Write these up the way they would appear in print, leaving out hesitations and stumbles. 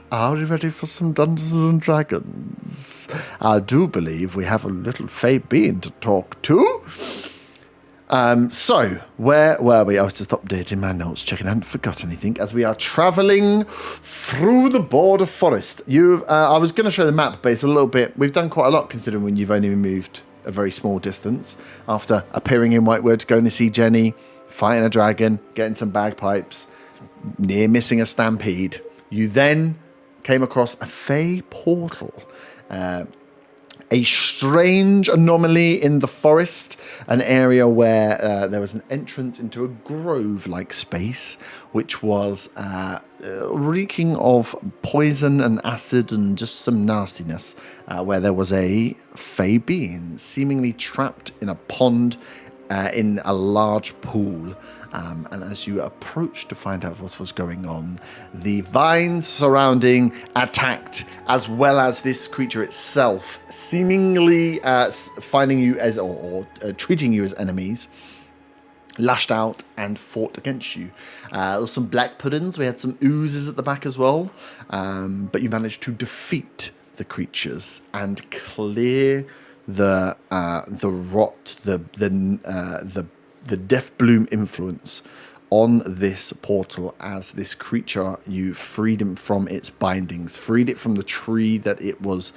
Are you ready for some Dungeons and Dragons? I do believe we have a little fey being to talk to. So, where were we? I was just updating my notes, checking I hadn't forgot anything, as we are travelling through the border forest. I was going to show the map, but it's a little bit... We've done quite a lot, considering when you've only moved a very small distance. After appearing in Whitewood, going to see Jenny, fighting a dragon, getting some bagpipes, near missing a stampede. You then came across a fey portal. A strange anomaly in the forest, an area where there was an entrance into a grove-like space, which was reeking of poison and acid and just some nastiness, where there was a fey being seemingly trapped in a pond in a large pool. And as you approached to find out what was going on, the vines surrounding attacked, as well as this creature itself, seemingly finding you as or treating you as enemies, lashed out and fought against you. There was some black puddings. We had some oozes at the back as well, but you managed to defeat the creatures and clear the rot, the death bloom influence on this portal, as this creature, you freed him from its bindings, freed it from the tree that it was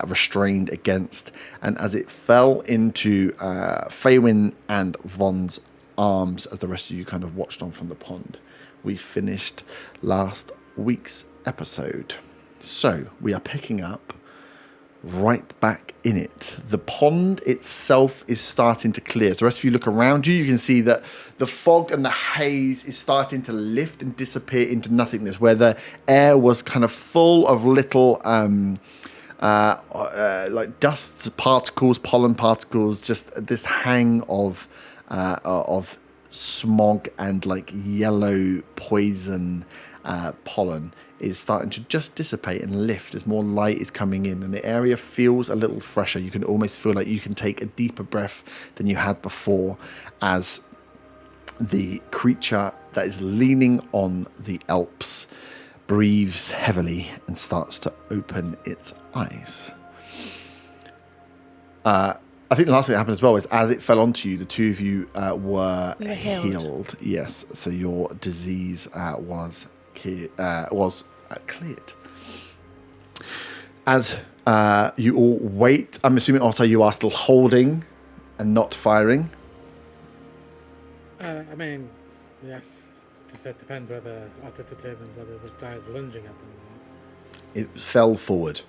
restrained against, and as it fell into Faywin and Von's arms, as the rest of you kind of watched on from the pond, we finished last week's episode. So we are picking up right back in it. The pond itself is starting to clear. So the rest of you look around you, you can see that the fog and the haze is starting to lift and disappear into nothingness, where the air was kind of full of little like dust particles, pollen particles, just this hang of smog and like yellow poison pollen is starting to just dissipate and lift as more light is coming in, and the area feels a little fresher. You can almost feel like you can take a deeper breath than you had before, as the creature that is leaning on the Alps breathes heavily and starts to open its eyes. I think the last thing that happened as well is, as it fell onto you, the two of you were healed. Yes, so your disease was cleared. As you all wait, I'm assuming, Otto, you are still holding and not firing? I mean, yes. It depends whether Otto determines whether the die is lunging at them or not. It fell forward.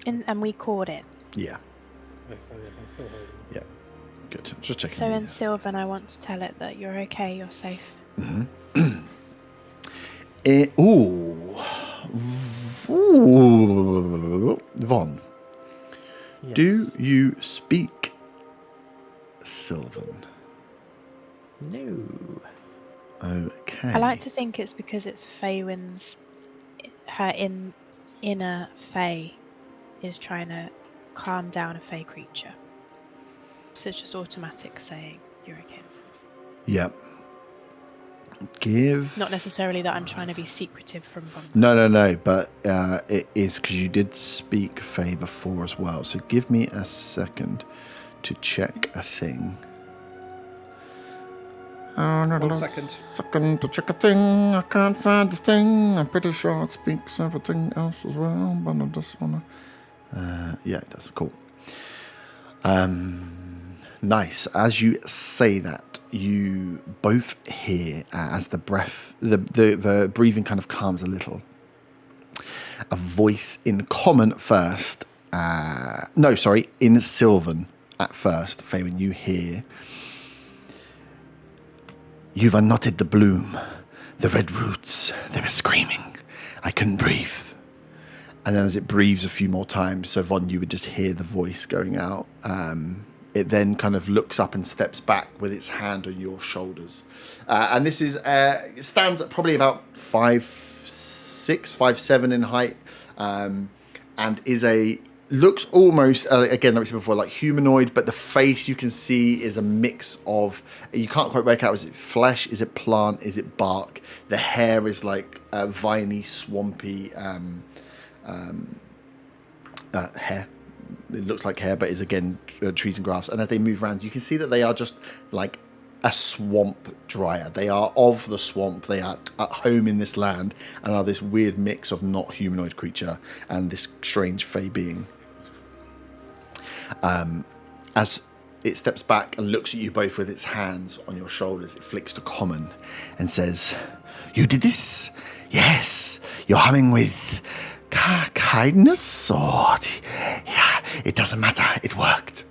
And we caught it. Yeah. Yes, I'm still holding. Yeah. Good. Just checking. So in Sylvan, I want to tell it that you're okay, you're safe. Mm-hmm. Von, Yes. do you speak Sylvan? No. Okay. I like to think it's because it's Faywin's, her inner Fey is trying to calm down a Fey creature. So it's just automatic saying you're okay. Yep. Not necessarily that I'm trying to be secretive from them. No, but it is because you did speak Fey before as well. So give me a second to check a thing. 1 second. Second to check a thing. I can't find the thing. I'm pretty sure it speaks everything else as well, but I just wanna. Yeah, it does. Cool. Nice. As you say that, you both hear as the breath, the breathing kind of calms a little. A voice in common first. In Sylvan at first. Faye, when you hear, "You've unknotted the bloom. The red roots, they were screaming. I couldn't breathe." And then as it breathes a few more times, so Von, you would just hear the voice going out. It then kind of looks up and steps back with its hand on your shoulders. And this is it stands at probably about 5'6", 5'7" in height, and is a looks almost, again, like we said before, like humanoid, but the face you can see is a mix of, you can't quite work out, is it flesh, is it plant, is it bark? The hair is like viney, swampy hair. It looks like hair, but is again trees and grass. And as they move around, you can see that they are just like a swamp dryad. They are of the swamp. They are at home in this land and are this weird mix of not humanoid creature and this strange fey being. As it steps back and looks at you both with its hands on your shoulders, it flicks to common and says, "You did this? Yes. You're humming with kindness, or yeah, it doesn't matter. It worked."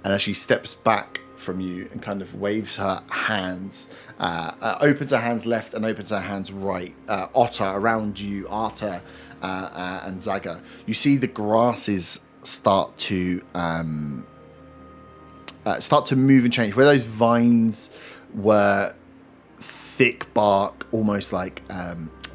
And as she steps back from you and kind of waves her hands, opens her hands left and opens her hands right, Otter around you, Arta and Zaga, you see the grasses start to move and change. Where those vines were thick bark, almost like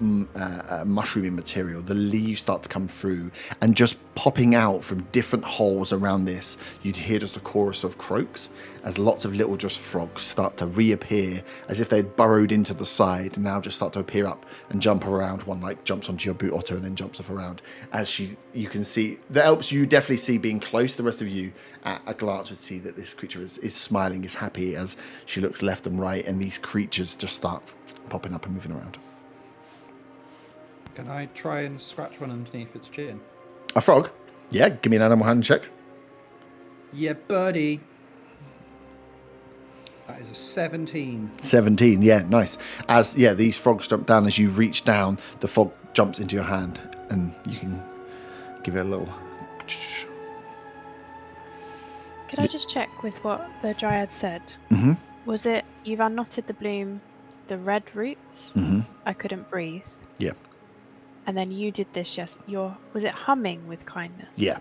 mushrooming material, the leaves start to come through, and just popping out from different holes around this, you'd hear just a chorus of croaks as lots of little just frogs start to reappear as if they'd burrowed into the side and now just start to appear up and jump around. One like jumps onto your boot, Otter, and then jumps off around. As you can see, that helps you definitely see, being close, the rest of you at a glance would see that this creature is smiling, is happy as she looks left and right, and these creatures just start popping up and moving around. Can I try and scratch one underneath its chin? A frog? Yeah, give me an animal hand check. Yeah, birdie. That is a 17. 17, yeah, nice. As, yeah, these frogs jump down. As you reach down, the frog jumps into your hand, and you can give it a little... Could I just check with what the dryad said? Mm-hmm. Was it, you've unknotted the bloom, the red roots? Mm-hmm. I couldn't breathe. Yeah. And then you did this, yes. Was it humming with kindness? Yeah.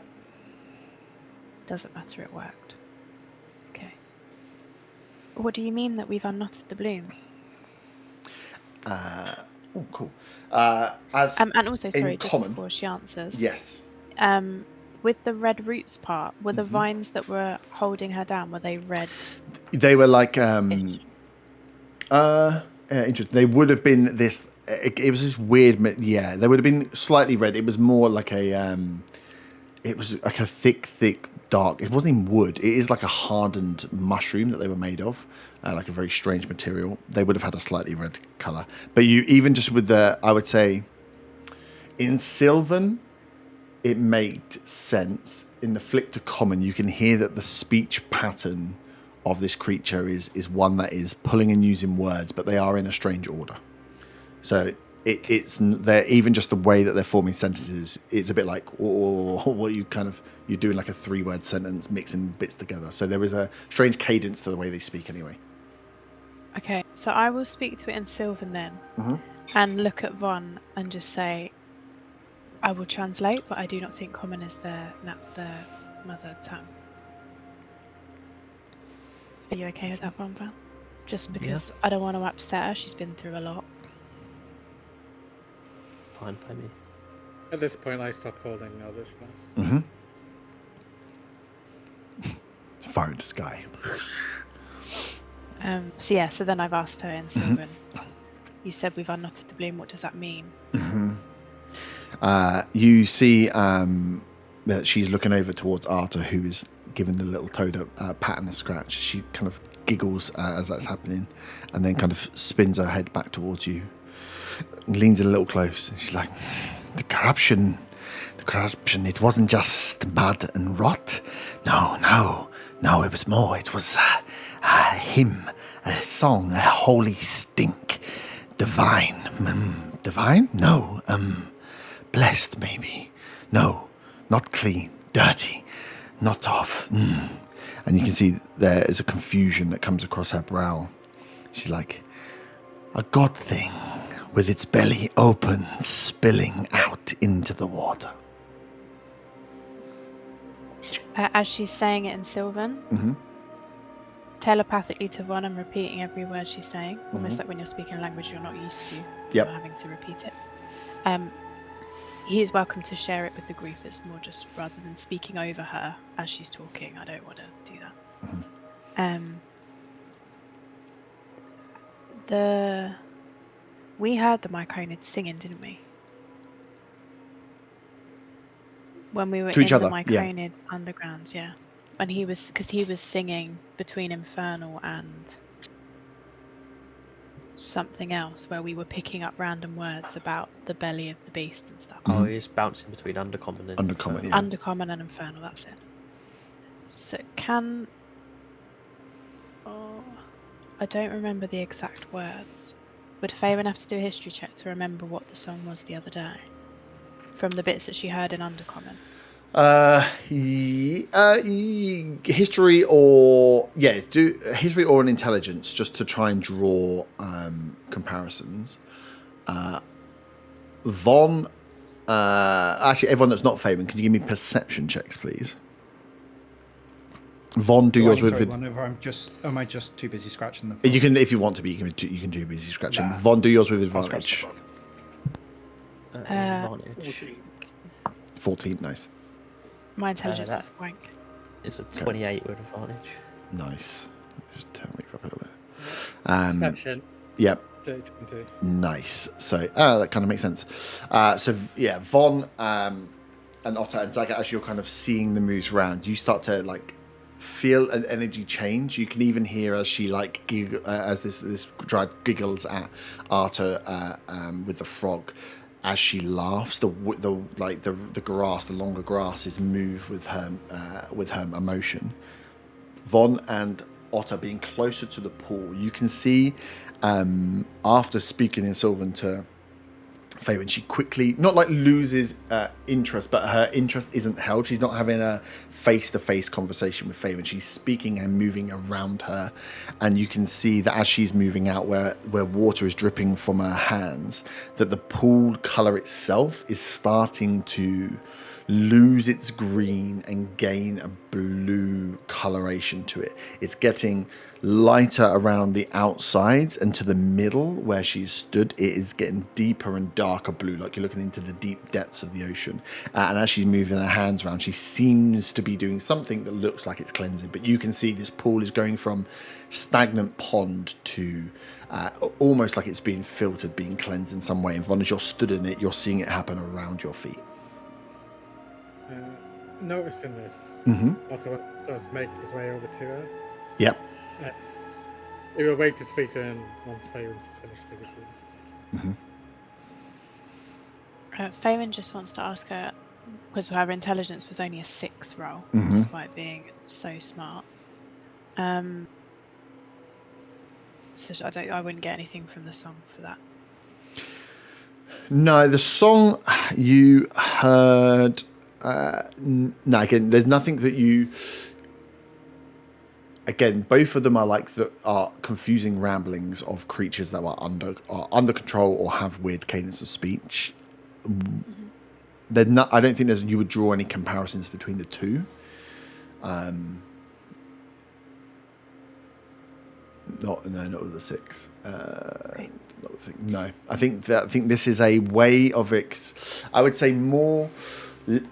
Doesn't matter, it worked. Okay. What do you mean that we've unknotted the bloom? Oh, cool. And also, sorry, just common, before she answers. yes. With the red roots part, were the vines that were holding her down, were they red? They were like, interesting. They would have been this, it was this weird, yeah, they would have been slightly red. It was more like it was like a thick, dark, it wasn't even wood. It is like a hardened mushroom that they were made of, like a very strange material. They would have had a slightly red colour. But you, even just with the, I would say, in Sylvan, it made sense. In the flick to common, you can hear that the speech pattern of this creature is one that is pulling and using words, but they are in a strange order. So it's they're, even just the way that they're forming sentences, it's a bit like, what you're doing like a 3-word sentence mixing bits together. So there is a strange cadence to the way they speak anyway. Okay, so I will speak to it in Sylvan then, and look at Von and just say, I will translate, but I do not think common is the mother tongue. Are you okay with that one, Val? Just because I don't want to upset her, she's been through a lot. Fine by me. At this point, I stop holding Eldritch Blast. Fire into sky. So then I've asked her in Sylvan, you said we've unknotted the bloom, what does that mean? You see that she's looking over towards Arta, who is giving the little toad a pat and a scratch. She kind of giggles as that's happening, and then kind of spins her head back towards you, leans in a little close, and she's like, the corruption, it wasn't just mud and rot. No, it was more. It was a hymn, a song, a holy stink. Divine? No, blessed maybe. No, not clean, dirty, not off. And you can see there is a confusion that comes across her brow. She's like, a god thing with its belly open, spilling out into the water. As she's saying it in Sylvan, telepathically to Von, I'm repeating every word she's saying, almost like when you're speaking a language you're not used to, Yep. not having to repeat it. He's welcome to share it with the group. It's more just rather than speaking over her as she's talking. I don't want to do that. We heard the Myconids singing, didn't we? When we were To each in the other, yeah. Myconids underground, yeah. When he was singing between Infernal and something else, where we were picking up random words about the belly of the beast and stuff. Oh, he's bouncing between Undercommon and Undercommon, yeah. Undercommon and Infernal, that's it. So I don't remember the exact words. Would Faerun have to do a history check to remember what the song was the other day? From the bits that she heard in Undercommon? History or do history or an intelligence just to try and draw comparisons. Von, actually, everyone that's not Faerun, can you give me perception checks, please? Von, do yours with. Am I just too busy scratching the floor? You can, if you want to be, you can do busy scratching. Nah. Von, do yours with I'll scratch advantage. the advantage. 14, nice. My intelligence that- is wank. It's a 28 with advantage. Nice. Just turn me up a little bit. Perception. Yep. 22. Nice. So that kind of makes sense. So yeah, Von and Otter and Zaga, as you're kind of seeing the moves around, you start to like feel an energy change. You can even hear as she like as this droid giggles at Arta with the frog. As she laughs, the grass, the longer grasses move with her emotion. Von and Otter being closer to the pool, you can see after speaking in Sylvan to Faerun, she quickly not like loses interest, but her interest isn't held. She's not having a face-to-face conversation with Faerun. She's speaking and moving around her, and you can see that as she's moving out, where water is dripping from her hands, that the pool color itself is starting to lose its green and gain a blue coloration to it. It's getting lighter around the outsides, and to the middle where she's stood, it is getting deeper and darker blue, like you're looking into the deep depths of the ocean. And as she's moving her hands around, she seems to be doing something that looks like it's cleansing, but you can see this pool is going from stagnant pond to almost like it's being filtered, being cleansed in some way. And Von, as you're stood in it, you're seeing it happen around your feet. Noticing this, Otto does make his way over to her. Yep. He will wait to speak to him once Faerun's finished speaking to him. Faerun just wants to ask her, because her intelligence was only a 6 roll, despite being so smart. So I wouldn't get anything from the song for that. No, the song you heard. No, again, there's nothing that you. Again, both of them are confusing ramblings of creatures that are under control or have weird cadence of speech. They're not. I don't think you would draw any comparisons between the two. Not with the 6. Okay. No, I think this is a way of it. I would say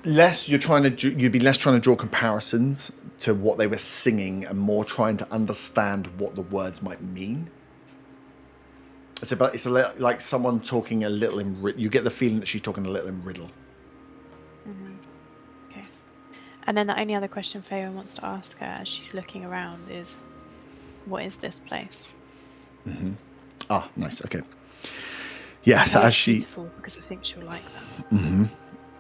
less. You'd be less trying to draw comparisons to what they were singing, and more trying to understand what the words might mean. It's like someone talking a little in. You get the feeling that she's talking a little in riddle. Okay. And then the only other question Faerun wants to ask her as she's looking around is, what is this place? Ah, nice. Okay. Yeah. So That's as she. beautiful, because I think she'll like that.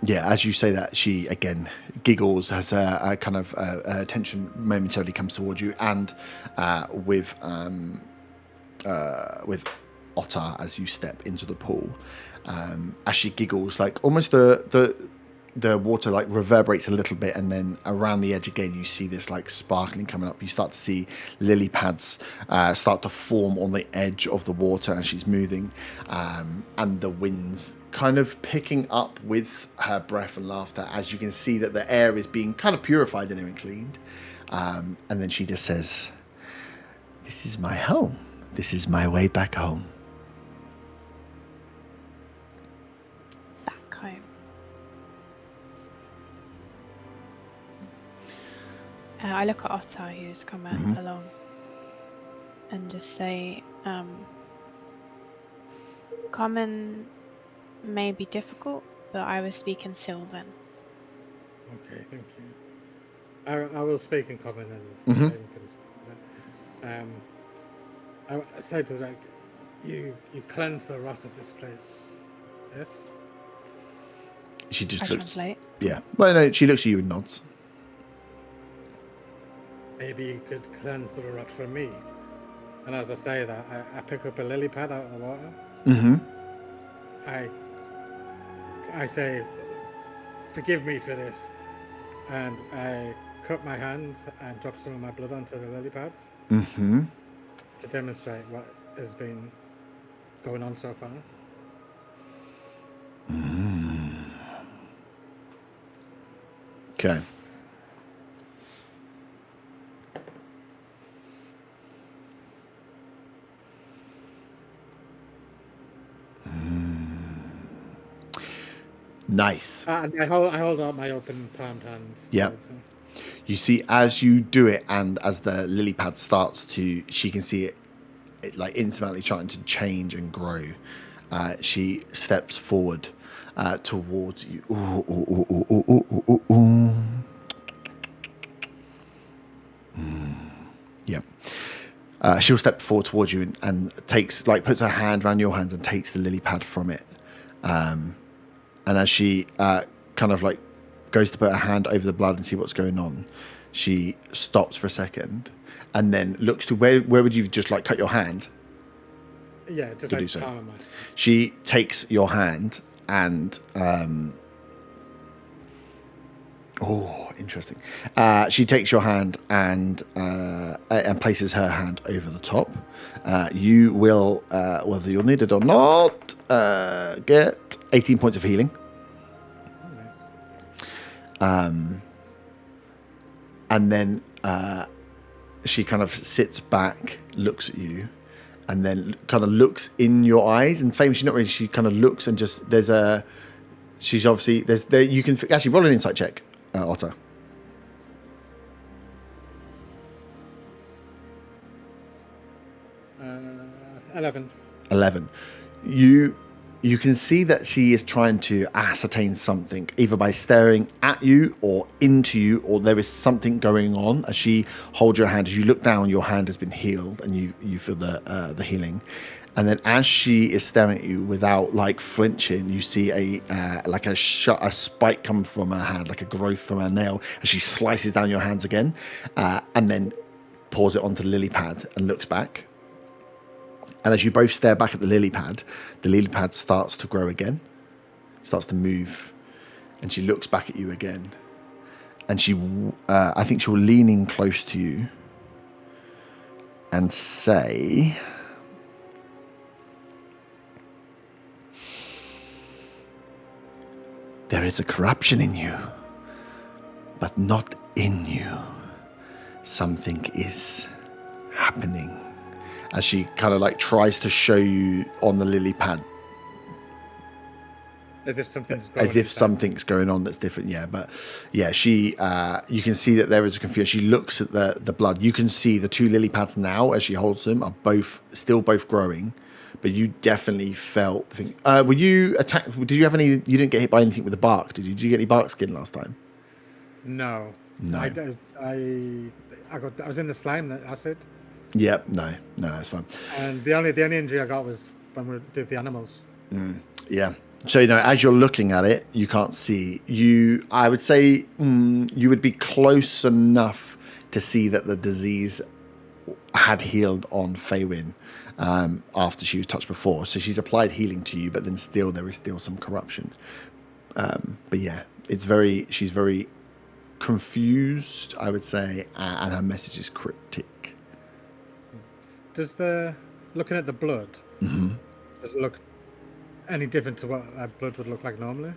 Yeah, as you say that, she again giggles as a kind of attention momentarily comes towards you, and with Otter as you step into the pool, as she giggles, like almost the water like reverberates a little bit, and then around the edge again you see this like sparkling coming up. You start to see lily pads start to form on the edge of the water as she's moving, and the wind's kind of picking up with her breath and laughter, as you can see that the air is being kind of purified and cleaned. And then she just says, "This is my home. This is my way back home." Back home. I look at Otter, who's come along, and just say, common may be difficult, but I was speaking Sylvan. Okay, thank you. I will speak in common then. I say to Drake, you cleanse the rot of this place. Yes? She just I looks. translate. Yeah. Well, no, she looks at you and nods. Maybe you could cleanse the rot from me. And as I say that, I pick up a lily pad out of the water. Mm-hmm. I say, forgive me for this. And I cut my hand and drop some of my blood onto the lily pads. Mm-hmm. To demonstrate what has been going on so far. Okay. Nice. And I hold out my open palmed hands. Yeah. You see, as you do it, and as the lily pad starts to, she can see it like instantly trying to change and grow. She steps forward towards you. Yeah. She'll step forward towards you and takes, like, puts her hand around your hands and takes the lily pad from it. And as she kind of like goes to put her hand over the blood and see what's going on, she stops for a second and then looks to where would you just like cut your hand? Yeah, just to like do so. palm of mine. She takes your hand and interesting. She takes your hand and places her hand over the top. You will, whether you'll need it or not, get 18 points of healing. Oh, nice. And then she kind of sits back, looks at you, and then kind of looks in your eyes. And famously, not really. She kind of looks and just she's obviously you can actually roll an insight check, Otter. 11. You can see that she is trying to ascertain something, either by staring at you or into you, or there is something going on. As she holds your hand, as you look down, your hand has been healed, and you feel the healing. And then as she is staring at you without like flinching, you see a spike come from her hand, like a growth from her nail, as she slices down your hands again, and then pours it onto the lily pad and looks back. And as you both stare back at the lily pad starts to grow again, starts to move, and she looks back at you again. And she, I think she'll lean in close to you and say, "There is a corruption in you, but not in you. Something is happening." As she kind of like tries to show you on the lily pad. As if something's going on that's different, yeah. But yeah, she, you can see that there is a confusion. She looks at the blood. You can see the two lily pads now, as she holds them, are still both growing. But you definitely felt, were you attacked? Did you have any, you didn't get hit by anything with the bark, did you? Did you get any bark skin last time? No. I was in the slime, that acid. Yep, no, that's fine. And the only injury I got was when we did the animals. Yeah. So, as you're looking at it, you can't see. I would say you would be close enough to see that the disease had healed on Faywin after she was touched before. So she's applied healing to you, but then there is still some corruption. But yeah, she's very confused, I would say, and her message is cryptic. Looking at the blood, does it look any different to what blood would look like normally?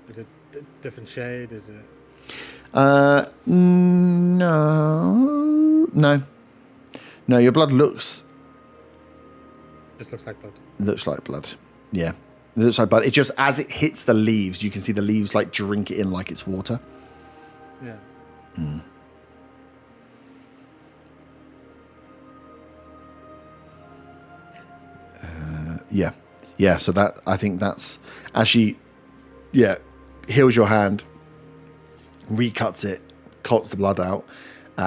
Is it a different shade? Is it? No. Your blood looks. Just looks like blood. Looks like blood. Yeah, it looks like blood. It just, as it hits the leaves, you can see the leaves like drink it in like it's water. Yeah. Yeah. So that, I think that's as she, heals your hand, recuts it, cuts the blood out.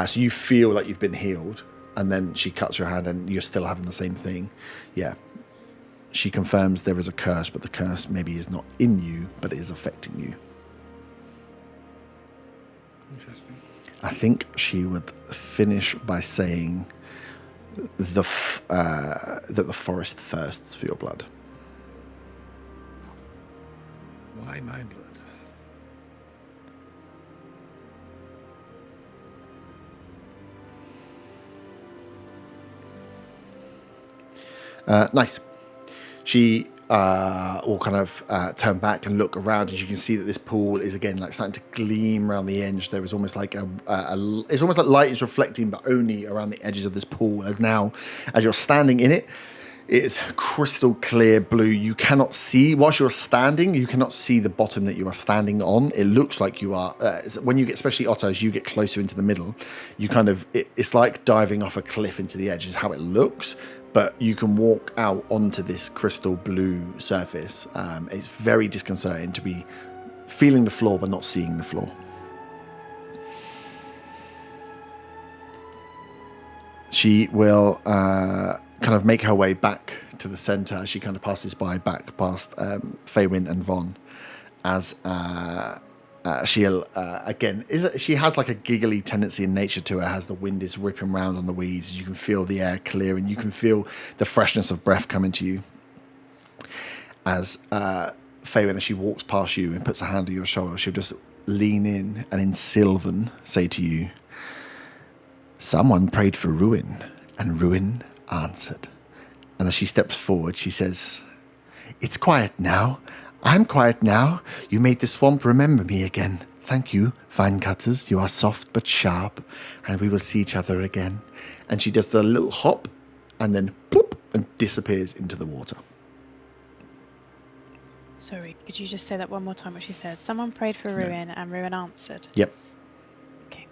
So you feel like you've been healed, and then she cuts your hand, and you're still having the same thing. Yeah. She confirms there is a curse, but the curse maybe is not in you, but it is affecting you. Interesting. I think she would finish by saying that the forest thirsts for your blood. Why my blood? Nice. She will kind of turn back and look around, as you can see that this pool is again like starting to gleam around the edge. There is almost like it's almost like light is reflecting, but only around the edges of this pool. As you're standing in it, it's crystal clear blue. You cannot see, whilst you're standing, you cannot see the bottom that you are standing on. It looks like you are, when you get, especially Otto, as you get closer into the middle, you kind of, it's like diving off a cliff into the edge is how it looks. But you can walk out onto this crystal blue surface. It's very disconcerting to be feeling the floor but not seeing the floor. She will kind of make her way back to the centre as she kind of passes back past Faywin and Von, as she'll again she has like a giggly tendency in nature to her, as the wind is ripping round on the weeds. You can feel the air clearing, you can feel the freshness of breath coming to you as Faywin, as she walks past you and puts a hand on your shoulder, she'll just lean in and in Sylvan say to you, "Someone prayed for Ruin, and Ruin answered." And as she steps forward, she says, "It's quiet now. I'm quiet now. You made the swamp remember me again. Thank you, vine cutters. You are soft but sharp, and we will see each other again." And she does the little hop, and then ploop, and disappears into the water. Sorry, could you just say that one more time, what she said? Someone prayed for Ruin, and Ruin answered. Yep. Okay,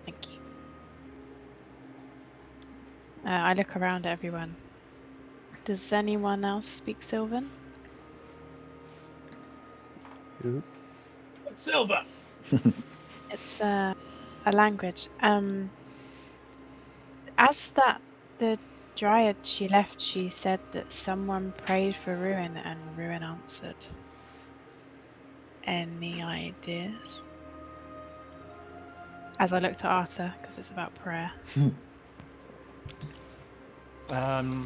thank you. I look around at everyone. Does anyone else speak Sylvan? Silver. It's a language. As the dryad she left, she said that someone prayed for Ruin and Ruin answered. Any ideas? As I looked at Arta, because it's about prayer. I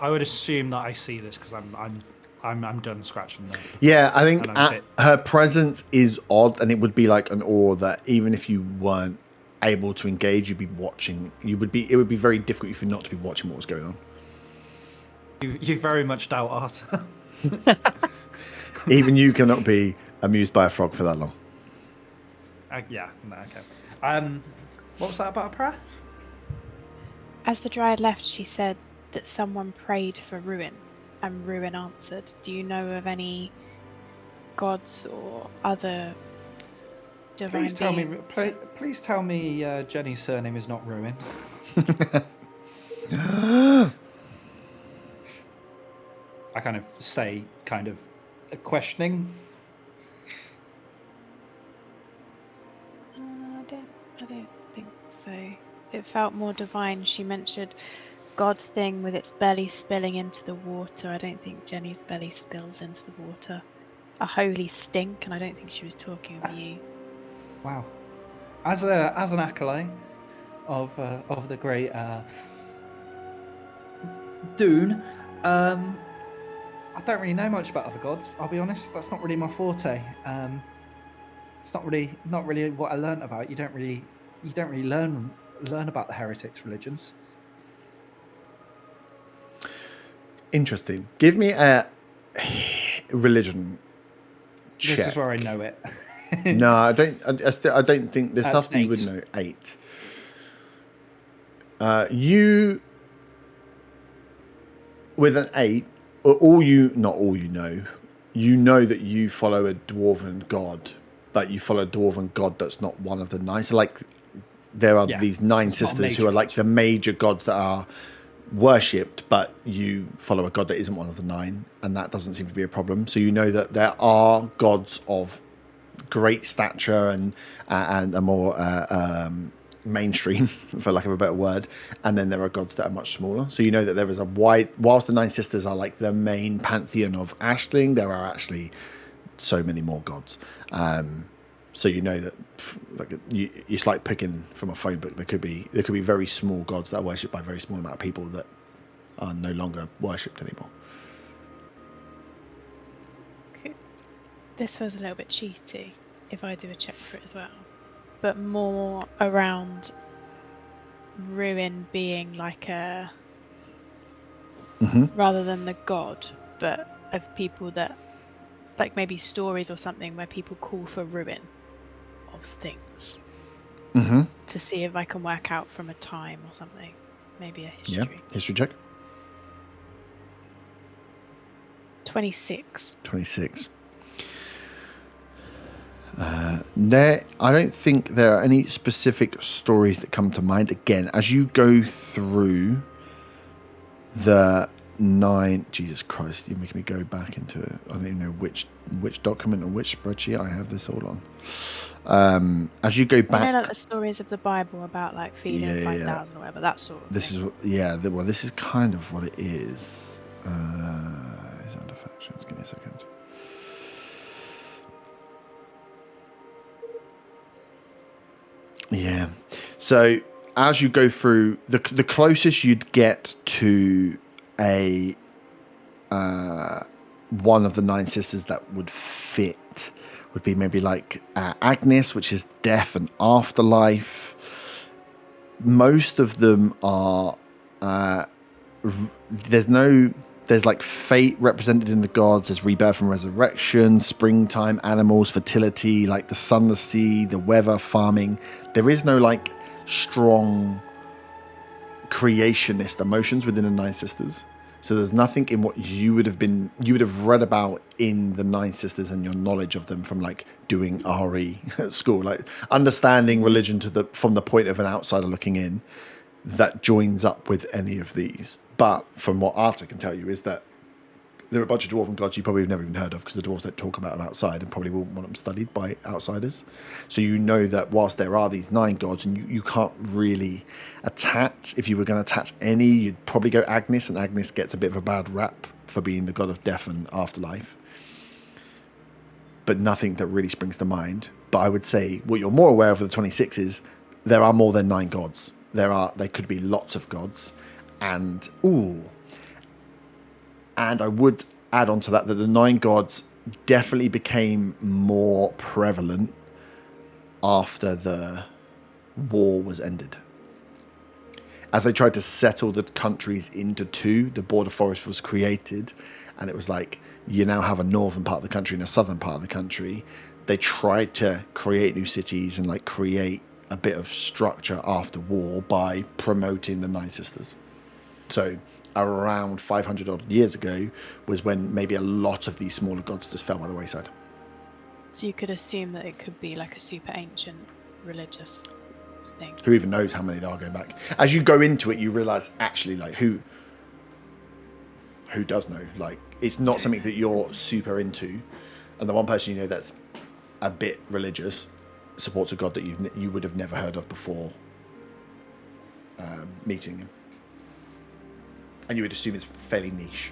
would assume that I see this because I'm done scratching them. Yeah, I think And I'm a bit- her presence is odd, and it would be like an awe that even if you weren't able to engage, you'd be watching. It would be very difficult for you not to be watching what was going on. You very much doubt art. Even you cannot be amused by a frog for that long. Yeah, no, okay. What was that about a prayer? As the dryad left, she said that someone prayed for Ruin, and Ruin answered. Do you know of any gods or other divine beings? Please tell me Jenny's surname is not Ruin. I kind of say, kind of questioning. I don't think so. It felt more divine. She mentioned God thing with its belly spilling into the water. I don't think Jenny's belly spills into the water. A holy stink, and I don't think she was talking of you. Wow. As an acolyte of the great Dune, I don't really know much about other gods. I'll be honest. That's not really my forte. It's not really what I learnt about. You don't really learn about the heretics' religions. Interesting. Give me a religion check. This is where I know it. No, I don't. I don't think there's That's stuff that you would 8. know. 8. You with an 8, not all you know that you follow a dwarven god, but you follow a dwarven god that's not one of the 9. So like there are these 9 it's not a sisters who major are like god. the major gods that are worshipped, but you follow a god that isn't one of the 9, and that doesn't seem to be a problem. So you know that there are gods of great stature and a more mainstream, for lack of a better word, and then there are gods that are much smaller. So you know that there is a wide, whilst the 9 sisters are like the main pantheon of Ashling, there are actually so many more gods. So you know that it's like picking from a phone book. There could be very small gods that are worshipped by a very small amount of people that are no longer worshipped anymore. This feels a little bit cheaty if I do a check for it as well, but more around ruin being like a rather than the god, but of people that, like maybe stories or something where people call for ruin of things to see if I can work out from a time or something, maybe a history. Yeah, history check. 26. 26. I don't think there are any specific stories that come to mind. Again, as you go through the 9, Jesus Christ, you're making me go back into it. I don't even know which document and which spreadsheet I have this all on. As you go back, you know, like the stories of the Bible about like feeding 5,000 or whatever, that sort of this thing. this is kind of what it is. It's under factions. Give me a second. Yeah. So as you go through, the closest you'd get to a one of the 9 sisters that would fit would be maybe like Agnes, which is death and afterlife. Most of them are there's like fate represented in the gods. There's rebirth and resurrection, springtime, animals, fertility, like the sun, the sea, the weather, farming. There is no like strong creationist emotions within the 9 sisters. So there's nothing in what you would have read about in the 9 sisters and your knowledge of them from like doing RE at school, like understanding religion from the point of an outsider looking in, that joins up with any of these. But from what Arta can tell you is that there are a bunch of dwarven gods you probably have never even heard of, because the dwarves don't talk about them outside and probably won't want them studied by outsiders. So you know that whilst there are these 9 gods, and you can't really attach, if you were going to attach any, you'd probably go Agnes, and Agnes gets a bit of a bad rap for being the god of death and afterlife. But nothing that really springs to mind. But I would say what you're more aware of with the 26 is there are more than 9 gods. There could be lots of gods. And I would add on to that the 9 gods definitely became more prevalent after the war was ended. As they tried to settle the countries into 2, the border forest was created, and it was like you now have a northern part of the country and a southern part of the country. They tried to create new cities and like create a bit of structure after war by promoting the 9 sisters. So around 500 odd years ago was when maybe a lot of these smaller gods just fell by the wayside. So you could assume that it could be like a super ancient religious thing. Who even knows how many there are going back? As you go into it, you realise actually like who does know? Like it's not something that you're super into, and the one person you know that's a bit religious supports a god that you would have never heard of before meeting him. And you would assume it's fairly niche.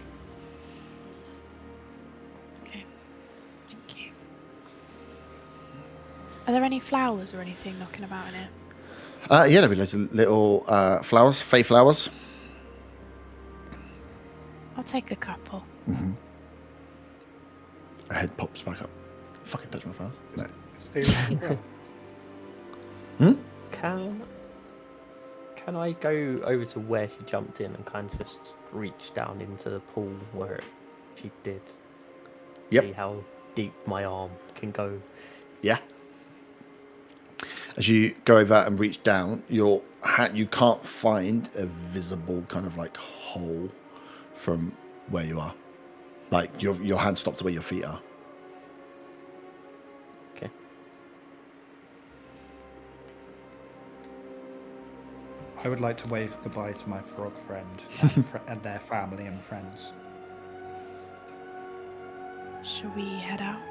Okay, thank you. Are there any flowers or anything knocking about in here? Yeah, there'll be loads of little flowers, fey flowers. I'll take a couple. A head pops back up. Fucking touch my flowers. No. Can I go over to where she jumped in and kind of just reach down into the pool where she did? Yep. See how deep my arm can go. Yeah. As you go over and reach down, you can't find a visible kind of like hole from where you are. Like your hand stops where your feet are. Okay. I would like to wave goodbye to my frog friend and their family and friends. Shall we head out?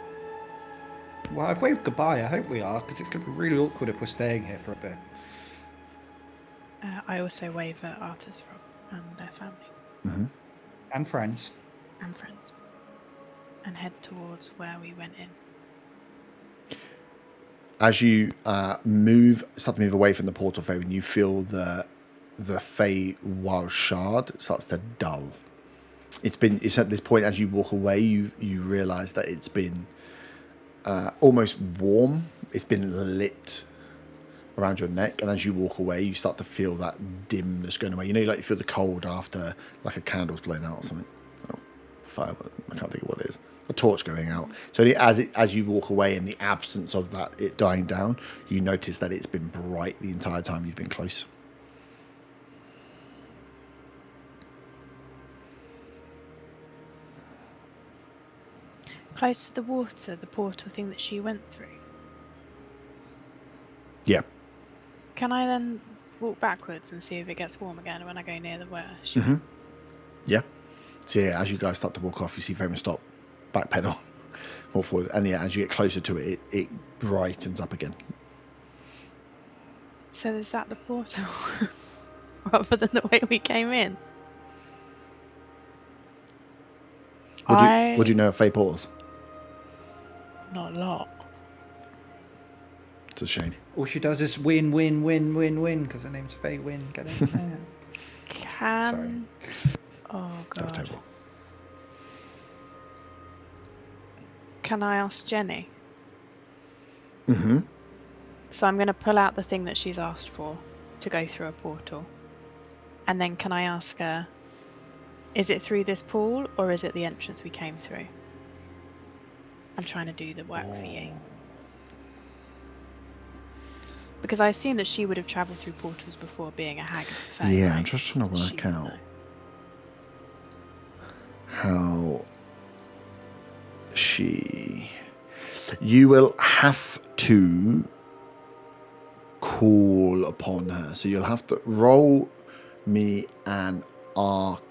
Well, I've waved goodbye. I hope we are, because it's going to be really awkward if we're staying here for a bit. I also wave at Arta's frog and their family. Mm-hmm. And friends. And friends. And head towards where we went in. As you start to move away from the portal, Faye, when you feel the Fey wild shard starts to dull. It's at this point as you walk away, you realise that it's been almost warm. It's been lit around your neck, and as you walk away, you start to feel that dimness going away. You know, like you feel the cold after like a candle's blown out or something. Oh, fire! I can't think of what it is. A torch going out. So as you walk away in the absence of that, it dying down, you notice that it's been bright the entire time you've been close. Close to the water, the portal thing that she went through. Yeah. Can I then walk backwards and see if it gets warm again when I go near the where she Mm-hmm. Yeah. So yeah, as you guys start to walk off, you see Fairman stop, backpedal, walk forward, and yeah, as you get closer to it, it brightens up again. So is that the portal? Rather than the way we came in? What do you know of Fey portals? Not a lot. It's a shame. All she does is win, because her name's Faye Win. Get it? Yeah. Sorry. Oh That was god. terrible. Can I ask Jenny? Mm-hmm. So I'm going to pull out the thing that she's asked for to go through a portal. And then can I ask her, is it through this pool or is it the entrance we came through? I'm trying to do the work for you. Because I assume that she would have travelled through portals before being a hag of the Fae, Yeah, I'm right? just trying to So she work would out know. how you will have to call upon her. So you'll have to roll me an Arcana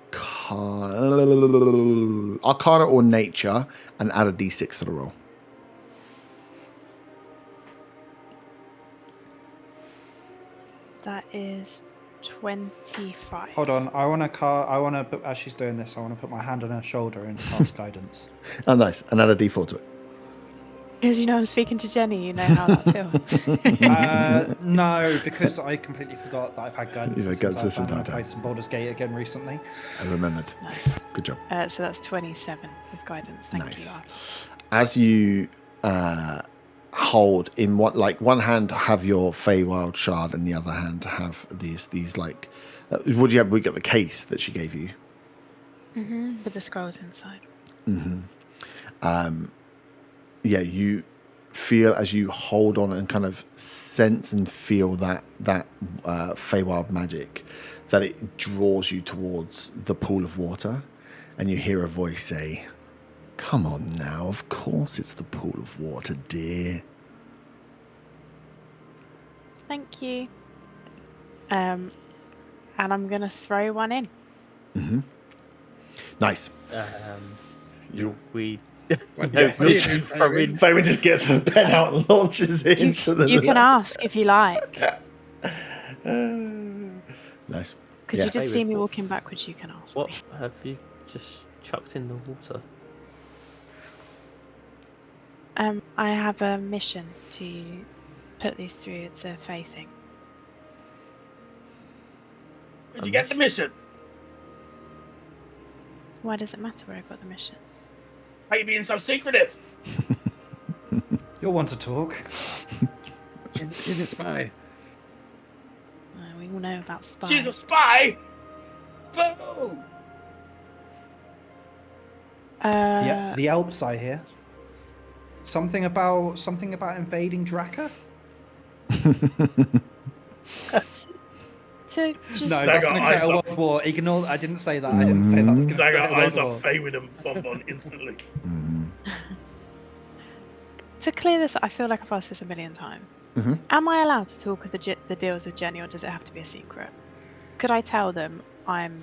or Nature and add a d6 to the roll. That is 25. Hold on, I want to put, as she's doing this, I want to put my hand on her shoulder and cast guidance. Oh, nice. And add a d4 to it. Because you know I'm speaking to Jenny, you know how that feels. No, because I completely forgot that I've had guidance. You've had guidance this entire I time. played some Baldur's Gate again recently. I remembered. Nice. Good job. So that's 27 with guidance. Thank Nice. you, Arthur. As you hold in one hand have your Feywild shard and the other hand have these like what do you have? We got the case that she gave you. Mm-hmm. With the scrolls inside. Yeah, you feel as you hold on and kind of sense and feel that Feywild magic, that it draws you towards the pool of water, and you hear a voice say, "Come on now, of course it's the pool of water, dear." Thank you. And I'm going to throw one in. Nice. We Feywind just gets her pen out and launches it into the. You can ask if you like. Nice. Because Yeah. you did Hey, see me what- walking backwards, you can ask what me. have you just chucked in the water? I have a mission to put these through. It's a Fae thing. Did you get the mission? Why does it matter where I got the mission? Why are you being so secretive? You'll want to talk. She's a spy. We all know about spies. She's a spy. Fool. The Alps, I hear. Something about invading Draka? To just... No, Stag that's got going to create eyes a up. world war. Ignore. I didn't say that. I didn't say that. That's Because going to I create got a eyes world on war. Faye with a bonbon instantly. To clear this, I feel like I've asked this a million times. Am I allowed to talk with the deals with Jenny, or does it have to be a secret? Could I tell them I'm...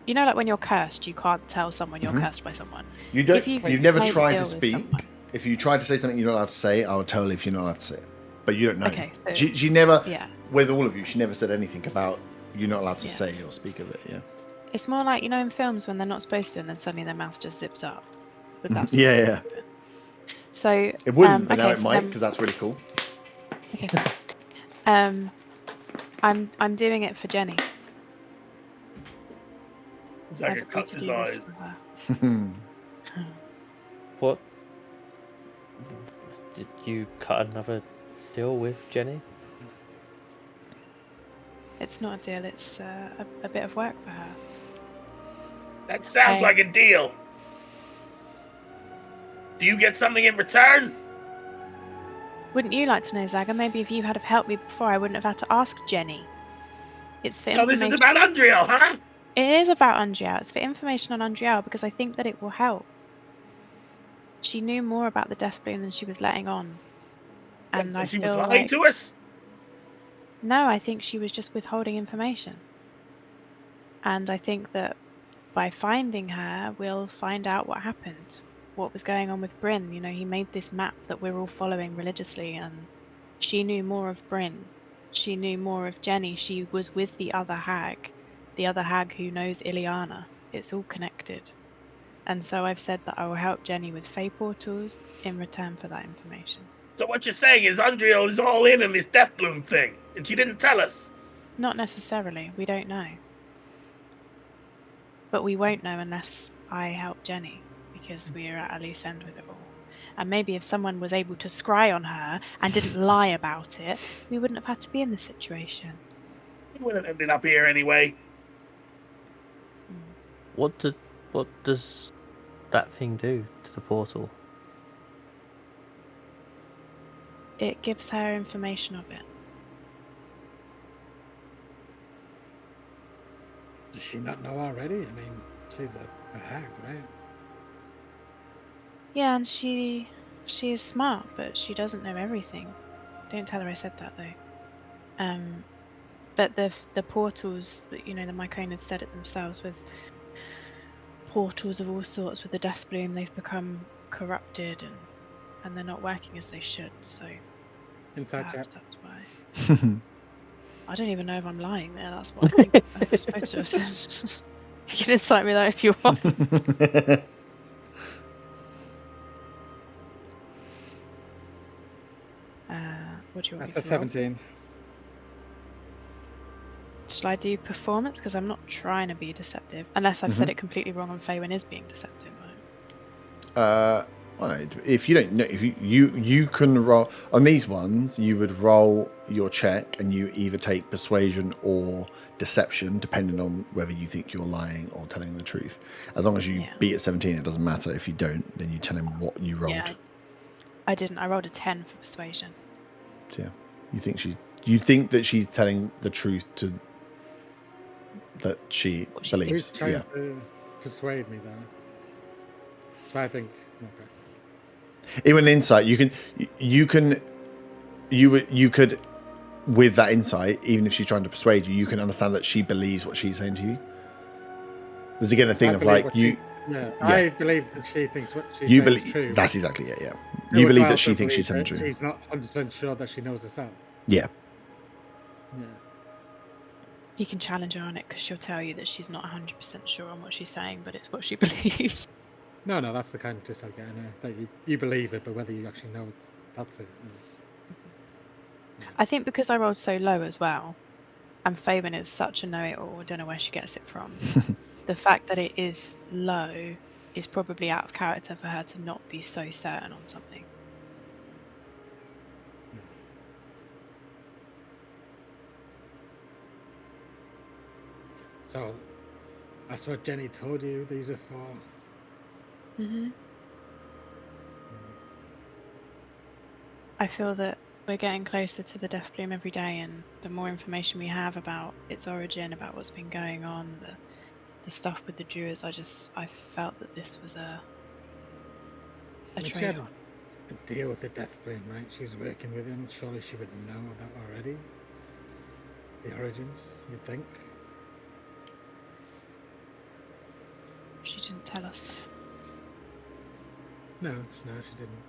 You know, like when you're cursed, you can't tell someone you're cursed by someone. You don't. If You've never made a tried deal to with speak. someone- If you tried to say something you're not allowed to say, I would tell if you're not allowed to say it. But you don't know. Okay, so- She never, Yeah. with all of you, she never said anything about you're not allowed to Yeah. say or speak of it. Yeah. It's more like, you know, in films when they're not supposed to and then suddenly their mouth just zips up. But that's what Yeah, would yeah. happen. So... It wouldn't, but now okay, it so might then- because that's really cool. Okay. I'm doing it for Jenny. Zagger I've agreed cuts to his do this eyes. for her. What? Did you cut another deal with Jenny? It's not a deal, it's a bit of work for her. That sounds like a deal. Do you get something in return? Wouldn't you like to know, Zaga? Maybe if you had have helped me before, I wouldn't have had to ask Jenny. It's for So this is information. about Undriel, huh? It is about Undriel. It's for information on Undriel because I think that it will help. She knew more about the Death Bloom than she was letting on. And I she feel was lying like... to us? No, I think she was just withholding information. And I think that by finding her, we'll find out what happened. What was going on with Bryn. You know, he made this map that we're all following religiously, and she knew more of Bryn. She knew more of Jenny. She was with the other hag who knows Ileana. It's all connected. And so I've said that I will help Jenny with Fey portals in return for that information. So what you're saying is Undriel is all in this Death Bloom thing, and she didn't tell us. Not necessarily. We don't know. But we won't know unless I help Jenny, because we're at a loose end with it all. And maybe if someone was able to scry on her and didn't lie about it, we wouldn't have had to be in this situation. We wouldn't have ended up here anyway. What does that thing do to the portal? It gives her information of it. Does she not know already? I mean, she's a hag, right? Yeah, and she is smart, but she doesn't know everything. Don't tell her I said that though. But the portals, you know, the Myconans said it themselves, with portals of all sorts with the Death Bloom, they've become corrupted and they're not working as they should. So Inside perhaps chat. that's why. I don't even know if I'm lying there. That's what I think I was supposed to have said. You can incite me though if you want. What do you want That's me a to roll? 17. Shall I do performance? Because I'm not trying to be deceptive. Unless I've said it completely wrong and Faywin is being deceptive. I don't know, if you don't know, if you can roll on these ones, you would roll your check and you either take persuasion or deception, depending on whether you think you're lying or telling the truth. As long as you beat at 17, it doesn't matter. If you don't, then you tell him what you rolled. Yeah, I didn't. I rolled a 10 for persuasion. So, yeah, you think that she's telling the truth to that she What she believes. Who's trying Yeah. to persuade me, though? So I think, okay. Even insight, you could, with that insight, even if she's trying to persuade you, you can understand that she believes what she's saying to you. There's again a thing I of believe like what you. she- Yeah, yeah. I believe that she thinks what she You says is believe true. that's exactly it. Yeah, Who you would believe that also she thinks she's telling believe the that truth. She's not 100% sure that she knows herself. Yeah, Yeah. You can challenge her on it because she'll tell you that she's not 100% sure on what she's saying, but it's what she believes. No, that's the kind of just like getting that you believe it, but whether you actually know it, that's it. Is, I think because I rolled so low as well, and Fabian is such a know-it-all, I don't know where she gets it from. The fact that it is low is probably out of character for her to not be so certain on something. so that's what Jenny told you these are for. hmm I feel that we're getting closer to the Death Bloom every day, and the more information we have about its origin, about what's been going on, the stuff with the Druids, I felt that this was a She had trade-off. a deal with the Death Bloom, right? She's working with him. Surely she would know that already. the origins, you'd think. She didn't tell us that. No, she didn't.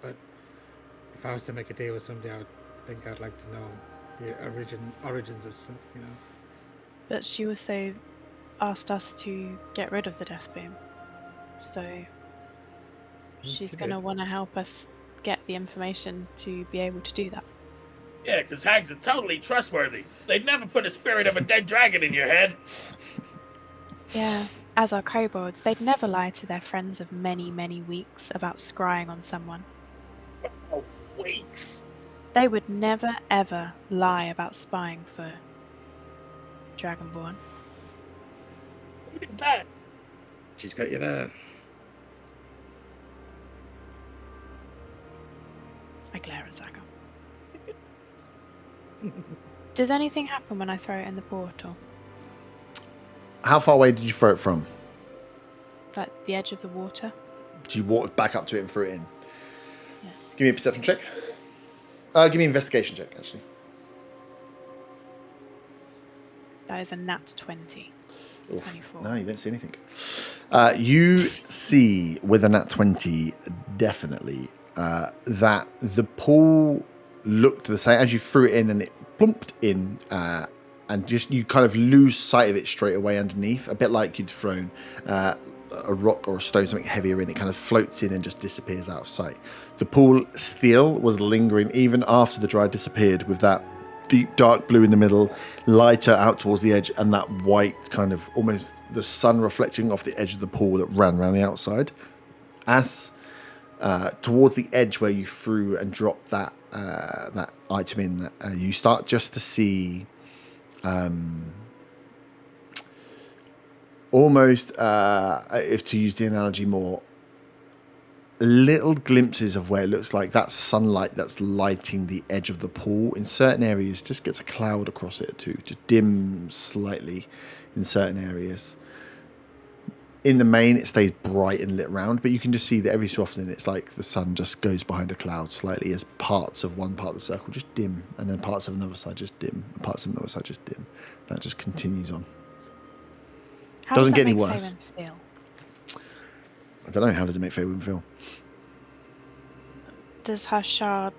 But if I was to make a deal with somebody, I would think I'd like to know the origins of stuff, you know. But she also asked us to get rid of the death boom. So she's she going to did. want to help us get the information to be able to do that. Yeah, because hags are totally trustworthy. They'd never put a spirit of a dead dragon in your head. Yeah, as are kobolds, they'd never lie to their friends of many, many weeks about scrying on someone. Oh, weeks. They would never, ever lie about spying for Dragonborn. Who did that? She's got you there. I glare at Zaga. Does anything happen when I throw it in the portal? How far away did you throw it from? Like the edge of the water? Did you walk back up to it and throw it in? Yeah. Give me a perception check. Give me an investigation check, actually. That is a nat 20. Oof. 24. No, you don't see anything. You see with a nat 20, definitely, that the pool looked the same as you threw it in, and it plumped in, and just you kind of lose sight of it straight away underneath, a bit like you'd thrown a rock or a stone, something heavier in. It kind of floats in and just disappears out of sight. The pool still was lingering even after the dry disappeared, with that deep dark blue in the middle, lighter out towards the edge, and that white kind of almost the sun reflecting off the edge of the pool that ran around the outside. As towards the edge where you threw and dropped that that item in, you start just to see almost, if to use the analogy more, little glimpses of where it looks like that sunlight that's lighting the edge of the pool in certain areas just gets a cloud across it too, just dim slightly in certain areas. In the main, it stays bright and lit round, but you can just see that every so often it's like the sun just goes behind a cloud slightly as parts of one part of the circle just dim, and then parts of another side just dim, and parts of another side just dim. That just continues on. How Doesn't does get that any make worse. Faerun feel? I don't know, how does it make Faerun feel? Does her shard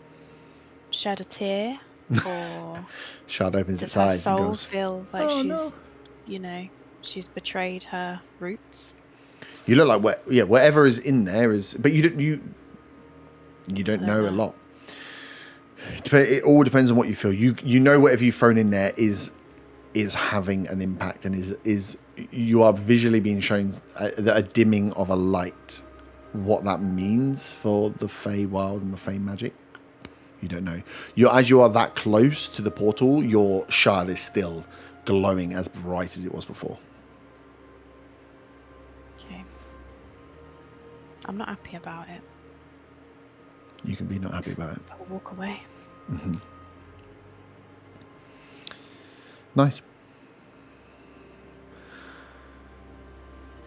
shed a tear? Or Shard opens does its her eyes and soul goes, feel like "Oh, she's, no." you know, she's betrayed her roots? You look like whatever is in there is, but you don't know a lot. It all depends on what you feel. You know whatever you've thrown in there is having an impact, and is you are visually being shown a dimming of a light. What that means for the Feywild and the Fey magic, you don't know. As you are that close to the portal, your shard is still glowing as bright as it was before. Okay. I'm not happy about it. You can be not happy about it. I'll walk away. Mm-hmm. Nice.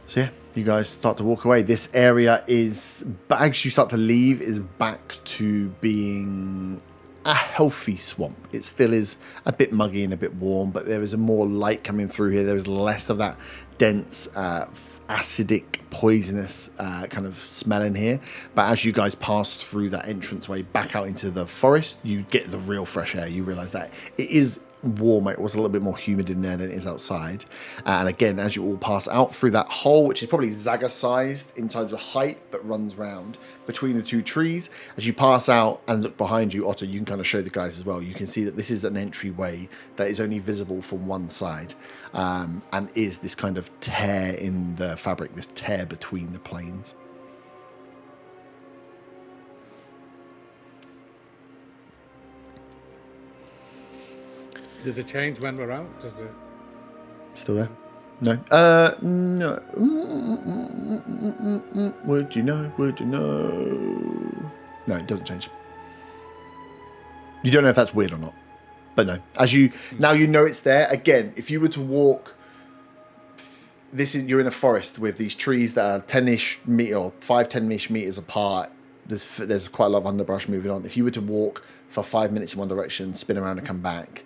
So yeah, you guys start to walk away. This area is, as you start to leave, is back to being a healthy swamp. It still is a bit muggy and a bit warm, but there is a more light coming through here. There is less of that dense, acidic, poisonous kind of smell in here. But as you guys pass through that entranceway back out into the forest, you get the real fresh air. You realise that it is warmer. It was a little bit more humid in there than it is outside. And again, as you all pass out through that hole, which is probably Zaga sized in terms of height, but runs round between the two trees, as you pass out and look behind you, Otto, you can kind of show the guys as well. You can see that this is an entryway that is only visible from one side, and is this kind of tear in the fabric, this tear between the planes. Does it change when we're out? Does it? Still there? No. No. Would you know? Would you know? No, it doesn't change. You don't know if that's weird or not. But no. Now you know it's there. Again, if you were to walk, you're in a forest with these trees that are 10-ish meter or 5-10-ish meters apart. There's quite a lot of underbrush moving on. If you were to walk for 5 minutes in one direction, spin around and come back,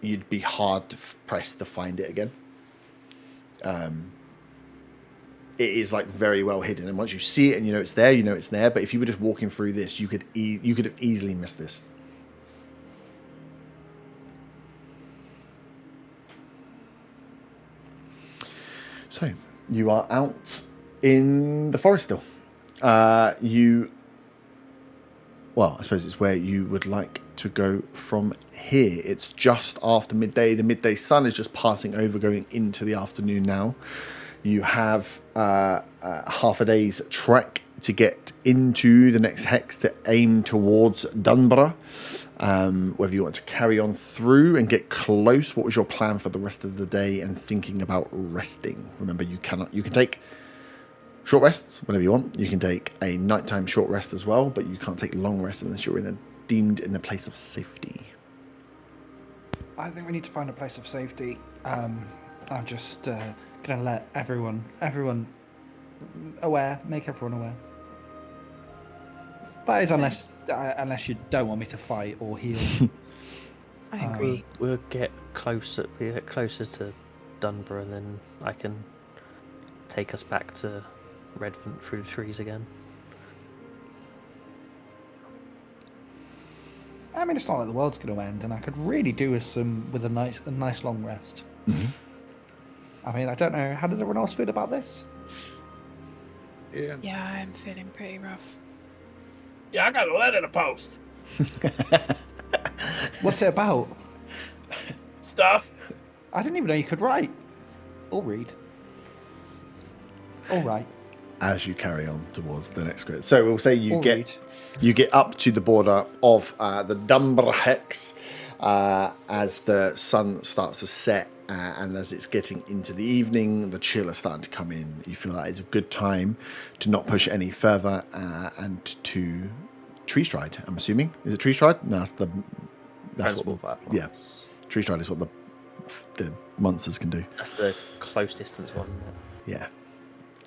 you'd be hard pressed to find it again. It is like very well hidden, and once you see it and you know it's there, you know it's there. But if you were just walking through this, you could have easily missed this. So you are out in the forest still. Well, I suppose it's where you would like to go from here. It's just after midday. The midday sun is just passing over, going into the afternoon now. You have half a day's trek to get into the next hex to aim towards Dunborough. Whether you want to carry on through and get close, what was your plan for the rest of the day and thinking about resting? Remember, you can take short rests whenever you want. You can take a nighttime short rest as well, but you can't take long rests unless you're deemed in a place of safety. I think we need to find a place of safety. I'm just gonna let everyone aware, make everyone aware. That is unless you don't want me to fight or heal. I agree. We'll get closer to Dunborough, and then I can take us back to Redvant through the trees again. I mean, it's not like the world's going to end, and I could really do with a nice long rest. Mm-hmm. I mean, I don't know. How does everyone else feel about this? Yeah. Yeah, I'm feeling pretty rough. Yeah, I got a letter to post. What's it about? Stuff. I didn't even know you could write or read. All right. As you carry on towards the next grid. So we'll say you Or get up to the border of the Dunborough Hex as the sun starts to set, and as it's getting into the evening, the chill is starting to come in. You feel that it's a good time to not push any further and to tree stride. I'm assuming, is it tree stride? No, that's what. Yeah, tree stride is what the monsters can do. That's the close distance one. Yeah.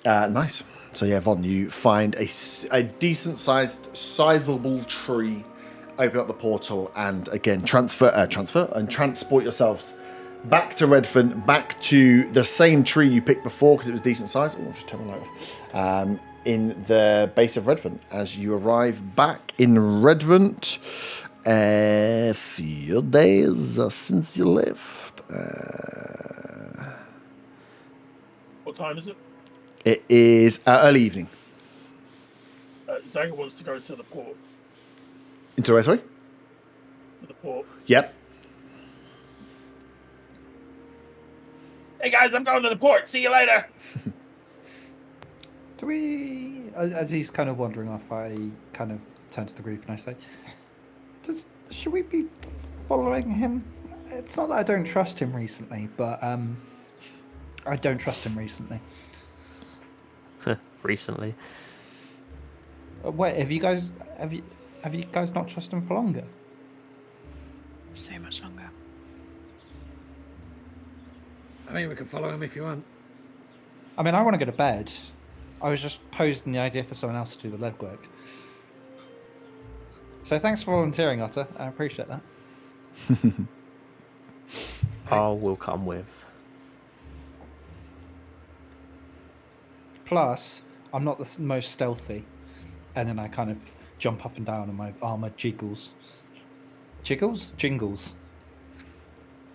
Nice. So yeah, Von, you find a decent sized, sizable tree, open up the portal, and again transfer and transport yourselves back to Redvant, back to the same tree you picked before because it was decent size. Oh, I'll just turn my light off. In the base of Redvant, as you arrive back in Redvant, a few days since you left. What time is it? It is early evening. Zaga wants to go to the port. Into where, sorry? To the port. Yep. Hey guys, I'm going to the port. See you later. Do we, as he's kind of wandering off, I kind of turn to the group and I say, should we be following him? It's not that I don't trust him recently, but I don't trust him recently. Recently. Wait, have you guys not trusted him for longer? So much longer. I mean, we can follow him if you want. I mean, I want to go to bed. I was just posing the idea for someone else to do the legwork. So thanks for volunteering, Otter. I appreciate that. We'll come with. Plus, I'm not the most stealthy. And then I kind of jump up and down and my armor jiggles. Jiggles? Jingles.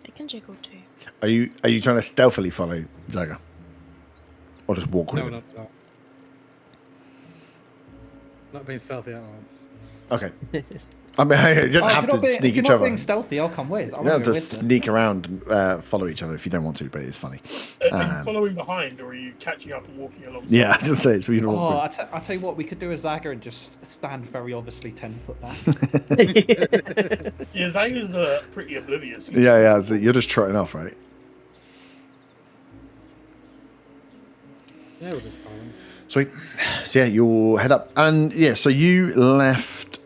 It can jiggle too. Are you trying to stealthily follow Zaga? Or just walk with him? No. Not being stealthy at all. Okay. I mean, you don't have to sneak if you're each not other. being stealthy, I'll come with. You don't have to sneak around and follow each other if you don't want to, but it's funny. Are you following behind, or are you catching up and walking alongside? Yeah, I was going to say, it's really awkward. I'll tell you what, we could do a Zaga and just stand very obviously 10 foot back. Yeah, Zaga's pretty oblivious. Yeah, so you're just trotting off, right? Yeah, we'll just follow him. Sweet. So yeah, you'll head up. And yeah, so you left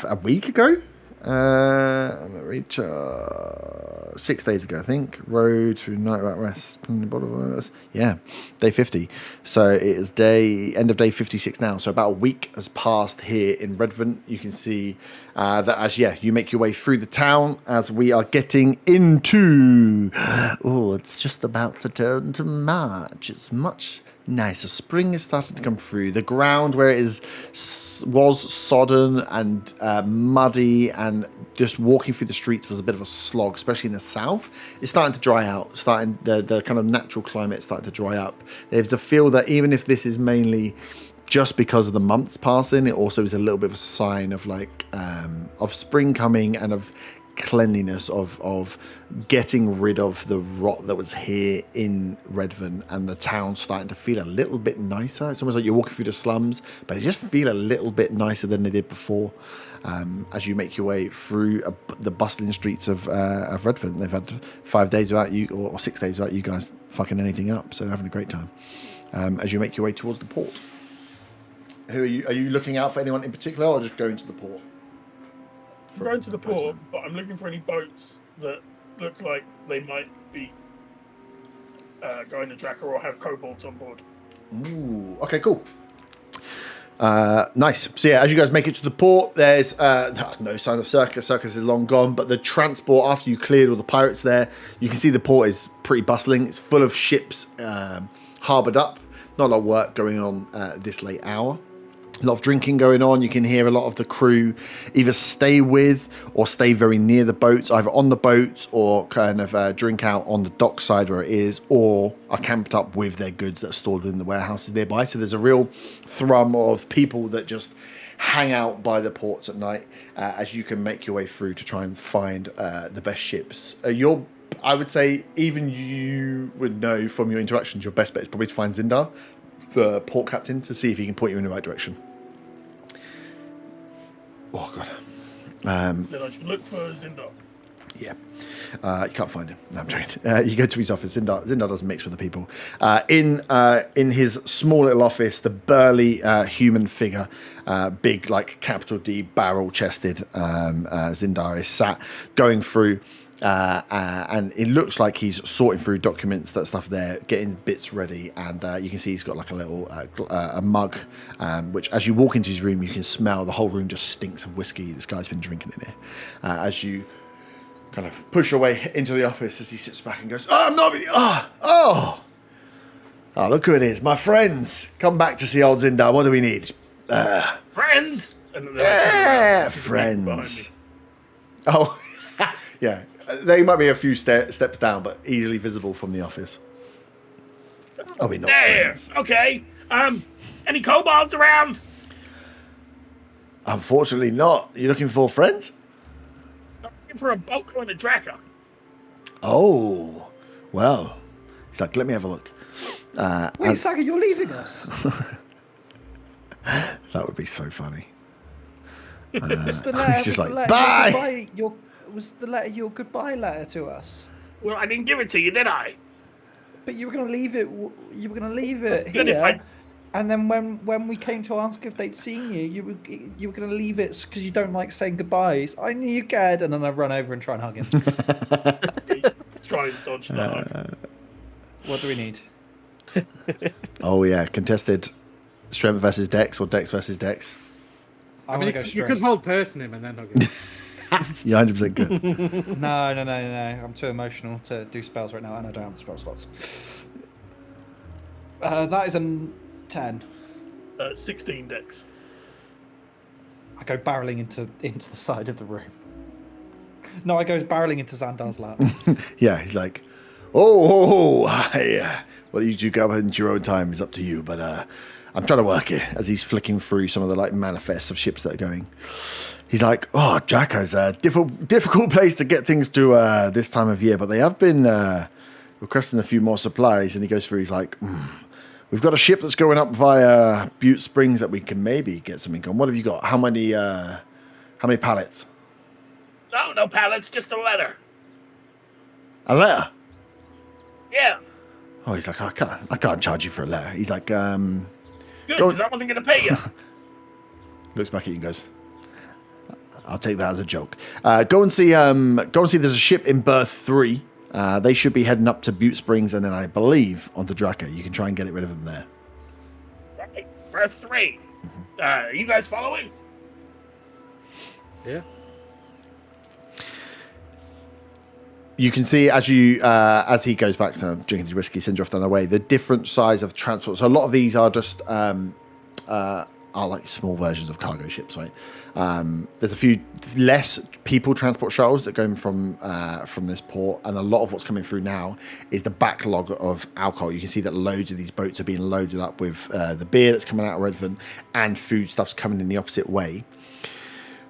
a week ago? I'm going to recharge. 6 days ago, I think. Road through night without rest. Yeah, day 50. So it is end of day 56 now. So about a week has passed here in Redvant. You can see that as you make your way through the town as we are getting into. Oh, it's just about to turn to March. It's much nicer. Spring is starting to come through. The ground where it was sodden and muddy, and just walking through the streets was a bit of a slog, especially in the south. It's starting to dry out. The kind of natural climate is starting to dry up. There's a feel that even if this is mainly just because of the months passing, it also is a little bit of a sign of of spring coming and of cleanliness, of getting rid of the rot that was here in Redvant, and the town starting to feel a little bit nicer. It's almost like you're walking through the slums, but it just feel a little bit nicer than they did before. As you make your way through the bustling streets of Redvant. They've had 5 days without you, or 6 days without you guys fucking anything up, so they're having a great time. As you make your way towards the port. Are you looking out for anyone in particular, or just going to the port? I'm going to the port, but I'm looking for any boats that look like they might be going to Drakkar or have kobolds on board. Ooh, okay, cool. Nice. So yeah, as you guys make it to the port, there's no sign of Circus. Circus is long gone, but the transport, after you cleared all the pirates there, you can see the port is pretty bustling. It's full of ships harboured up. Not a lot of work going on this late hour. A lot of drinking going on. You can hear a lot of the crew either stay with or stay very near the boats, either on the boats or kind of drink out on the dock side where it is, or are camped up with their goods that are stored in the warehouses nearby. So there's a real thrum of people that just hang out by the ports at night as you can make your way through to try and find the best ships. I would say even you would know from your interactions, your best bet is probably to find Zindar, the port captain, to see if he can point you in the right direction. Oh, God. Then I should look for Zindar. Yeah. You can't find him. No, I'm joking. You go to his office. Zindar doesn't mix with the people. In his small little office, the burly human figure, big, like, capital D, barrel-chested Zindar is sat going through, and it looks like he's sorting through documents, that stuff there, getting bits ready, and you can see he's got like a little a mug, which as you walk into his room, you can smell the whole room just stinks of whiskey. This guy's been drinking in here. As you kind of push your way into the office, as he sits back and goes, "Oh, I'm not. Oh, look who it is, my friends. Come back to see old Zindar. What do we need? Friends. Friends. Oh, yeah." They might be a few steps down, but easily visible from the office. Are we not friends? Okay. Any kobolds around? Unfortunately not. You looking for friends? I'm looking for a boat going to Drakkar. Oh, well. He's like, let me have a look. Wait, Saga, you're leaving us? That would be so funny. He's just like, bye! Was the letter your goodbye letter to us? Well, I didn't give it to you, did I? But you were going to leave it. You were going to leave it here, and then when we came to ask if they'd seen you, you were going to leave it because you don't like saying goodbyes. I knew you cared, and then I run over and try and hug him. Try and dodge that. What do we need? Oh yeah, contested strength versus dex or dex versus dex. I mean, you could hold person him and then hug him. You're 100% good. No. I'm too emotional to do spells right now, and I don't have the spell slots. That is a 10. 16 dex. I go barreling into the side of the room. No, I go barreling into Zandar's lap. Yeah, he's like, well, you go into your own time. It's up to you, but I'm trying to work it. As he's flicking through some of the like manifests of ships that are going. He's like, oh, Drakkar's a difficult place to get things to this time of year, but they have been requesting a few more supplies. And he goes through, he's like, we've got a ship that's going up via Butte Springs that we can maybe get something on. What have you got? How many pallets? No pallets, just a letter. A letter? Yeah. Oh, he's like, I can't charge you for a letter. He's like, Good, because I wasn't going to pay you. Looks back at you and goes, I'll take that as a joke. Go and see. There's a ship in berth 3. They should be heading up to Butte Springs, and then I believe onto Draca. You can try and get rid of them there. Right, berth 3. Are you guys following? Yeah. You can see as he goes back to drinking his whiskey, sends you off down the way. The different size of transport. So a lot of these are just are like small versions of cargo ships, right? There's a few less people transport shuttles that go from this port, and a lot of what's coming through now is the backlog of alcohol. You can see that loads of these boats are being loaded up with the beer that's coming out of Redvant, and food stuff's coming in the opposite way.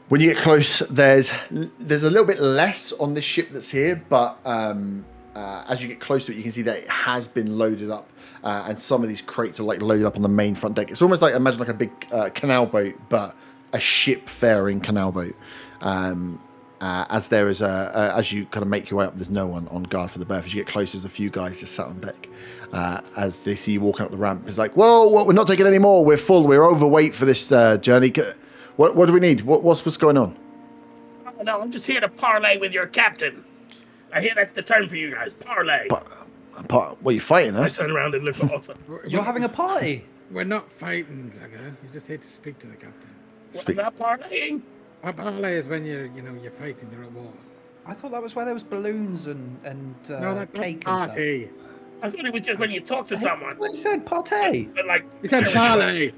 When you get close, there's a little bit less on this ship that's here, but as you get close to it, you can see that it has been loaded up, and some of these crates are like loaded up on the main front deck. It's almost like, imagine like a big canal boat, but a ship-faring canal boat. As there is as you kind of make your way up, there's no one on guard for the berth. As you get close, there's a few guys just sat on deck. As they see you walking up the ramp, it's like, whoa, we're not taking any more. We're full. We're overweight for this journey. What do we need? What's going on? Oh, no, I'm just here to parlay with your captain. I hear that's the term for you guys, parlay. What are you fighting I us? turn around and look at Otto. You're having a party. We're not fighting, Zaga. You're just here to speak to the captain. What about parlaying? A parlay is when you're fighting, you're at war. I thought that was where there was balloons and No, that's cake and party. I thought it was just when you talk to someone. What you said, party. But like, He said parlay.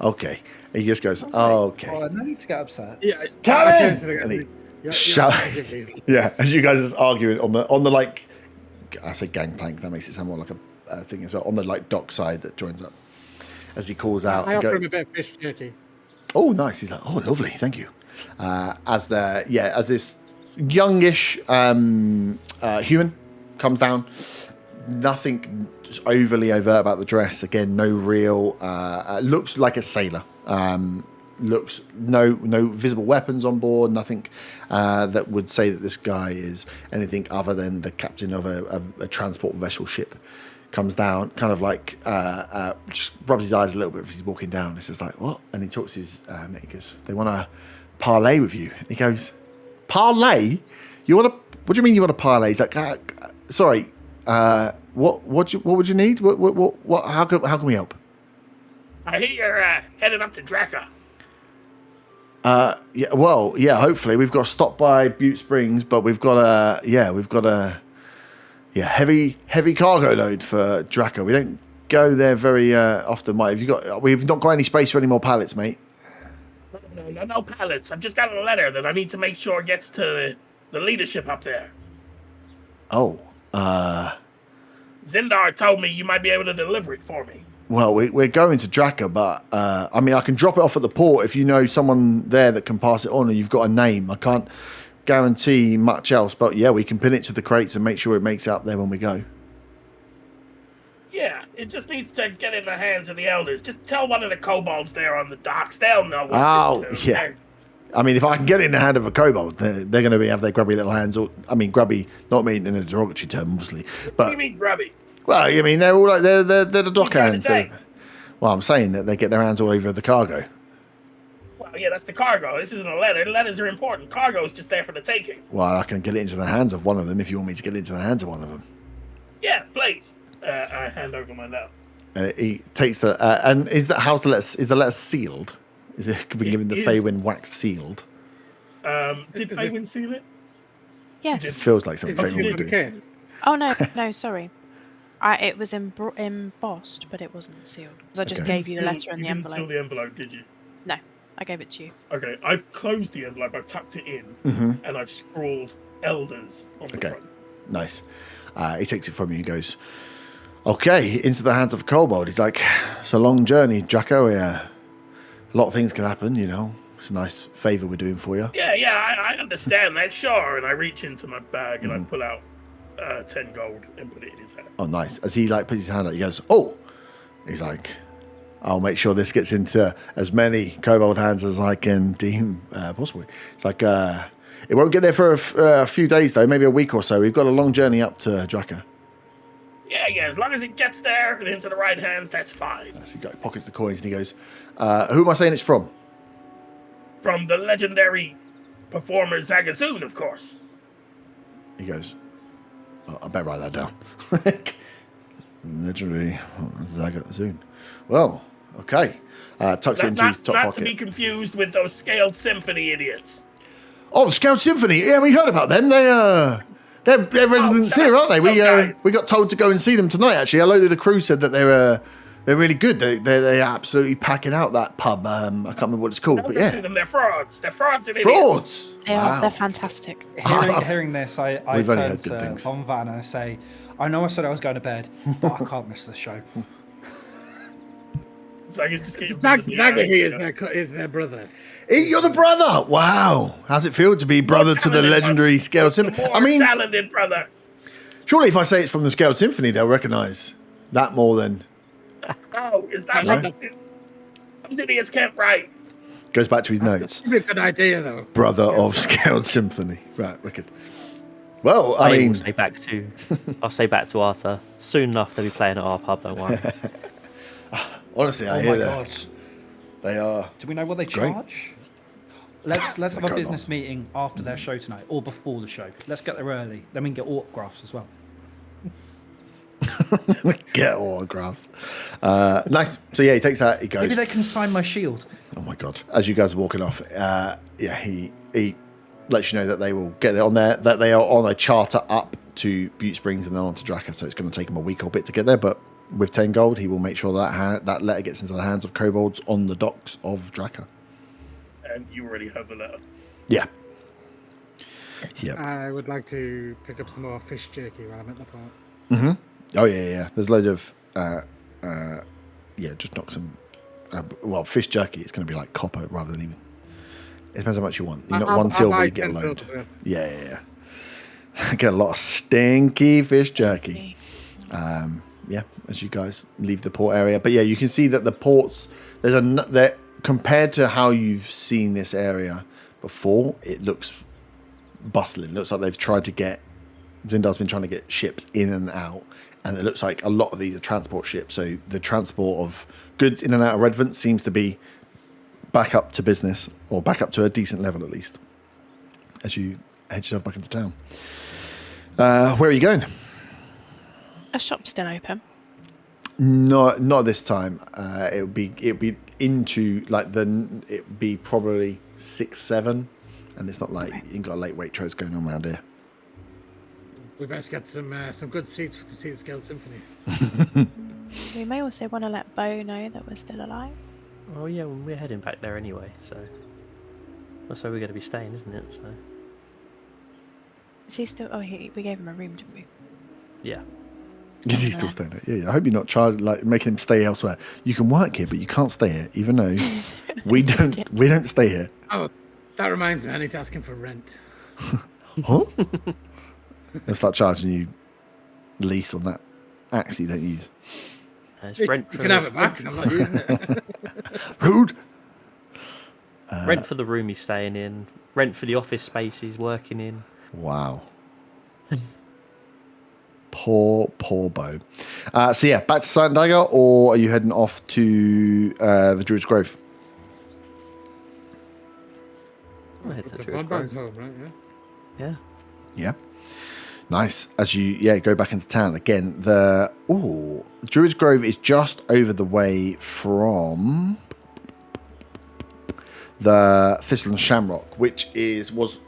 Okay. He just goes, okay. Oh, no need to get upset. Yeah, Come I in! turn to the And he captain. You're shout- active, these- Yeah, as you guys are arguing on the like, I say gangplank, that makes it sound more like a thing as well, on the like dock side that joins up. As he calls out, I he offer goes, him a bit of fish jerky. oh, nice. He's like, oh, lovely, thank you. As this youngish human comes down, nothing just overly overt about the dress. Again, no real, looks like a sailor. Looks no visible weapons on board, nothing that would say that this guy is anything other than the captain of a transport vessel ship. Comes down, kind of like just rubs his eyes a little bit as he's walking down. It's just like, what? And he talks to his mate. He goes, they want to parlay with you. And he goes, parlay? You want to? What do you mean you want to parlay? He's like, sorry. What would you need? What? How can we help? I hear you're heading up to Draca. Yeah. Hopefully, we've got to stop by Butte Springs, but we've got a heavy cargo load for Draca. We don't go there very often, mate. We've not got any space for any more pallets, mate. No pallets. I've just got a letter that I need to make sure gets to the leadership up there. Oh, Zindar told me you might be able to deliver it for me. well, we're going to Draca, but I mean, I can drop it off at the port if you know someone there that can pass it on, and you've got a name. I can't guarantee much else, but yeah, we can pin it to the crates and make sure it makes it up there when we go. Yeah, it just needs to get in the hands of the elders. Just tell one of the kobolds there on the docks. They'll know what to do. Yeah. I mean, if I can get it in the hand of a kobold, they're going to have their grubby little hands. I mean, grubby, not mean in a derogatory term, obviously. What But do you mean, grubby? well, I mean, they're all like they're the dock trying to hands. say? Well, I'm saying that they get their hands all over the cargo. Well, yeah, that's the cargo. This isn't a letter. Letters are important. Cargo's just there for the taking. Well, I can get it into the hands of one of them if you want me to get it into the hands of one of them. Yeah, please. I hand over my note. He takes the and is the letter sealed? Is it been given the is. Feywind wax sealed? Did Is Feywind seal it? It Yes. feels like something It's Feywind would the do. case. Oh no, sorry. It was embossed, but it wasn't sealed. Because I just Okay. gave you the letter and the You didn't seal envelope. the envelope, did you? No, I gave it to you. Okay, I've closed the envelope. I've tucked it in, and I've scrawled elders on the Okay. front. Nice. He takes it from you and goes, okay, into the hands of a kobold. He's like, it's a long journey, Draco. A lot of things can happen, you know. It's a nice favour we're doing for you. Yeah, I understand that, sure. And I reach into my bag and I pull out 10 gold and put it in his hand. Oh, nice. As he like puts his hand out, he goes, oh. He's like, I'll make sure this gets into as many kobold hands as I can deem possible. It's like, it won't get there for a few days, though, maybe a week or so. We've got a long journey up to Draca. Yeah, as long as it gets there and into the right hands, that's fine. So he pockets the coins and he goes, who am I saying it's from? from the legendary performer Zagazoon, of course. He goes, I better write that down. Legendary Zagazoon. Well, okay. Tucks it into his top not pocket. to be confused with those Scaled Symphony idiots. Oh, Scout Symphony. Yeah, we heard about them. They're residents here, aren't they? We got told to go and see them tonight. Actually, a load of the crew said that they're really good. They're absolutely packing out that pub. I can't remember what it's called, but See yeah, them, they're frauds. They're frauds and frauds. They are. They're fantastic. Hearing this, I We've only turn heard good to things. Von Van and I say, I know I said I was going to bed, but I can't miss the show. Zaga's just getting Zaga here is their brother. Hey, you're the brother. Wow. How's it feel to be brother to the legendary Scout Symphony? I mean, talented brother. surely if I say it's from the Scout Symphony, they'll recognise that more than Oh, is that Yeah. those idiots can't write. goes back to his notes. That'd be a good idea, though. Brother of Scout Symphony. Right, wicked. Well, I mean, I'll say back to Arthur. Soon enough, they'll be playing at our pub. Don't worry. honestly, I Oh hear my that. god. They are. Do we know what they Great. charge? Let's have a can't business ask. meeting after their show tonight, or before the show. Let's get there early. Then we can get autographs as well. Get autographs. Nice. So yeah, he takes that. He goes. Maybe they can sign my shield. Oh my god! As you guys are walking off, he lets you know that they will get it on there. That they are on a charter up to Butte Springs and then on to Draka. So it's going to take him a week or bit to get there. But with 10 gold, he will make sure that letter gets into the hands of kobolds on the docks of Draka. And you already have the letter. Yeah. Yeah. I would like to pick up some more fish jerky while I'm at the port. Oh yeah. There's loads of just knock some. Fish jerky. It's going to be like copper rather than even. It depends how much you want. You knock one silver, you get a load. Yeah. Get a lot of stinky fish jerky. As you guys leave the port area, but yeah, you can see that the ports compared to how you've seen this area before, it looks bustling. It looks like they've tried to get. Zindar's been trying to get ships in and out, and it looks like a lot of these are transport ships. So the transport of goods in and out of Redvant seems to be back up to business, or back up to a decent level at least, as you head yourself back into town. Where are you going? A shop's still open. Not this time. It'll be into it'd be probably 6-7, and it's not like you've got a late Waitrose going on around here. We best get some good seats to see the Scaled Symphony. We may also want to let Bo know that we're still alive. Oh yeah, well, we're heading back there anyway, so that's where we're going to be staying, isn't it? So Is he still? Oh, we gave him a room, didn't we? yeah. Is he still staying there? Yeah. I hope you're not making him stay elsewhere. You can work here, but you can't stay here, even though we don't stay here. Oh, that reminds me. I need to ask him for rent. Huh? They'll start charging you lease on that axe you don't use. It's You rent for can have it back. I'm not using it. Rude. rent for the room he's staying in, rent for the office space he's working in. Wow. Poor Bo. So yeah, back to Silent Dagger, or are you heading off to the Druid's Grove? We'll head to The Druid's Von Van's Grove. home, right? Yeah. Yeah. Yeah. Nice. As you go back into town again, Druid's Grove is just over the way from the Thistle and Shamrock, which was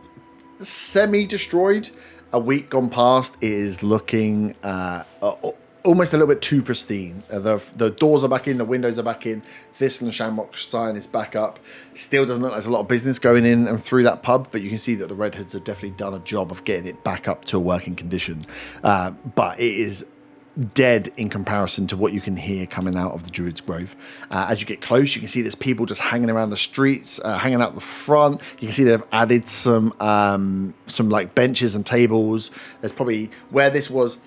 semi-destroyed. A week gone past, it is looking almost a little bit too pristine. The doors are back in, the windows are back in. Thistle and Shamrock sign is back up. Still doesn't look like there's a lot of business going in and through that pub, but you can see that the Red Hoods have definitely done a job of getting it back up to a working condition. But it is dead in comparison to what you can hear coming out of the Druid's Grove. As you get close, you can see there's people just hanging around the streets, hanging out the front. You can see they've added some like benches and tables. There's probably where this was.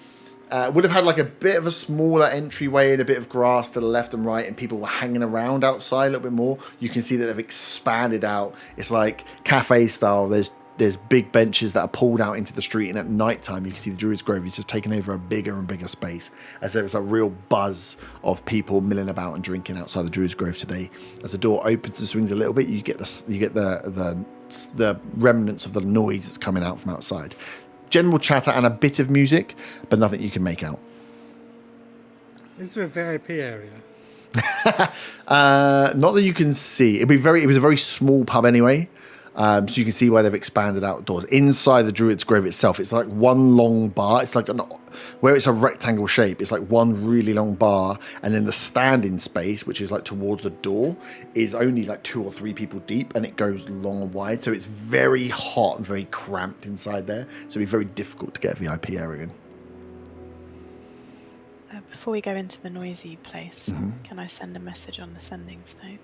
Would have had like a bit of a smaller entryway and a bit of grass to the left and right, and people were hanging around outside a little bit more. You can see that they've expanded out. It's like cafe style. There's There's big benches that are pulled out into the street, and at night time you can see the Druid's Grove is just taking over a bigger and bigger space, as there is a real buzz of people milling about and drinking outside the Druid's Grove today. As the door opens and swings a little bit, you get the remnants of the noise that's coming out from outside. General chatter and a bit of music, but nothing you can make out. Is there a VIP area? Not that you can see. It was a very small pub anyway. So you can see why they've expanded outdoors. Inside the Druid's Grove itself, it's like one long bar. It's like where it's a rectangle shape, it's like one really long bar, and then the standing space, which is like towards the door, is only like 2 or 3 people deep, and it goes long and wide. So it's very hot and very cramped inside there. So it'd be very difficult to get a VIP area in. Before we go into the noisy place, can I send a message on the sending stone?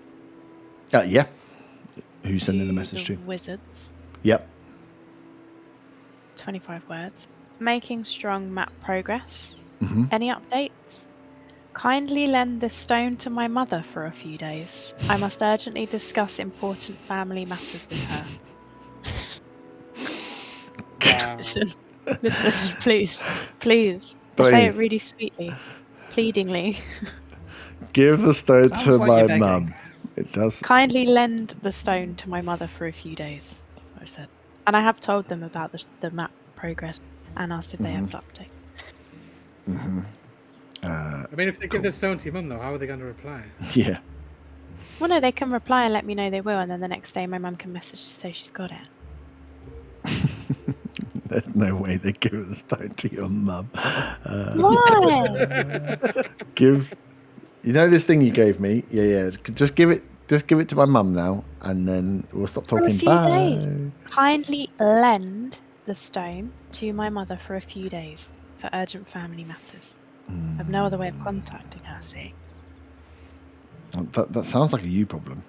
Yeah. Who's sending the message to? Wizards. Yep. 25 words. Making strong map progress. Mm-hmm. Any updates? Kindly lend this stone to my mother for a few days. I must urgently discuss important family matters with her. Listen, please. Say it really sweetly, pleadingly. Give the stone Sounds to like my you're mum. It does. Kindly lend the stone to my mother for a few days. That's what I said. And I have told them about the map progress and asked if they have an update. Mm-hmm. I mean, if they give the stone to your mum, though, how are they going to reply? Yeah. Well, no, they can reply and let me know they will, and then the next day my mum can message to say she's got it. There's no way they give the stone to your mum. Why? You know this thing you gave me? Yeah. Just give it to my mum now, and then we'll stop talking. For a few Bye. days. Kindly lend the stone to my mother for a few days for urgent family matters. I have no other way of contacting her, see? That sounds like a you problem.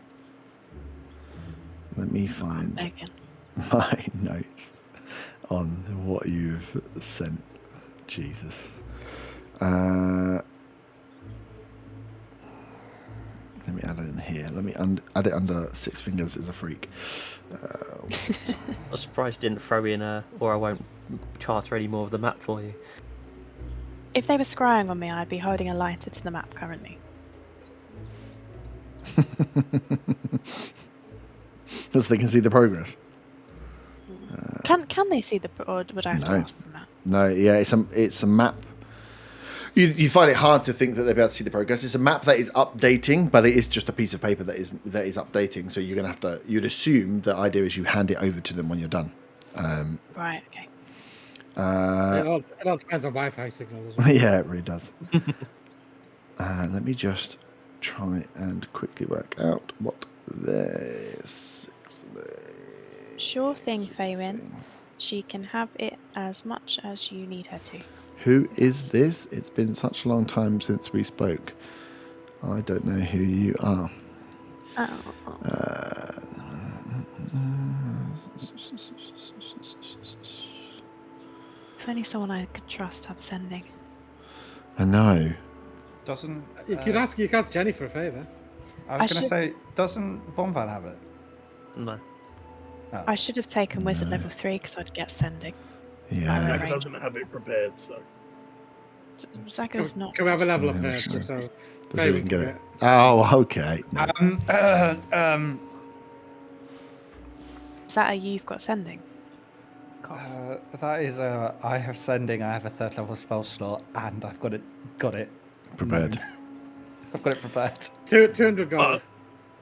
Let me find Megan. my notes on what you've sent. Jesus. Let me add it in here. Let me add it under Six Fingers is a Freak. I'm surprised you didn't throw in or I won't charter any more of the map for you. If they were scrying on me, I'd be holding a lighter to the map currently. So they can see the progress. Can they see or would I have to ask them that? No, yeah, it's a map. You find it hard to think that they'll be able to see the progress. It's a map that is updating, but it is just a piece of paper that is updating. So you're gonna have to. You'd assume the idea is you hand it over to them when you're done. Right. Okay. It all depends on Wi-Fi signal as well. Yeah, it really does. Let me just try and quickly work out what this. Sure thing, Faywin. She can have it as much as you need her to. Who is this? It's been such a long time since we spoke. I don't know who you are. If only someone I could trust had sending. I know. Doesn't You could ask Jenny for a favour. I was going to say, doesn't Von Van have it? No. Oh. I should have taken Wizard level 3 because I'd get sending. Yeah. Zach doesn't have it prepared, so. Zago's not. Can we have a level up Yeah, there? that's Just so Does Faye even can get it? Oh, okay. No. Is that a you've got sending? That is I have sending. I have a 3rd level spell slot, and I've got it. Prepared. I've got it prepared. 200 gold.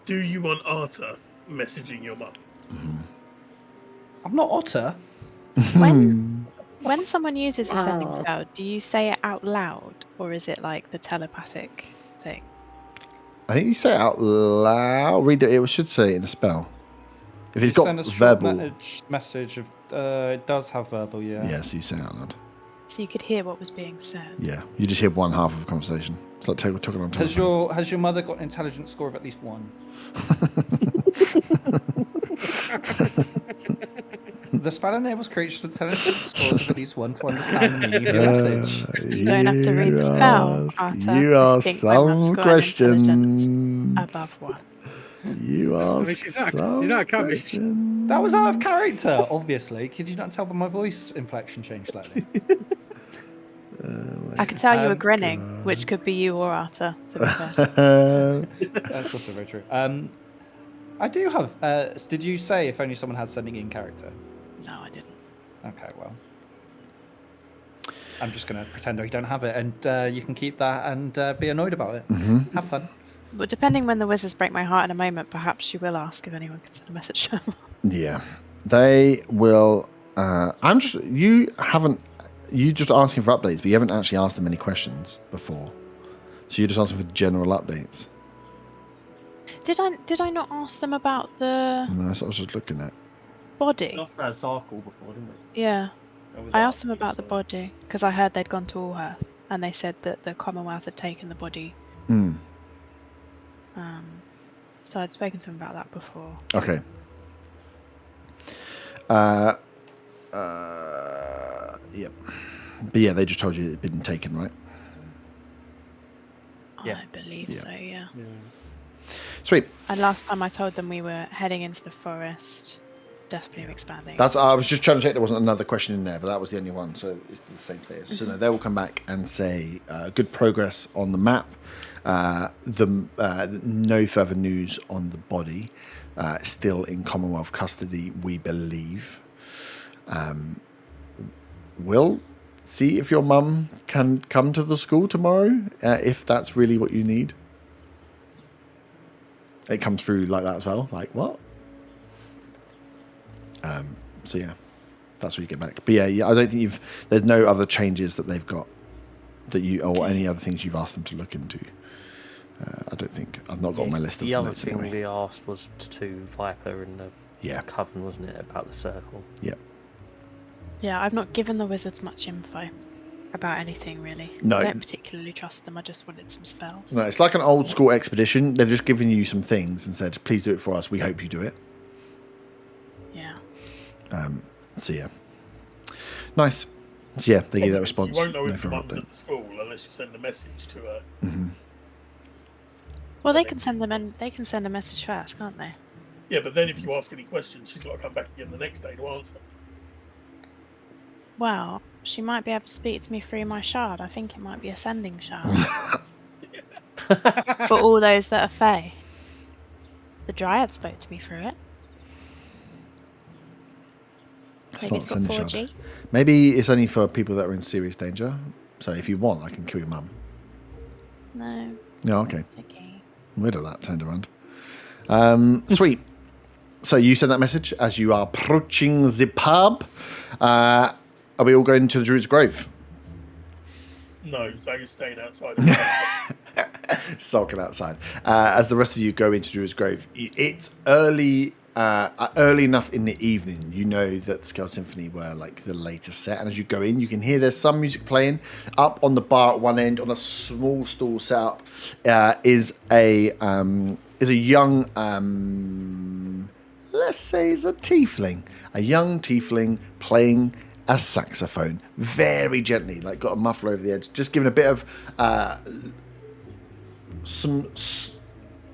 Do you want Arta messaging your mum? I'm not Otter. When someone uses a sending spell, do you say it out loud, or is it like the telepathic thing? I think you say it out loud. Read it. It should say it in a spell. If it's got Send a short verbal. message of it does have verbal, yeah. Yeah, so you say it out loud. So you could hear what was being said. Yeah, you just hear one half of a conversation. It's like talking on Has telephone. your mother got an intelligence score of at least 1? The spell enables creatures with intelligence scores of at least 1 to understand the meaning of your message. You don't have to read the spell, Arthur. You I ask think my mum's some got an intelligence questions. above 1. You ask she's not some a cabbage. questions. That was out of character, obviously. Could you not tell by my voice inflection changed slightly? I could tell you were grinning, which could be you or Arthur. To be fair. That's also very true. I do have. Did you say if only someone had sending in character? No, I didn't. Okay, well. I'm just going to pretend I don't have it, and you can keep that and be annoyed about it. Mm-hmm. Have fun. But depending when the wizards break my heart in a moment, perhaps you will ask if anyone can send a message. Yeah, they will. You just asking for updates, but you haven't actually asked them any questions before. So you're just asking for general updates. Did I not ask them about the No, that's what I was just looking at. body? We asked about a circle before, didn't we? Yeah. That was I our asked them about the so- body because I heard they'd gone to Allhearth and they said that the Commonwealth had taken the body. Hmm. So I'd spoken to them about that before. Okay. Yep. But yeah, they just told you it had been taken, right? Yeah. I believe Yeah. so, yeah. Sweet. And last time I told them we were heading into the forest, Death Bloom expanding. I was just trying to check there wasn't another question in there, but that was the only one, so it's the same thing. So no, they will come back and say good progress on the map. No further news on the body. Still in Commonwealth custody, we believe. We'll see if your mum can come to the school tomorrow, if that's really what you need. It comes through like that as well. Like, what? So yeah, that's what you get back. But yeah, I don't think there's no other changes that they've got that or any other things you've asked them to look into. I don't think. I've not got on my list of The other notes thing anyway. we asked was to Viper and the Yeah. Coven, wasn't it, about the circle? Yeah. Yeah, I've not given the wizards much info about anything really. No. I don't particularly trust them. I just wanted some spells. No, it's like an old school expedition. They've just given you some things and said, please do it for us. We hope you do it. Yeah. So yeah. Nice. So yeah, they give that response. You won't know No if your further mum's update. at the school unless you send a message to her. Well, they can send them and they can send a message first, can't they? Yeah, but then if you ask any questions, she's got to come back again the next day to answer. Well, she might be able to speak to me through my shard. I think it might be a sending shard. For all those that are Fae. The Dryad spoke to me through it. Maybe not it's got sending 4G. shard. Maybe it's only for people that are in serious danger. So if you want, I can kill your mum. No. No, okay. Okay. Rid of that turned around. Sweet. So you send that message as you are approaching the pub. Are we all going to the Druid's Grove? No, Zag is staying outside. Of the Sulking outside. As the rest of you go into Druid's Grove, it's early enough in the evening. You know that the Scale Symphony were like the latest set, and as you go in, you can hear there's some music playing. Up on the bar at one end, on a small stool set up, is a young, let's say, it's a young tiefling playing a saxophone very gently, like got a muffler over the edge, just giving a bit of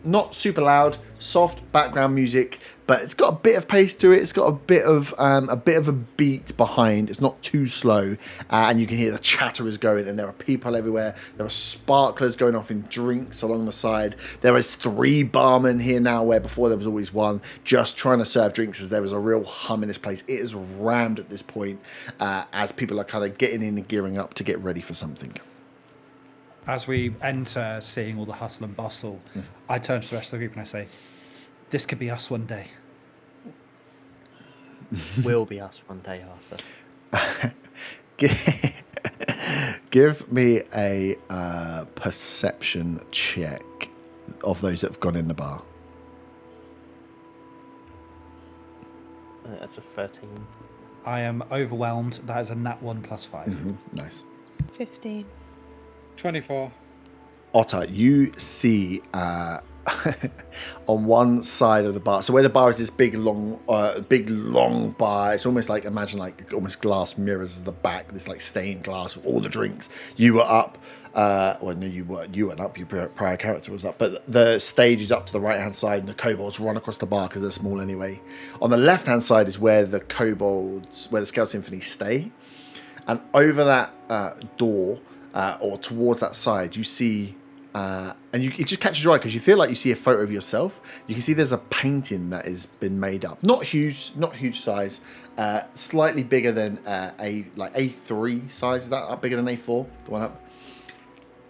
not super loud, soft background music, but it's got a bit of pace to it. It's got a bit of a beat behind. It's not too slow, and you can hear the chatter is going. And there are people everywhere. There are sparklers going off in drinks along the side. There is 3 barmen here now, where before there was always one, just trying to serve drinks. As there was a real hum in this place. It is rammed at this point, as people are kind of getting in and gearing up to get ready for something. As we enter, seeing all the hustle and bustle, I turn to the rest of the group and I say, "This could be us one day." Will be us one day, Arthur. Give me a perception check of those that have gone in the bar. That's a 13. I am overwhelmed. That is a nat 1 + 5. Nice. 15. 24. Otter, you see on one side of the bar. So where the bar is this big long bar. It's almost like, imagine like almost glass mirrors at the back. This like stained glass with all the drinks. You were up. Well, no, you weren't up. Your prior character was up. But the stage is up to the right hand side, and the kobolds run across the bar because they're small anyway. On the left hand side is where the Scale Symphony stay. And over that door, or towards that side, you see, and it just catches your eye because you feel like you see a photo of yourself. You can see there's a painting that has been made up. Not huge size, slightly bigger than A3 size. Is that up bigger than A4? The one up.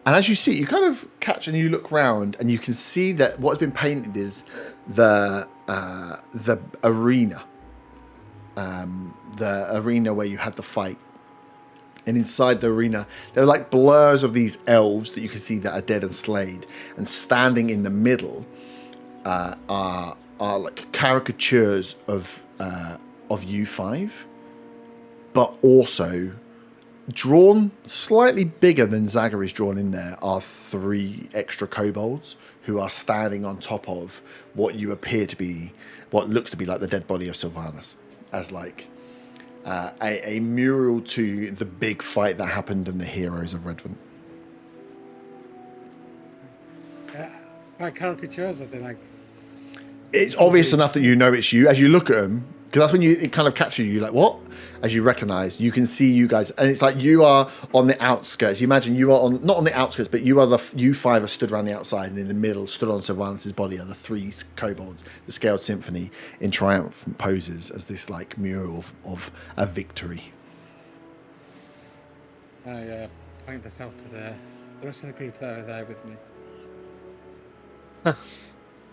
And as you see it, you kind of catch and you look round, and you can see that what has been painted is the arena, where you had the fight. And inside the arena, there are like blurs of these elves that you can see that are dead and slayed. And standing in the middle are like caricatures of you five, but also drawn slightly bigger than Zagor is drawn in there are 3 extra kobolds who are standing on top of what looks to be like the dead body of Sylvanas, as like a mural to the big fight that happened in the heroes of Redvant. By caricatures, are they like? It's obvious enough that you know it's you as you look at them, because that's when it kind of captures you, like, what? As you recognise, you can see you guys, and it's like you are on the outskirts. You imagine you are not on the outskirts, but you 5 are stood around the outside, and in the middle, stood on Sylvanas' body, are the 3 kobolds, the Scaled Symphony, in triumphant poses as this like mural of a victory. I point this out to the rest of the group that are there with me.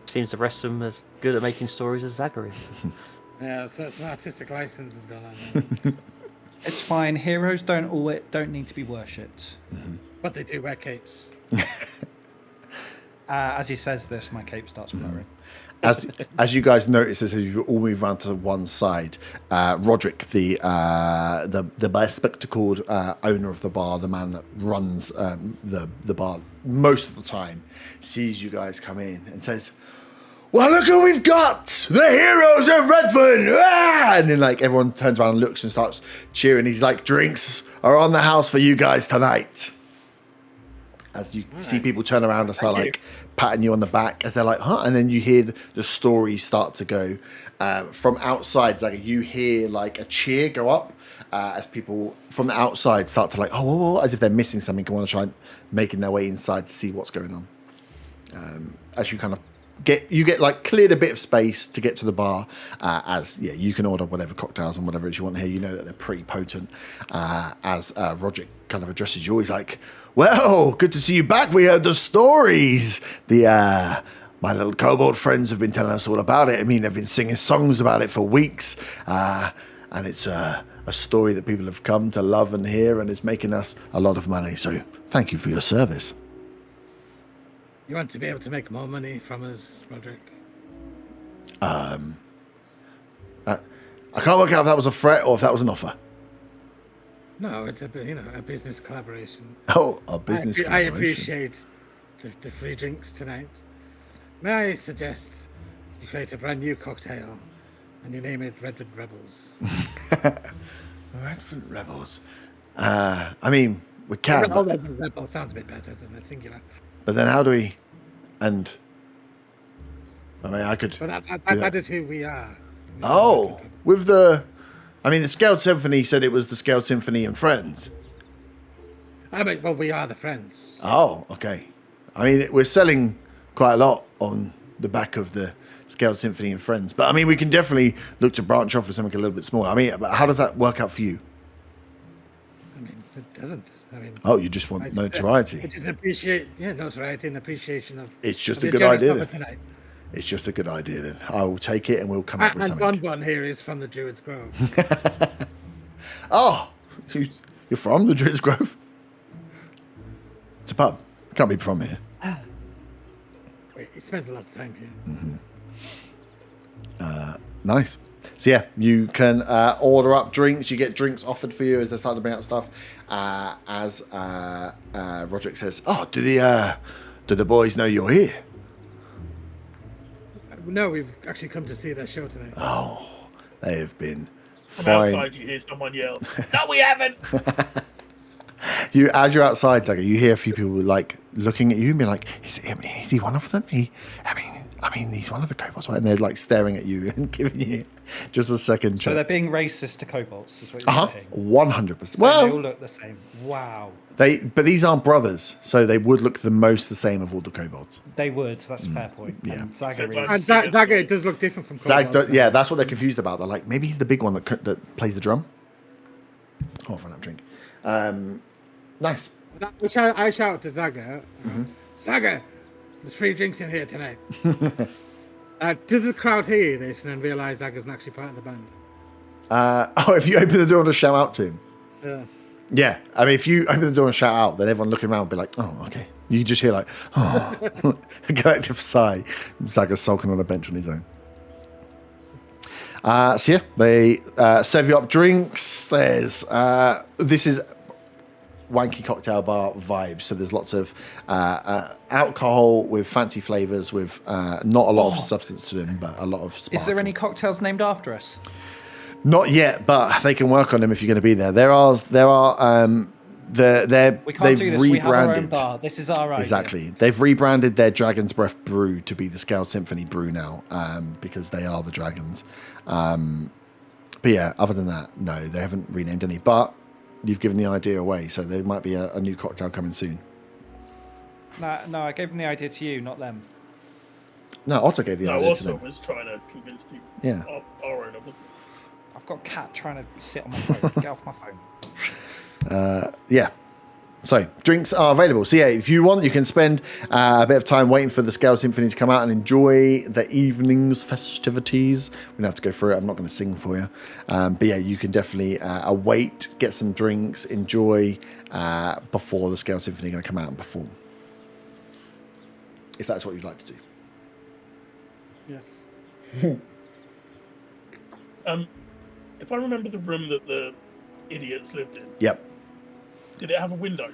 Seems the rest of them as good at making stories as Zagor is. Yeah, so some artistic license has gone on there. It's fine. Heroes don't need to be worshipped. But they do wear capes. As he says this, my cape starts flaring. As you guys notice, as you all move around to one side, Roderick, the bespectacled owner of the bar, the man that runs the bar most of the time, sees you guys come in and says, "Well, look who we've got! The heroes of Redvant!" Ah! And then like everyone turns around and looks and starts cheering. He's like, "Drinks are on the house for you guys tonight." As you see people turn around and start like patting you on the back as they're like, "Huh?" And then you hear the stories start to go from outside. Like you hear like a cheer go up as people from the outside start to like, "Oh," as if they're missing something and want to try making their way inside to see what's going on. As you kind of get like cleared a bit of space to get to the bar, you can order whatever cocktails and whatever it is you want here. You know that they're pretty potent. As Roderick kind of addresses you, he's like, "Well, good to see you back. We heard the stories. My little kobold friends have been telling us all about it. I mean, they've been singing songs about it for weeks, and it's a story that people have come to love and hear, and it's making us a lot of money. So thank you for your service." You want to be able to make more money from us, Roderick? I can't work out if that was a threat or if that was an offer. No, it's a business collaboration. Oh, a business I collaboration. appreciate the free drinks tonight. May I suggest you create a brand new cocktail and you name it Redvant Rebels? Redvant Rebels. I mean, we can. Oh, Redvant Rebels sounds a bit better, doesn't it? Singular. But then how do we? And I mean, I could. But that is who we are. Oh, with the. I mean, the Scaled Symphony said it was the Scaled Symphony and Friends. I mean, well, we are the friends. Oh, okay. I mean, we're selling quite a lot on the back of the Scaled Symphony and Friends. But I mean, we can definitely look to branch off with something a little bit smaller. I mean, how does that work out for you? I mean, it doesn't. I mean, Oh, you just want notoriety. It is notoriety and appreciation of. It's just of a your good generous idea offer then. tonight. It's just a good idea then. I will take it and we'll come up with And something. Bon here is from the Druid's Grove. Oh, you're from the Druid's Grove? It's a pub. Can't be from here. Wait, he spends a lot of time here. Nice. So yeah, you can order up drinks. You get drinks offered for you as they start to bring out stuff. As Roderick says, "Oh, do the boys know you're here?" No, we've actually come to see their show tonight. Oh, they have been From fine. outside, you hear someone yell, "No, we haven't!" As you're outside, Dagger, you hear a few people like looking at you and be like, "Is he one of them? I mean, he's one of the kobolds, right?" And they're like staring at you and giving you just a second. So they're being racist to kobolds, is what you're saying? 100%. So they all look the same. Wow. But these aren't brothers, so they would look the most the same of all the kobolds. They would. That's a fair point. Yeah. And Zaga Except is- And Zaga, it does look different from kobolds. Yeah, that's what they're confused about. They're like, maybe he's the big one that plays the drum. Oh, I've run out of drink. Nice. I shout to Zaga, Zaga, there's free drinks in here tonight. Does the crowd hear this and then realise Zaga's not actually part of the band? If you open the door to shout out to him. Yeah. Yeah, I mean, if you open the door and shout out, then everyone looking around will be like, oh, okay. You just hear like, oh, a collective sigh. Zaga's sulking on a bench on his own. So yeah, they serve you up drinks. There's this is wanky cocktail bar vibes. So there's lots of alcohol with fancy flavors, with not a lot of substance to them, but a lot of sparkle. Is there any cocktails named after us? Not yet, but they can work on them if you're going to be there. There are We can't they've do this. We have our own rebranded. bar. This is our idea. Exactly. They've rebranded their Dragon's Breath brew to be the Scale Symphony brew now, because they are the dragons. But yeah, other than that, no, they haven't renamed any. But you've given the idea away, so there might be a new cocktail coming soon. No, I gave them the idea to you, not them. No, Otto gave the No, idea to Otto them. was trying to convince you. Yeah. Our owner, wasn't it? I've got a cat trying to sit on my phone. Get off my phone. Yeah. So drinks are available. So yeah, if you want, you can spend a bit of time waiting for the Scale Symphony to come out and enjoy the evening's festivities. We don't have to go through it. I'm not going to sing for you. But yeah, you can definitely await, get some drinks, enjoy before the Scale Symphony are going to come out and perform. If that's what you'd like to do. Yes. If I remember the room that the idiots lived in, Yep. did it have a window?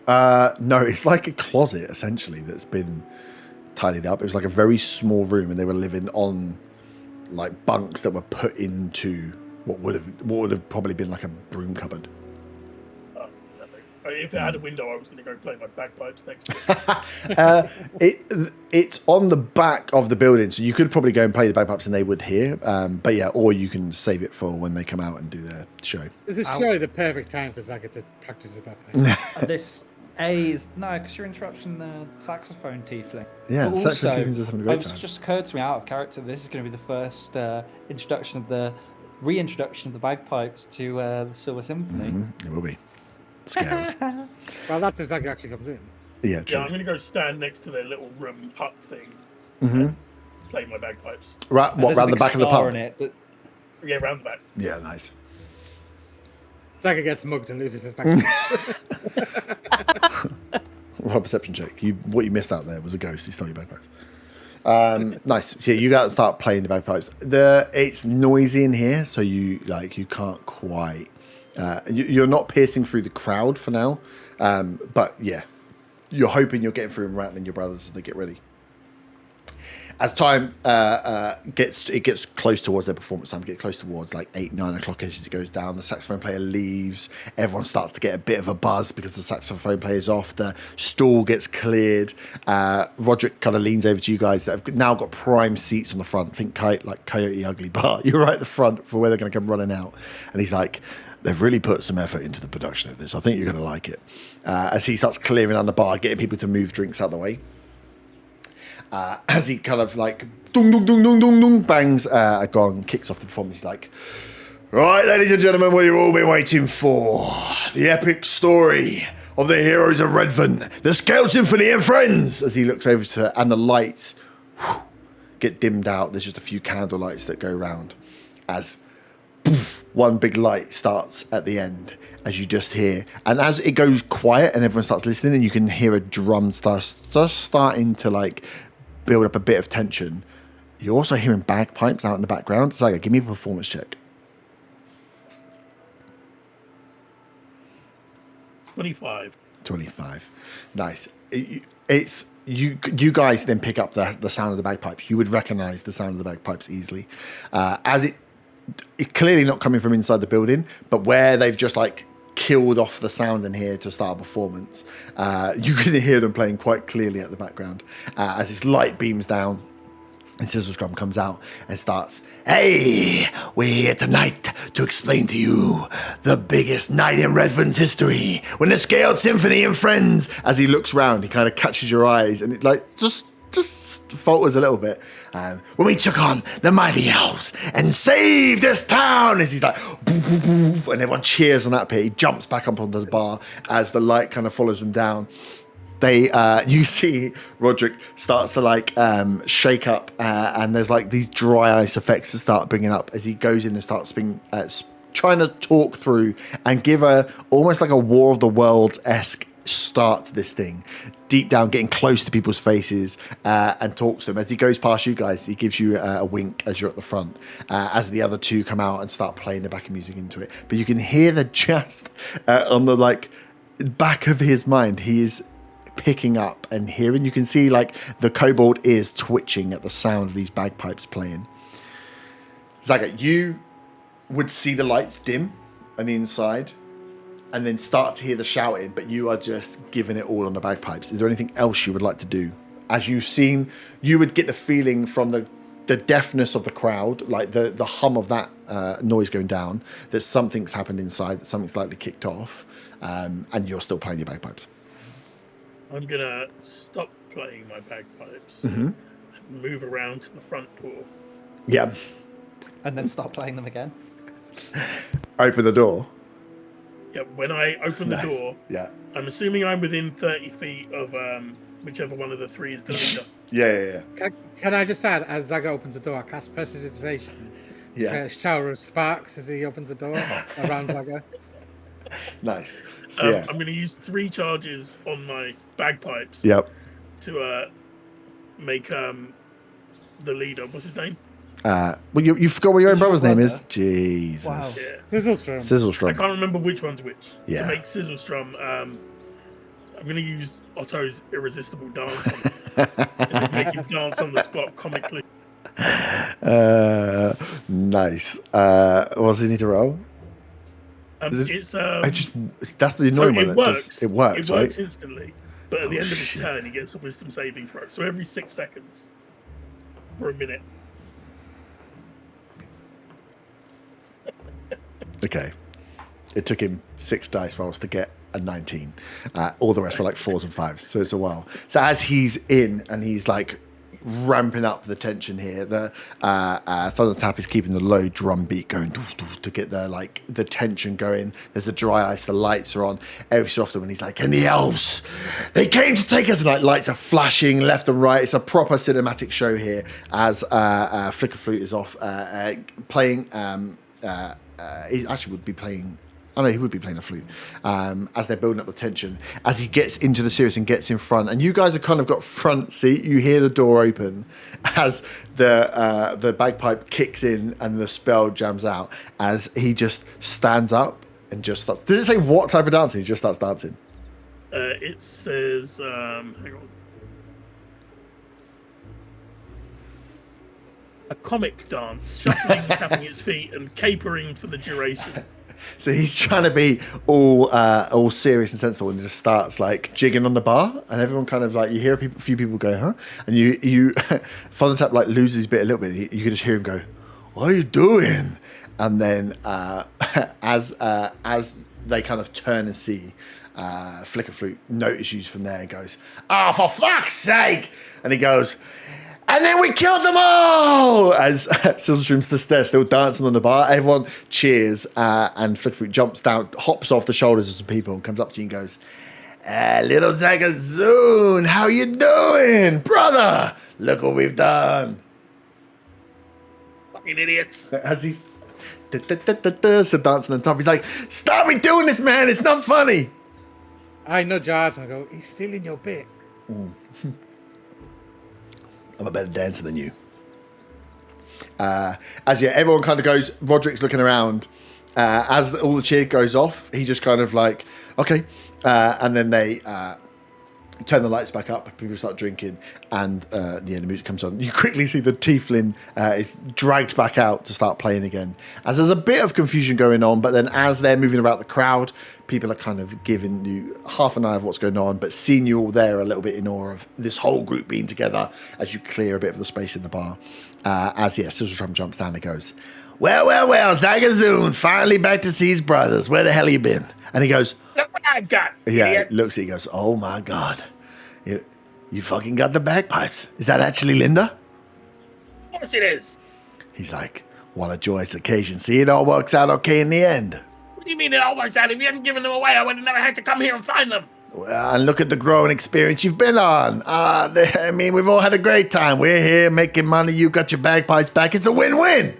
No, it's like a closet essentially that's been tidied up. It was like a very small room, and they were living on like bunks that were put into what would have probably been like a broom cupboard. If it had a window, I was going to go play my bagpipes next to it. It's on the back of the building, so you could probably go and play the bagpipes and they would hear. But yeah, or you can save it for when they come out and do their show. This is surely the perfect time for Zaga to practice his bagpipe. This is no, because you're interrupting the saxophone tiefling. Yeah, But saxophone also, tiefling's just having a great it's time. just occurred to me out of character. This is going to be the first reintroduction of the bagpipes to the Silver Symphony. It will be scary. Well, that's if Zaga actually comes in. Yeah, Yeah, true. I'm going to go stand next to their little room hut thing and play my bagpipes. Right, And what there's a round the big back of the star pub? on it that- Yeah, round the back. Yeah, nice. Zaga gets mugged and loses his bagpipe. Roll a perception check. What you missed out there was a ghost. He stole your bagpipes. Nice. So you got to start playing the bagpipes. It's noisy in here, so you can't quite. You're not piercing through the crowd for now, but yeah, you're hoping you're getting through and rattling your brothers as they get ready. As time gets close towards their performance time, get close towards like 8-9 o'clock as it goes down, the saxophone player leaves, everyone starts to get a bit of a buzz because the saxophone player's off, the stall gets cleared. Roderick kind of leans over to you guys that have now got prime seats on the front. Think Coyote Ugly Bar. You're right at the front for where they're going to come running out. And he's like, they've really put some effort into the production of this. I think you're going to like it. As he starts clearing on the bar, getting people to move drinks out of the way. As he kind of like dung dung dung dung dung dung bangs a gong, kicks off the performance. He's like, right, ladies and gentlemen, what you've all been waiting for, the epic story of the heroes of Redvant, the Scale Symphony and friends. As he looks over to, and the lights get dimmed out. There's just a few candle lights that go round as poof, one big light starts at the end. As you just hear, and as it goes quiet and everyone starts listening, and you can hear a drum starting to like build up a bit of tension. You're also hearing bagpipes out in the background. Zaga, give me a performance check. 25. 25. Nice. It's you guys then pick up the sound of the bagpipes. You would recognise the sound of the bagpipes easily, as it's clearly not coming from inside the building, but where they've just like killed off the sound in here to start a performance. You can hear them playing quite clearly at the background as this light beams down and Sizzle Drum comes out and starts. Hey, we're here tonight to explain to you the biggest night in Redvant's history when the Scaled Symphony and friends. As he looks round, he kind of catches your eyes and it like just falters a little bit. When we took on the mighty elves and saved this town, as he's like, boo, boo, boo, and everyone cheers on that bit. He jumps back up onto the bar as the light kind of follows him down. You see Roderick starts to like shake up, and there's like these dry ice effects to start bringing up as he goes in and starts trying to talk through and give almost like a War of the Worlds-esque start to this thing. Deep down, getting close to people's faces and talks to them. As he goes past you guys, he gives you a wink as you're at the front, as the other two come out and start playing the backing music into it. But you can hear the just on the like back of his mind, he is picking up and hearing. You can see like the kobold ears twitching at the sound of these bagpipes playing. Zaga, you would see the lights dim on the inside and then start to hear the shouting, but you are just giving it all on the bagpipes. Is there anything else you would like to do? As you've seen, you would get the feeling from the deafness of the crowd, like the hum of that noise going down, that something's happened inside, that something's likely kicked off, and you're still playing your bagpipes. I'm going to stop playing my bagpipes and move around to the front door. Yeah. And then start playing them again. Open the door. Yeah, when I open the door, I'm assuming I'm within 30 feet of whichever one of the three is the leader. Yeah. Can I just add, as Zaga opens the door, I cast Prestidigitation. A shower of sparks as he opens the door around Zaga. Nice. So, I'm going to use 3 charges on my bagpipes. Yep. To make the leader. What's his name? Well, you forgot what your own brother's name is. Jesus. Wow. Yeah. Sizzlestrom. I can't remember which one's which. Yeah. To make Sizzlestrom, I'm going to use Otto's irresistible dance on him. And just make him dance on the spot comically. Nice. What does he need to roll? That's the annoying one. It works. It works, right? It works instantly. But at the end of his turn, he gets a wisdom saving throw. So every 6 seconds for a minute. Okay. It took him 6 dice rolls to get a 19. All the rest were like 4s and 5s, so it's a while. So as he's in and he's like ramping up the tension here, the Thunder Tap is keeping the low drum beat going to get the tension going. There's the dry ice, the lights are on. Every so often when he's like, and the elves, they came to take us, and like lights are flashing left and right. It's a proper cinematic show here as Flicker Flute is off playing. He actually would be playing. Oh no, he would be playing a flute as they're building up the tension. As he gets into the series and gets in front, and you guys have kind of got front seat. You hear the door open as the bagpipe kicks in and the spell jams out. As he just stands up and just starts. Did it say what type of dancing? He just starts dancing. It says, hang on. A comic dance, shuffling, tapping its feet, and capering for the duration. So he's trying to be all serious and sensible, and just starts like jigging on the bar, and everyone kind of like, you hear a few people go, huh? And you Thunder Tap like loses his bit a little bit. You can just hear him go, "What are you doing?" And then as they kind of turn and see, Flicker Flute notices you from there and goes, "Oh, for fuck's sake!" And he goes, "And then we killed them all!" As Sizzlestream's just there, still dancing on the bar. Everyone cheers, and Flickfruit jumps down, hops off the shoulders of some people, and comes up to you and goes, "Little Zagazoon, how you doing? Brother, look what we've done." Fucking idiots. As he's still dancing on top, he's like, "Stop me doing this, man. It's not funny." I nudge out and I go, "He's stealing your bit." I'm a better dancer than you. Everyone kind of goes, Roderick's looking around. As all the cheer goes off, he just kind of like, okay. And then they turn the lights back up, people start drinking, and the music comes on. You quickly see the tiefling is dragged back out to start playing again. As there's a bit of confusion going on, but then as they're moving about the crowd, people are kind of giving you half an eye of what's going on, but seeing you all there a little bit in awe of this whole group being together as you clear a bit of the space in the bar. Sizzle Drum jumps down and goes, well, Zagazoon, finally back to see his brothers. Where the hell you been? And he goes, Look what I've got. yeah, idiot. he looks at you, goes, oh my God. You fucking got the bagpipes. Is that actually Linda? Of course it is. He's like, what a joyous occasion. See, it all works out okay in the end. What do you mean it all works out? If you hadn't given them away, I would have never had to come here and find them. Well, and look at the growing experience you've been on. I mean, we've all had a great time. We're here making money. You got your bagpipes back. It's a win-win.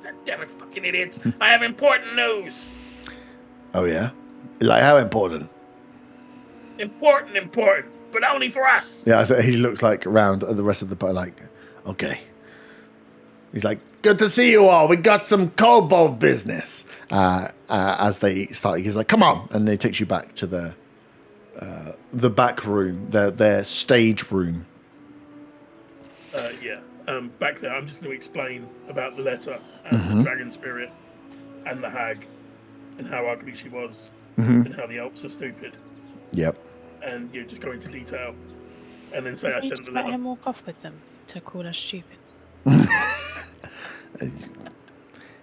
God damn it, fucking idiots. I have important news. Oh, yeah? Like, how important? Important, but only for us. Yeah, so he looks like around at the rest of the bar, like, okay. He's like, good to see you all. We got some kobold business. As they start, he's like, come on. And he takes you back to the back room, their stage room. Back there, I'm just going to explain about the letter and the dragon spirit and the hag and how ugly she was and how the elves are stupid. Yep. And you just go into detail and then say I Can you sent just the let letter. him walk off with them to call us stupid?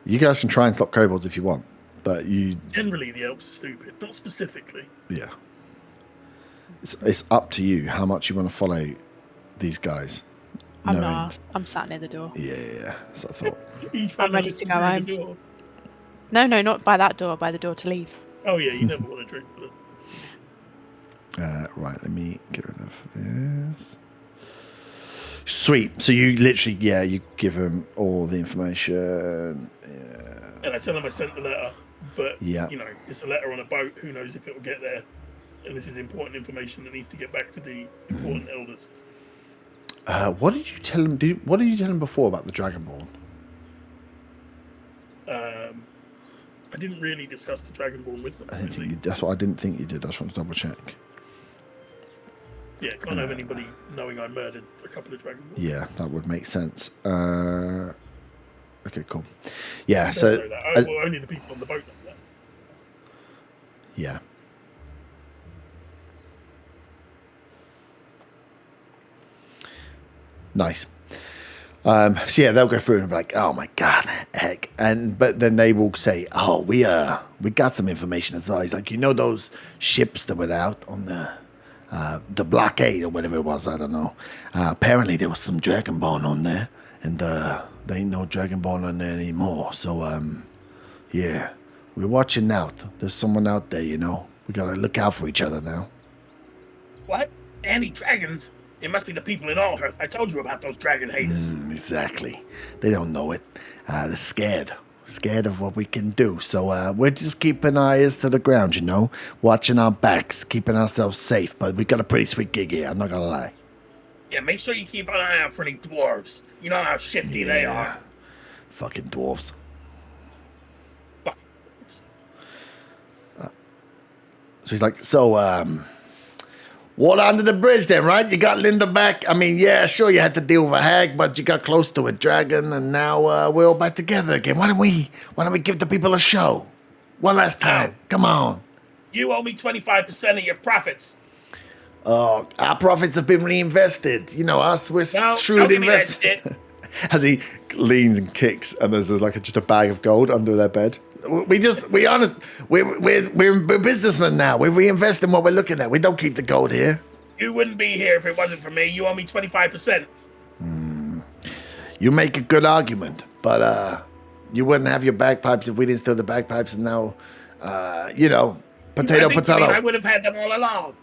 You guys can try and stop kobolds if you want, but you... Generally, the elves are stupid, not specifically. Yeah. It's up to you how much you want to follow these guys. I'm knowing- not asked. I'm sat near the door. Yeah. That's what I thought. I'm ready to go home. The door. No, not by that door, by the door to leave. Oh yeah, you never want to drink with them. Right, let me get rid of this. Sweet. So you literally, you give him all the information. Yeah. And I tell them I sent the letter, but Yeah. you know, it's a letter on a boat. Who knows if it will get there? And this is important information that needs to get back to the important elders. What did you tell him? What did you tell him before about the Dragonborn? I didn't really discuss the Dragonborn with them. That's what I didn't think you did. I just want to double check. Yeah, can't have anybody knowing I murdered a couple of Dragonborn. Yeah, that would make sense. Okay, cool. Yeah, so well, only the people on the boat know that. Yeah. Nice. So yeah, they'll go through and be like, "Oh my god, heck!" But then they will say, "Oh, we got some information as well." He's like, "You know those ships that were out on the blockade or whatever it was? I don't know. Apparently there was some Dragonborn on there, and there ain't no Dragonborn on there anymore. So yeah, we're watching out. There's someone out there, you know. We gotta look out for each other now." What? Anti-dragons? It must be the people in Allhearth. I told you about those dragon haters. Exactly. They don't know it. They're scared of what we can do. So we're just keeping our ears to the ground, you know, watching our backs, keeping ourselves safe. But we got a pretty sweet gig here, I'm not gonna lie. Yeah, make sure you keep an eye out for any dwarves. You know how shifty they are. Fucking dwarves. Fuck. So he's like, water under the bridge then, right? You got Linda back. I mean, yeah, sure, you had to deal with a hag, but you got close to a dragon, and now we're all back together again. Why don't we give the people a show? One last time. Come on. You owe me 25% of your profits. Oh, our profits have been reinvested. You know us, we're shrewd don't give me that investors. shit. As he leans and kicks, and there's like just a bag of gold under their bed. We're businessmen now. We reinvest in what we're looking at. We don't keep the gold here. You wouldn't be here if it wasn't for me. You owe me 25%. You make a good argument, but you wouldn't have your bagpipes if we didn't steal the bagpipes. And now, you know, potato. I would have had them all along.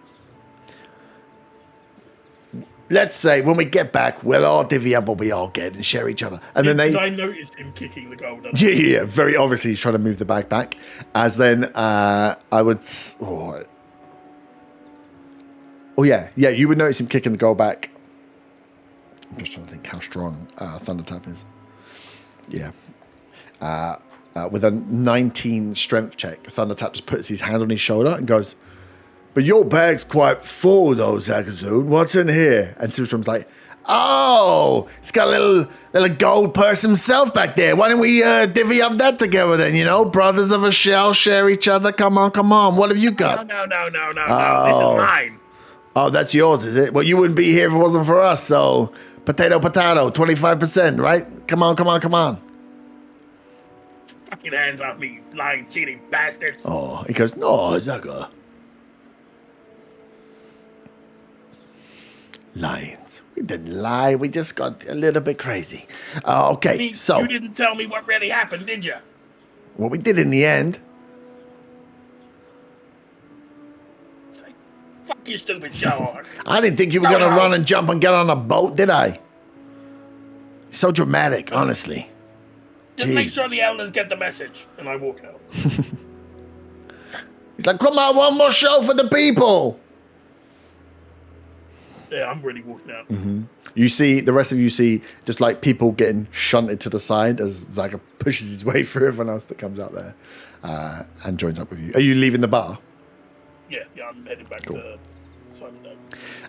Let's say when we get back, we'll all divvy up what we all get and share each other. And then I noticed him kicking the gold. Yeah. Very obviously, he's trying to move the bag back. As then, I would. Yeah. You would notice him kicking the gold back. I'm just trying to think how strong Thunder Tap is. Yeah. With a 19 strength check, Thunder Tap just puts his hand on his shoulder and goes, But your bag's quite full, though, Zagazoon. What's in here? And Silstrom's like, oh, it's got a little gold purse himself back there. Why don't we divvy up that together then, you know? Brothers of a shell share each other. Come on. What have you got? No. This is mine. Oh, that's yours, is it? Well, you wouldn't be here if it wasn't for us, so potato, 25%, right? Come on. Fucking hands off me, you lying, cheating bastards. Oh, he goes, no, Zaga. Lions. We didn't lie. We just got a little bit crazy. Okay, so you didn't tell me what really happened, did you? what we did in the end. Say, fuck you, stupid show. I didn't think you were gonna run and jump and get on a boat, did I? So dramatic, honestly. Just make sure Jesus. the elders get the message, and I walk out. He's like, come on, one more show for the people. Yeah, I'm really walking out. You see, the rest of you see just like people getting shunted to the side as Zaga pushes his way through everyone else that comes out there and joins up with you. Are you leaving the bar? Yeah, I'm heading back to Simon Day.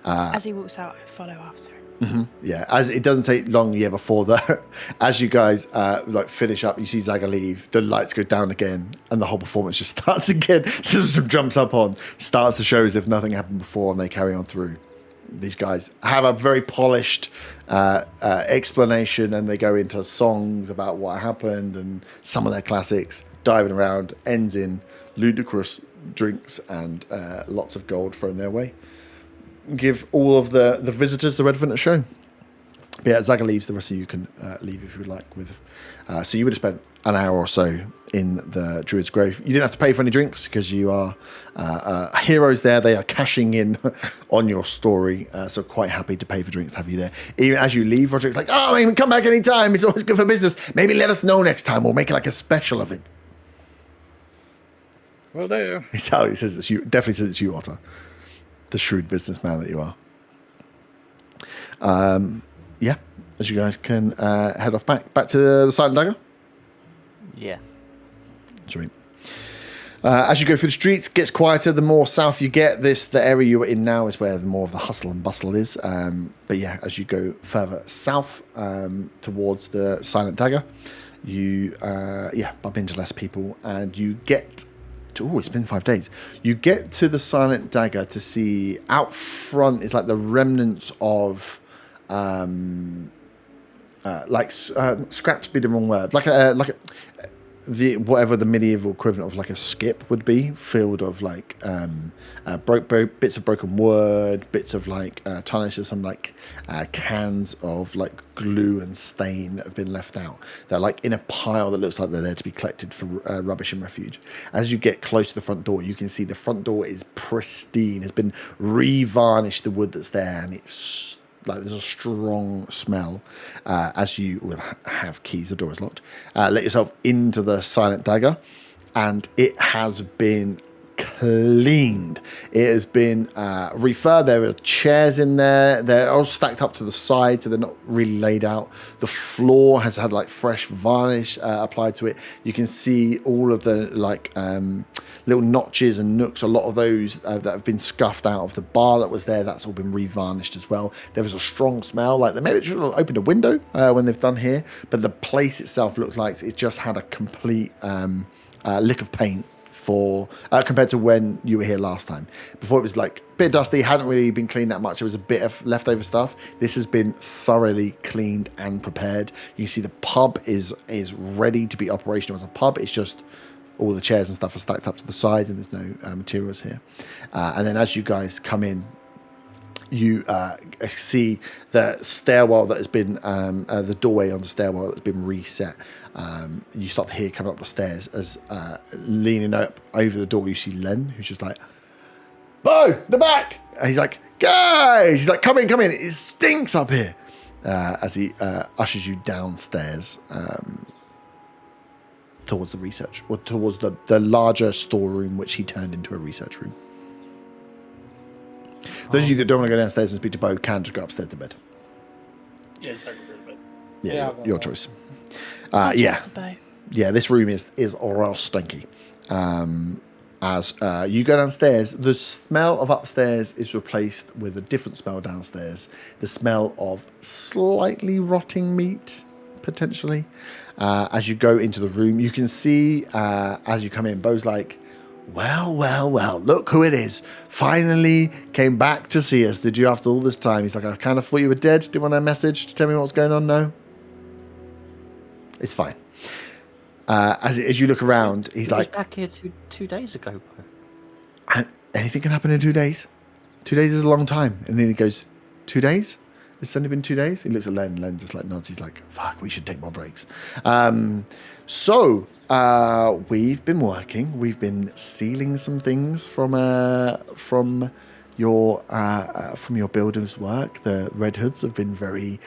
As he walks out, I follow after him. Yeah, as it doesn't take long, before that, as you guys like finish up, you see Zaga leave, the lights go down again, and the whole performance just starts again. System jumps up on, starts the show as if nothing happened before, and they carry on through. These guys have a very polished explanation, and they go into songs about what happened and some of their classics, diving around, ends in ludicrous drinks and lots of gold thrown their way. Give all of the visitors the Redvant a show. But yeah, Zaga leaves. The rest of you can leave if you would like. So you would have spent an hour or so in the Druid's Grove. You didn't have to pay for any drinks because you are heroes there. They are cashing in on your story. So quite happy to pay for drinks to have you there. Even as you leave, Roderick's like, oh, I mean, come back anytime. It's always good for business. Maybe let us know next time. We'll make it like a special of it. Well, there. He says it's you. Definitely says it's you, Otter. The shrewd businessman that you are. Yeah, as you guys can head off back to the Silent Dagger. Yeah. Sweet. As you go through the streets, it gets quieter the more south you get. The area you're in now is where the more of the hustle and bustle is. But yeah, as you go further south towards the Silent Dagger, you bump into less people, and you get to, it's been 5 days. You get to the Silent Dagger to see out front is like the remnants of scraps be the wrong word, whatever the medieval equivalent of like a skip would be, filled of like bits of broken wood, bits of like tarnishes, some like cans of like glue and stain that have been left out. They're like in a pile that looks like they're there to be collected for rubbish and refuge. As you get close to the front door, you can see the front door is pristine, has been re-varnished, the wood that's there, and it's like there's a strong smell. As you will have keys, the door is locked. Let yourself into the Silent Dagger, and it has been cleaned. It has been refurbed. There are chairs in there. They're all stacked up to the side, so they're not really laid out. The floor has had like fresh varnish applied to it. You can see all of the like little notches and nooks. A lot of those that have been scuffed out of the bar that was there, that's all been revarnished as well. There was a strong smell, like they maybe should have opened a window when they've done here, but the place itself looked like it just had a complete lick of paint for compared to when you were here last time. Before it was like a bit dusty, hadn't really been cleaned that much. There was a bit of leftover stuff. This has been thoroughly cleaned and prepared. You can see the pub is ready to be operational as a pub. It's just all the chairs and stuff are stacked up to the side, and there's no materials here. And then as you guys come in, you see the stairwell that has been, the doorway on the stairwell that's been reset. You start to hear coming up the stairs as leaning up over the door, you see Len, who's just like, Bo, the back! And he's like, guys! He's like, come in, it stinks up here. As he ushers you downstairs towards the research, or towards the larger storeroom, which he turned into a research room. Those of you that don't want to go downstairs and speak to Bo can just go upstairs to bed. Yeah, it's like a bit of it. Yeah, your choice. To Bo. Yeah, this room is real stinky. And as you go downstairs. The smell of upstairs is replaced with a different smell downstairs. The smell of slightly rotting meat, potentially. As you go into the room, you can see as you come in, Bo's like, well, look who it is. Finally came back to see us. Did you after all this time? He's like, I kind of thought you were dead. Didn't want a message to tell me what's going on? No? It's fine. As you look around, he's like... back here two days ago, Bo. Anything can happen in 2 days. 2 days is a long time. And then he goes, 2 days? It's only been 2 days? He looks at Len. Len just like nods. He's like, fuck, we should take more breaks. We've been working. We've been stealing some things from your builder's work. The Red Hoods have been very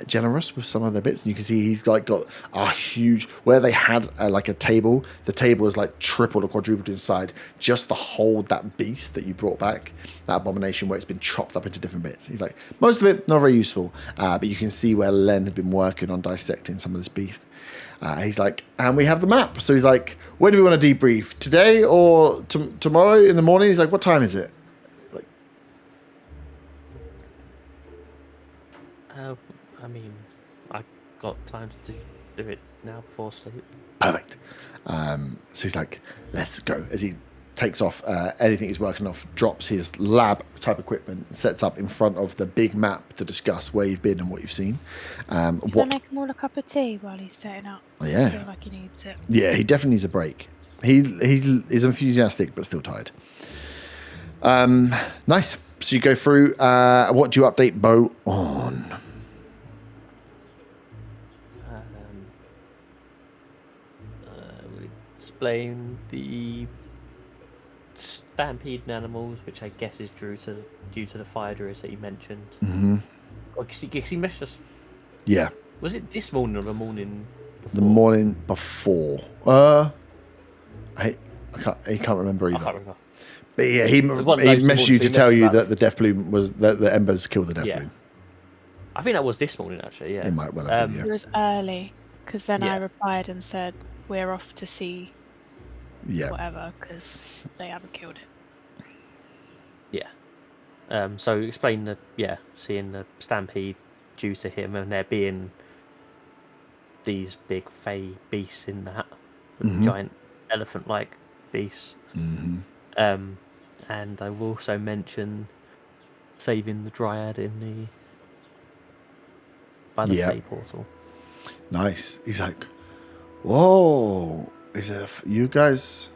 generous with some of their bits, and you can see he's got a huge, where they had like a table. The table is like tripled or quadrupled inside just to hold that beast that you brought back, that abomination where it's been chopped up into different bits. He's like, most of it not very useful, but you can see where Len had been working on dissecting some of this beast. He's like, and we have the map. So he's like, when do we want to debrief? Today or tomorrow in the morning? He's like, what time is it? Like, I mean, I got time to do it now before sleep. Perfect. So he's like, let's go. As he takes off anything he's working off, drops his lab type equipment, and sets up in front of the big map to discuss where you've been and what you've seen. Can I make him all a cup of tea while he's setting up? Oh, yeah. I feel like he needs it. Yeah, he definitely needs a break. He is enthusiastic but still tired. Nice. So you go through. What do you update Bo on? We'll explain the stampeding animals, which I guess is due to the fire druids that you mentioned. Mm-hmm. Because he messaged us. Yeah. Was it this morning or the morning before? The morning before. I can't remember either. I can't remember. But yeah, he messaged you to tell you that the death bloom was that the embers killed the death bloom. I think that was this morning actually. Yeah. It might well have been. It was early because then I Yeah. replied and said we're off to see Yeah. whatever because they haven't killed it. Yeah. So explain seeing the stampede due to him and there being these big fey beasts in that giant elephant-like beasts. Mm-hmm. And I will also mention saving the dryad by the fey portal. Nice. He's like, whoa! You guys?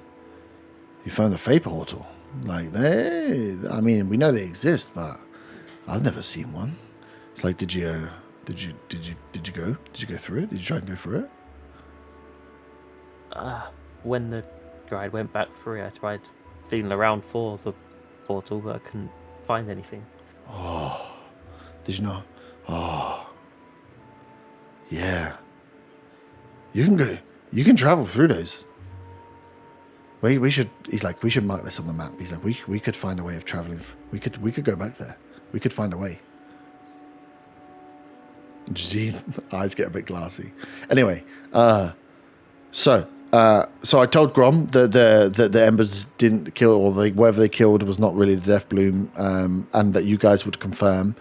You found a fey portal? Like I mean, we know they exist, but I've never seen one. It's like, did you go? Did you go through it? Did you try and go through it? When the dryad went back through, I tried feeling around for the portal, but I couldn't find anything. Oh, did you know? Oh, yeah. You can go. You can travel through those. We should. He's like, we should mark this on the map. He's like, we could find a way of traveling. We could go back there. We could find a way. Jeez, eyes get a bit glassy. Anyway, so I told Grom that the embers didn't kill, or whatever they killed was not really the death bloom, and that you guys would confirm.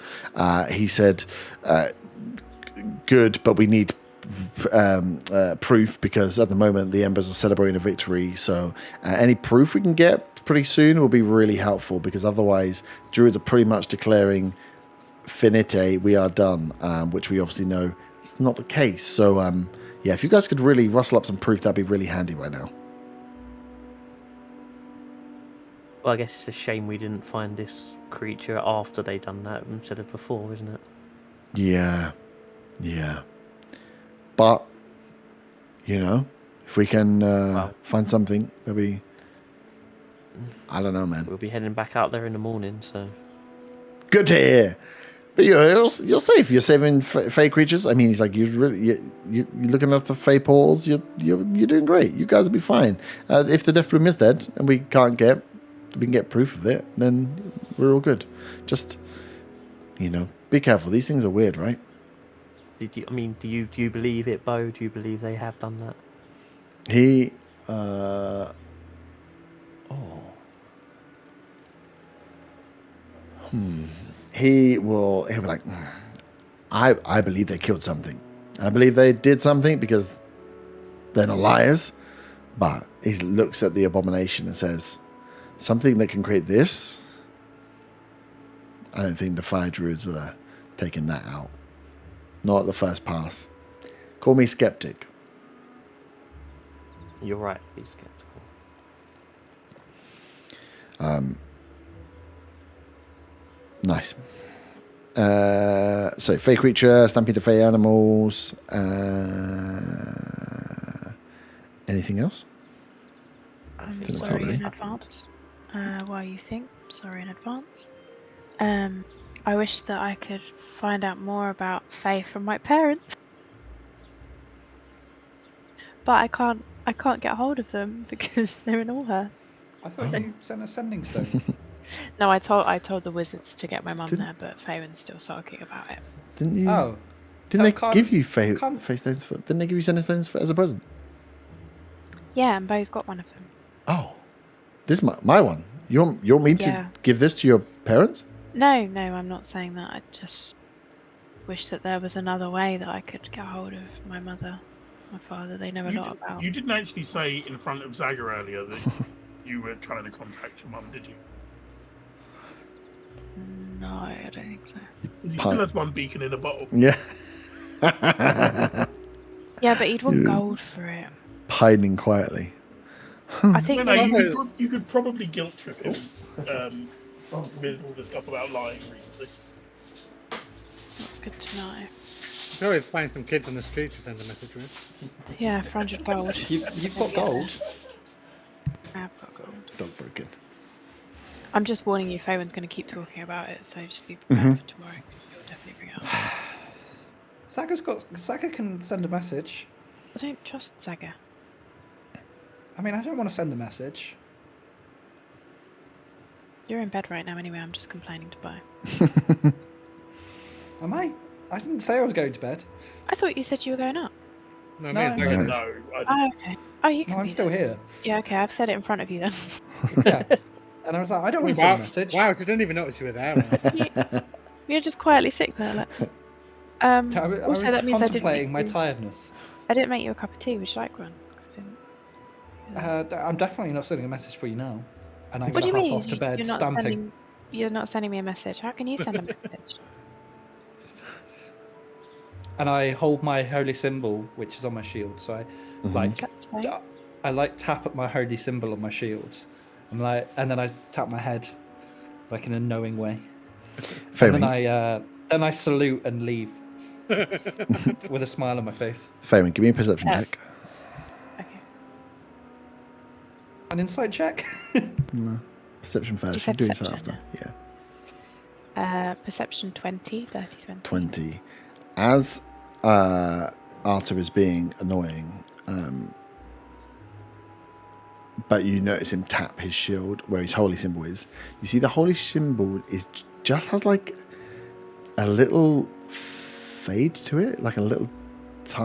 He said, good, but we need proof because at the moment the embers are celebrating a victory. So any proof we can get pretty soon will be really helpful because otherwise druids are pretty much declaring finite, we are done, which we obviously know is not the case. So yeah, if you guys could really rustle up some proof, that'd be really handy right now. Well, I guess it's a shame we didn't find this creature after they done that instead of before, isn't it? Yeah. But if we can find something, that'd be. I don't know, man. We'll be heading back out there in the morning, so. Good to hear. But you're safe. You're saving fey creatures. I mean, he's like, you're looking after fey portals. You're doing great. You guys will be fine. If the death bloom is dead and we can get proof of it, then we're all good. Just be careful. These things are weird, right? Do you believe it, Bo? Do you believe they have done that? He He'll be like, I believe they killed something. I believe they did something because they're not liars. But he looks at the abomination and says, something that can create this. I don't think the fire druids are taking that out. Not at the first pass. Call me skeptic. You're right to be skeptical. Nice. So, fey creature, stampede of fey animals. Anything else? I'm Didn't sorry probably. in advance. While you think, sorry in advance. I wish that I could find out more about Faye from my parents, but I can't get hold of them because they're in Allher. I thought you sent a sending stone. No, I told the wizards to get my mum Didn't- there, but Faywin's still sulking about it. Didn't you? Oh, Didn't they can't- give you fey can't- stones for? Didn't they give you sending stones as a present? Yeah, and Bo's got one of them. Oh, this is my one. You want me Yeah. to give this to your parents? No, I'm not saying that. I just wish that there was another way that I could get hold of my mother, my father. They know a lot about. You didn't actually say in front of Zaga earlier that you were trying to contact your mum, did you? No, I don't think so. Because he still has one beacon in a bottle. Yeah. Yeah, but he'd want gold for it. Hiding quietly. I think No, that- you could probably guilt trip him with all the stuff about lying recently. that's good to know. You can always find some kids on the street to send a message with. Yeah, for 100 gold. you've got gold. I've got gold. Dog broken. I'm just warning you, Faywin's going to keep talking about it, so just be prepared for tomorrow. He'll definitely bring it up. Saga can send a message. I don't trust Saga. I mean, I don't want to send the message. You're in bed right now anyway, I'm just complaining to Bo. Am I? I didn't say I was going to bed. I thought you said you were going up. No, No, me and no. Zaga. No, Oh, okay. Oh, you can No, I'm be still there. here. Yeah, okay, I've said it in front of you then. Yeah. And I was like, I don't want to Wow, send a message. wow, she didn't even notice you were there. You're just quietly sick there, like. I was Also, that means I contemplating my didn't. tiredness. I didn't make you a cup of tea. Would you like one? 'Cause I didn't- I'm definitely not sending a message for you now. And I'm What do you going to mean? hop off to bed You're not stamping. sending. You're not sending me a message. How can you send a message? And I hold my holy symbol, which is on my shield. So I like, Is that so? I like tap at my holy symbol on my shield. I'm like, and then I tap my head, like in a knowing way. Fairy, And then I salute and leave with a smile on my face. Fairy, give me a perception check. Okay. An insight check. Perception first. You said Do this perception, after. Yeah. Perception 20, 30, 20. 20. As Arthur is being annoying, but you notice him tap his shield where his holy symbol is. You see the holy symbol just has like a little fade to it, like a little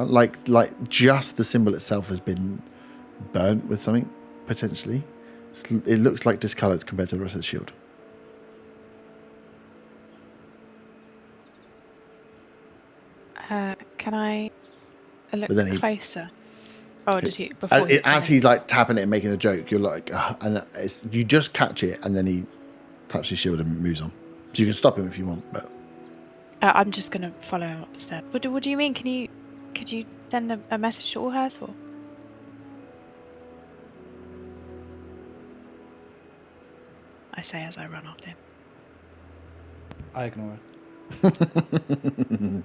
like just the symbol itself has been burnt with something potentially. It looks like discolored compared to the rest of the shield. Can I look But then he- closer? Oh, did he? Before he As he's like tapping it and making a joke, you're like, and you just catch it, and then he taps his shield and moves on. So you can stop him if you want, but I'm just gonna follow him up the stairs. What do you mean? Could you send a message to Allhearth or? I say as I run after him. I ignore it.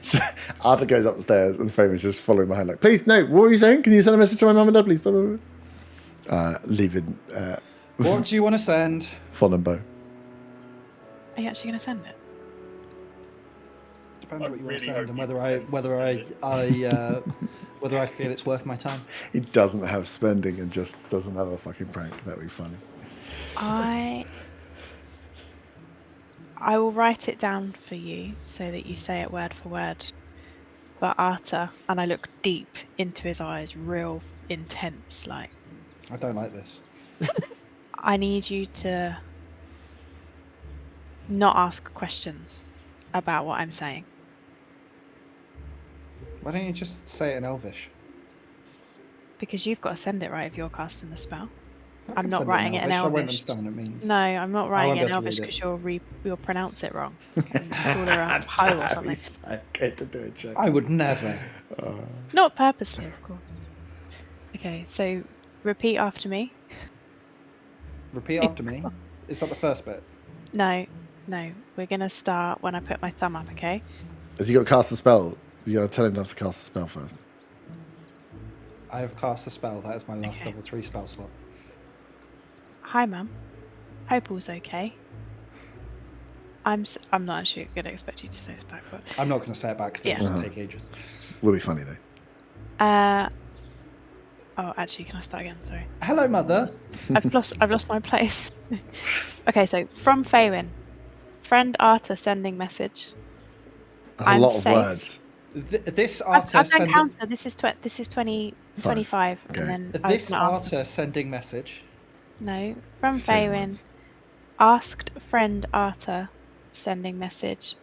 so Arthur goes upstairs and Fabian's just following behind, like, please, no, what were you saying? Can you send a message to my mum and dad, please? Blah, blah, blah. Leaving What do you want to send? Fon and Bo. Are you actually gonna send it? Depends I what you want really to send hope and you whether I feel it's worth my time. He doesn't have spending and just doesn't have a fucking prank. That'd be funny. I will write it down for you so that you say it word for word. But Arta, and I look deep into his eyes, real intense, like. I don't like this. I need you to not ask questions about what I'm saying. Why don't you just say it in Elvish? Because you've got to send it right if you're casting the spell. I I'm can not send writing it in I won't Elvish. understand what it means. No, I'm not writing won't it in be able to Elvish read because you'll pronounce it wrong. And call her a hoe or something. Okay to do a check. I would never. Not purposely, of course. Okay, so repeat after me. Repeat after me. Is that the first bit? No, we're going to start when I put my thumb up, okay? Has he got to cast the spell? You got to tell him to have to cast the spell first. I have cast a spell. That is my last Okay. level 3 spell slot. Hi, Mum. Hope all's okay. I'm not actually going to expect you to say this back, but... I'm not going to say it back because Yeah. it'll just take ages. Will be funny though. Oh, actually, can I start again? Sorry. Hello, Mother. I've lost my place. Okay, so from Faywin. Friend Arta sending message. That's a I'm lot safe. of words. This I've Arta done sending... counter. This is 25. Okay. And then I was This going to ask. Arta sending message. No, from Same Faywin. words. Asked friend Arta sending message.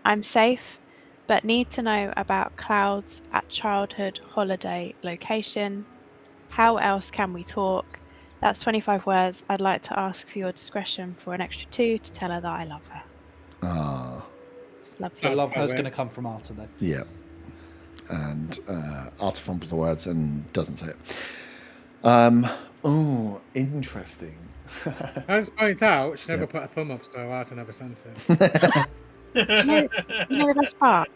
I'm safe, but need to know about clouds at childhood holiday location. How else can we talk? That's 25 words. I'd like to ask for your discretion for an extra 2 to tell her that I love her. Ah, Love I you. love her's words. going to come from Arta then. yeah. And Arta fumbles the words and doesn't say it. Oh, interesting. I just point out she never put a thumb up, so Arta never sent it. You know the best part?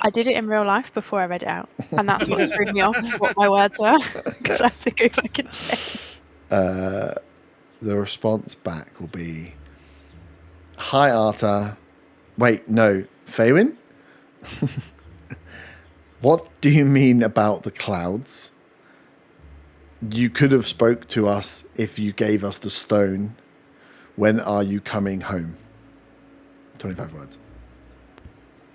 I did it in real life before I read it out. And that's what threw me off what my words were. Because I have to go back and check. The response back will be, "Hi, Arta. Wait, no, Faywin? What do you mean about the clouds? You could have spoke to us if you gave us the stone. When are you coming home?" 25 words.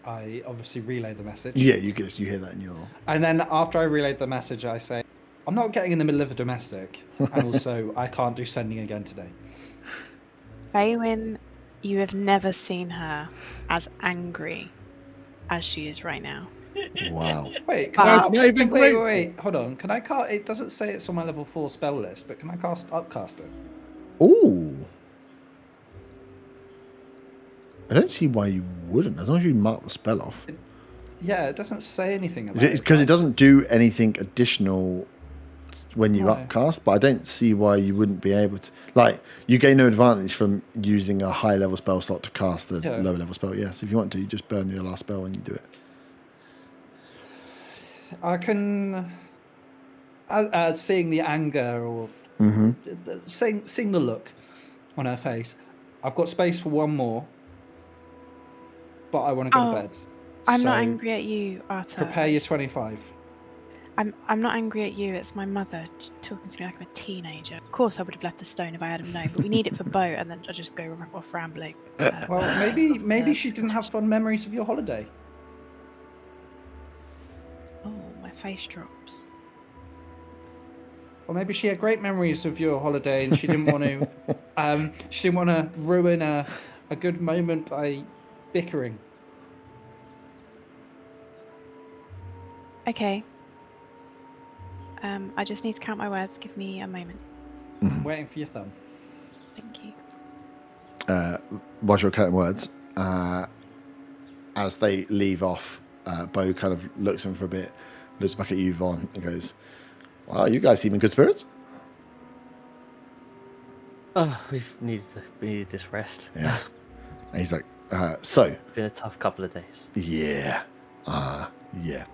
I obviously relay the message. Yeah, you hear that in your... And then after I relayed the message, I say, I'm not getting in the middle of a domestic. And also, I can't do sending again today. Faywin, you have never seen her as angry as she is right now. Wow. Wait, Wow. Not even great. wait, hold on. Can I cast... It doesn't say it's on my level 4 spell list, but can I cast Upcast it? Ooh. I don't see why you wouldn't, as long as you mark the spell off. Yeah, it doesn't say anything about Is it because it doesn't do anything additional when you No. upcast? But I don't see why you wouldn't be able to. Like, you gain no advantage from using a high level spell slot to cast a Yeah. lower level spell. Yes, if you want to, you just burn your last spell when you do it. I can... seeing the anger or... Seeing the look on her face. I've got space for one more. But I want to go to bed. I'm So not angry at you, Arta. Prepare your 25. I'm not angry at you. It's my mother talking to me like I'm a teenager. Of course, I would have left the stone if I had known, but we need it for Bo, and then I just go off rambling. Well, maybe she didn't have fond memories of your holiday. Oh, my face drops. Or maybe she had great memories of your holiday and she didn't want to ruin a good moment by bickering. Okay. I just need to count my words. Give me a moment. I'm waiting for your thumb. Thank you. Whilst you're counting words, as they leave off, Bo kind of looks at him for a bit, looks back at you, Vaughn, and goes, "Wow, you guys seem in good spirits." Oh, we needed this rest. Yeah. And he's like, "So, It's been a tough couple of days. yeah, yeah,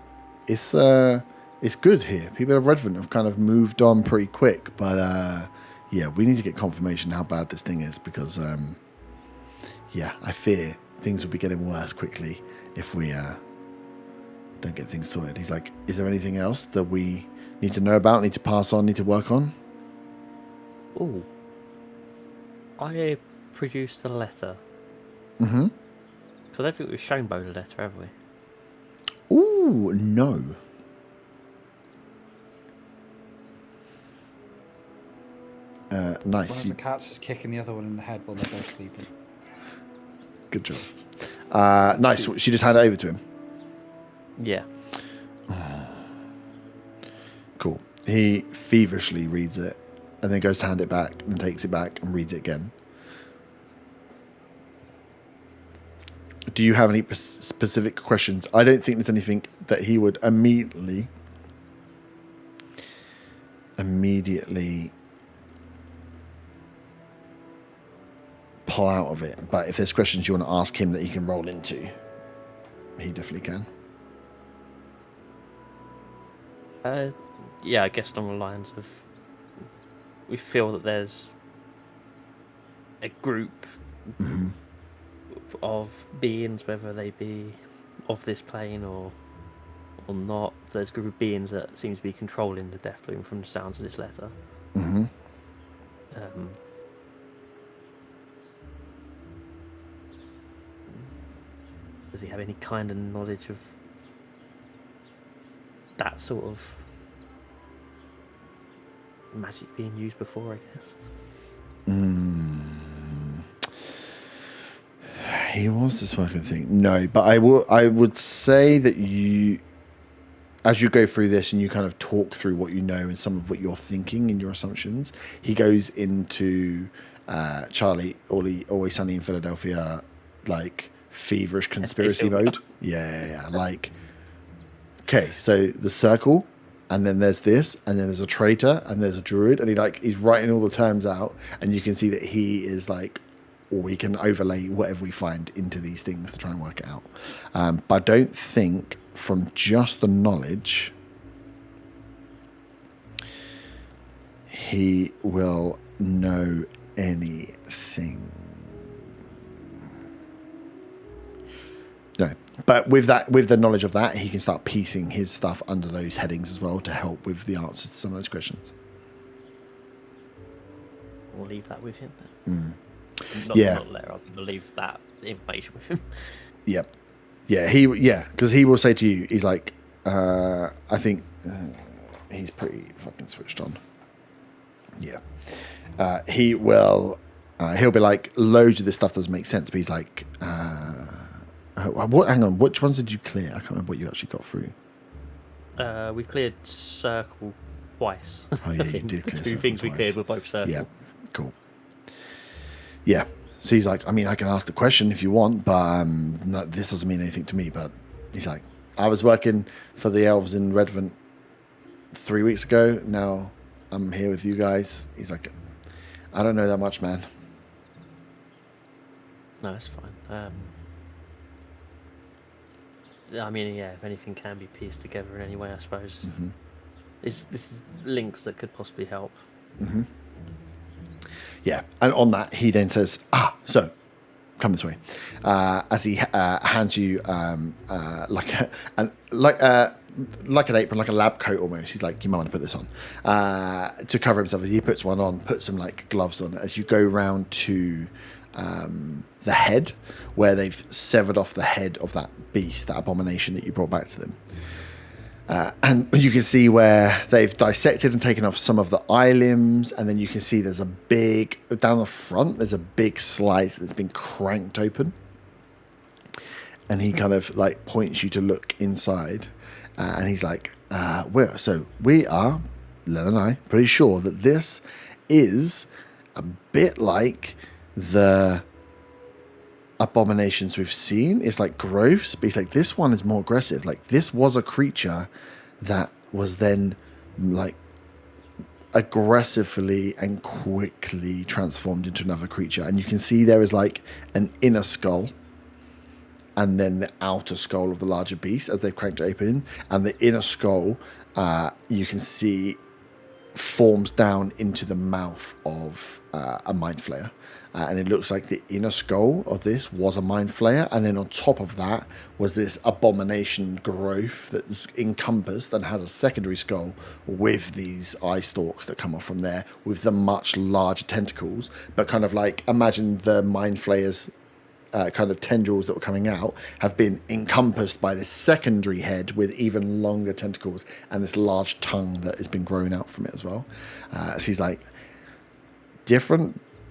it's good here. People of Redvant have kind of moved on pretty quick, but yeah, we need to get confirmation how bad this thing is because yeah, I fear things will be getting worse quickly if we don't get things sorted." He's like, "Is there anything else that we need to know about, need to pass on, need to work on?" Oh, I produced a letter. Mm-hmm. Because I don't think we've shown Bo the letter, have we? Ooh, no. Nice. One of the cats is kicking the other one in the head while they're both sleeping. Good job. Nice. She just handed it over to him. Yeah. Cool. He feverishly reads it and then goes to hand it back and takes it back and reads it again. Do you have any specific questions? I don't think there's anything that he would immediately pull out of it. But if there's questions you want to ask him that he can roll into, he definitely can. Yeah, I guess along the lines of we feel that there's a group of beings, whether they be of this plane or not. There's a group of beings that seems to be controlling the Death Bloom from the sounds of this letter. Mm-hmm. Does he have any kind of knowledge of that sort of magic being used before, I guess? He was this fucking thing. No, but I would say that you, as you go through this and you kind of talk through what you know and some of what you're thinking and your assumptions, he goes into Charlie, Always Sunny in Philadelphia, like feverish conspiracy mode. Yeah. Like, okay, so the circle, and then there's this, and then there's a traitor, and there's a druid, and he's writing all the terms out, and you can see that he is like, or we can overlay whatever we find into these things to try and work it out. But I don't think from just the knowledge he will know anything. No, but with the knowledge of that, he can start piecing his stuff under those headings as well to help with the answers to some of those questions. We'll leave that with him then. Not letter. I'll leave that information with him. Yep. Yeah, because he will say to you, he's like, I think he's pretty fucking switched on. Yeah. He will, he'll be like, loads of this stuff doesn't make sense, but he's like, hang on, which ones did you clear? I can't remember what you actually got through. We cleared circle twice. Oh yeah, you did clear Two things we cleared were both circle. Yeah, cool. Yeah, so he's like, I mean, I can ask the question if you want, but this doesn't mean anything to me. But he's like, I was working for the elves in Redvant 3 weeks ago. Now I'm here with you guys. He's like, I don't know that much, man. No, it's fine. I mean, yeah, if anything can be pieced together in any way, I suppose. Mm-hmm. This is links that could possibly help. Mm-hmm. Yeah, and on that, he then says, so, come this way. As he hands you like an apron, like a lab coat almost. He's like, you might want to put this on. To cover himself, he puts one on, puts some like gloves on. As you go round to the head, where they've severed off the head of that beast, that abomination that you brought back to them. And you can see where they've dissected and taken off some of the eye limbs, and then you can see there's a big, down the front, there's a big slice that's been cranked open. And he kind of like points you to look inside, and he's like, we are, Len and I, pretty sure that this is a bit like the abominations we've seen. It's like gross, but he's like, this one is more aggressive. Like, this was a creature that was then like aggressively and quickly transformed into another creature. And you can see there is like an inner skull and then the outer skull of the larger beast as they've cranked it open. And the inner skull, you can see forms down into the mouth of a mind flayer. And it looks like the inner skull of this was a mind flayer, and then on top of that was this abomination growth that's encompassed and has a secondary skull with these eye stalks that come off from there with the much larger tentacles. But kind of like, imagine the mind flayers kind of tendrils that were coming out have been encompassed by this secondary head with even longer tentacles and this large tongue that has been growing out from it as well. So he's like,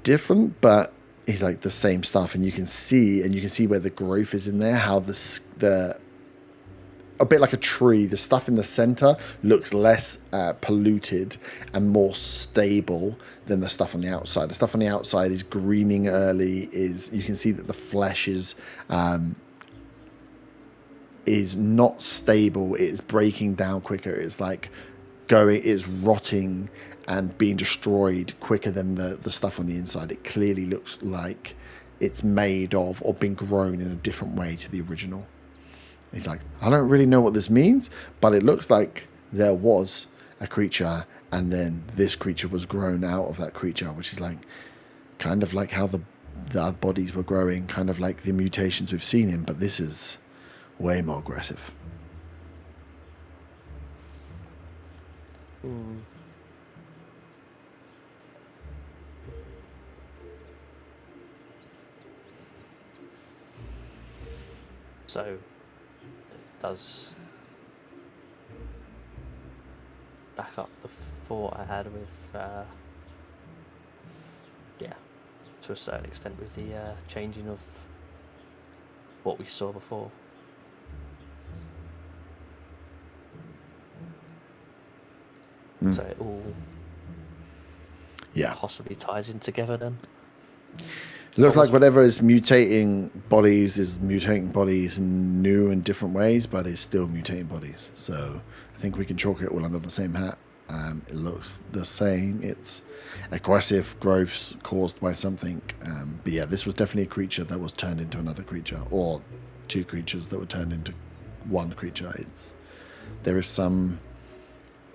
different, but he's like the same stuff, and you can see where the growth is in there. How the a bit like a tree, the stuff in the center looks less polluted and more stable than the stuff on the outside. The stuff on the outside is greening early. You can see that the flesh is not stable. It's breaking down quicker. It's like it's rotting and being destroyed quicker than the stuff on the inside. It clearly looks like it's made of or been grown in a different way to the original. He's like, I don't really know what this means, but it looks like there was a creature, and then this creature was grown out of that creature, which is like kind of like how the other bodies were growing, kind of like the mutations we've seen in, but this is way more aggressive. So, it does back up the thought I had with, to a certain extent with the changing of what we saw before. So it all possibly ties in together then. It looks like whatever is mutating bodies in new and different ways, but it's still mutating bodies. So I think we can chalk it all under the same hat. It looks the same. It's aggressive growths caused by something. But yeah, this was definitely a creature that was turned into another creature, or two creatures that were turned into one creature. There is some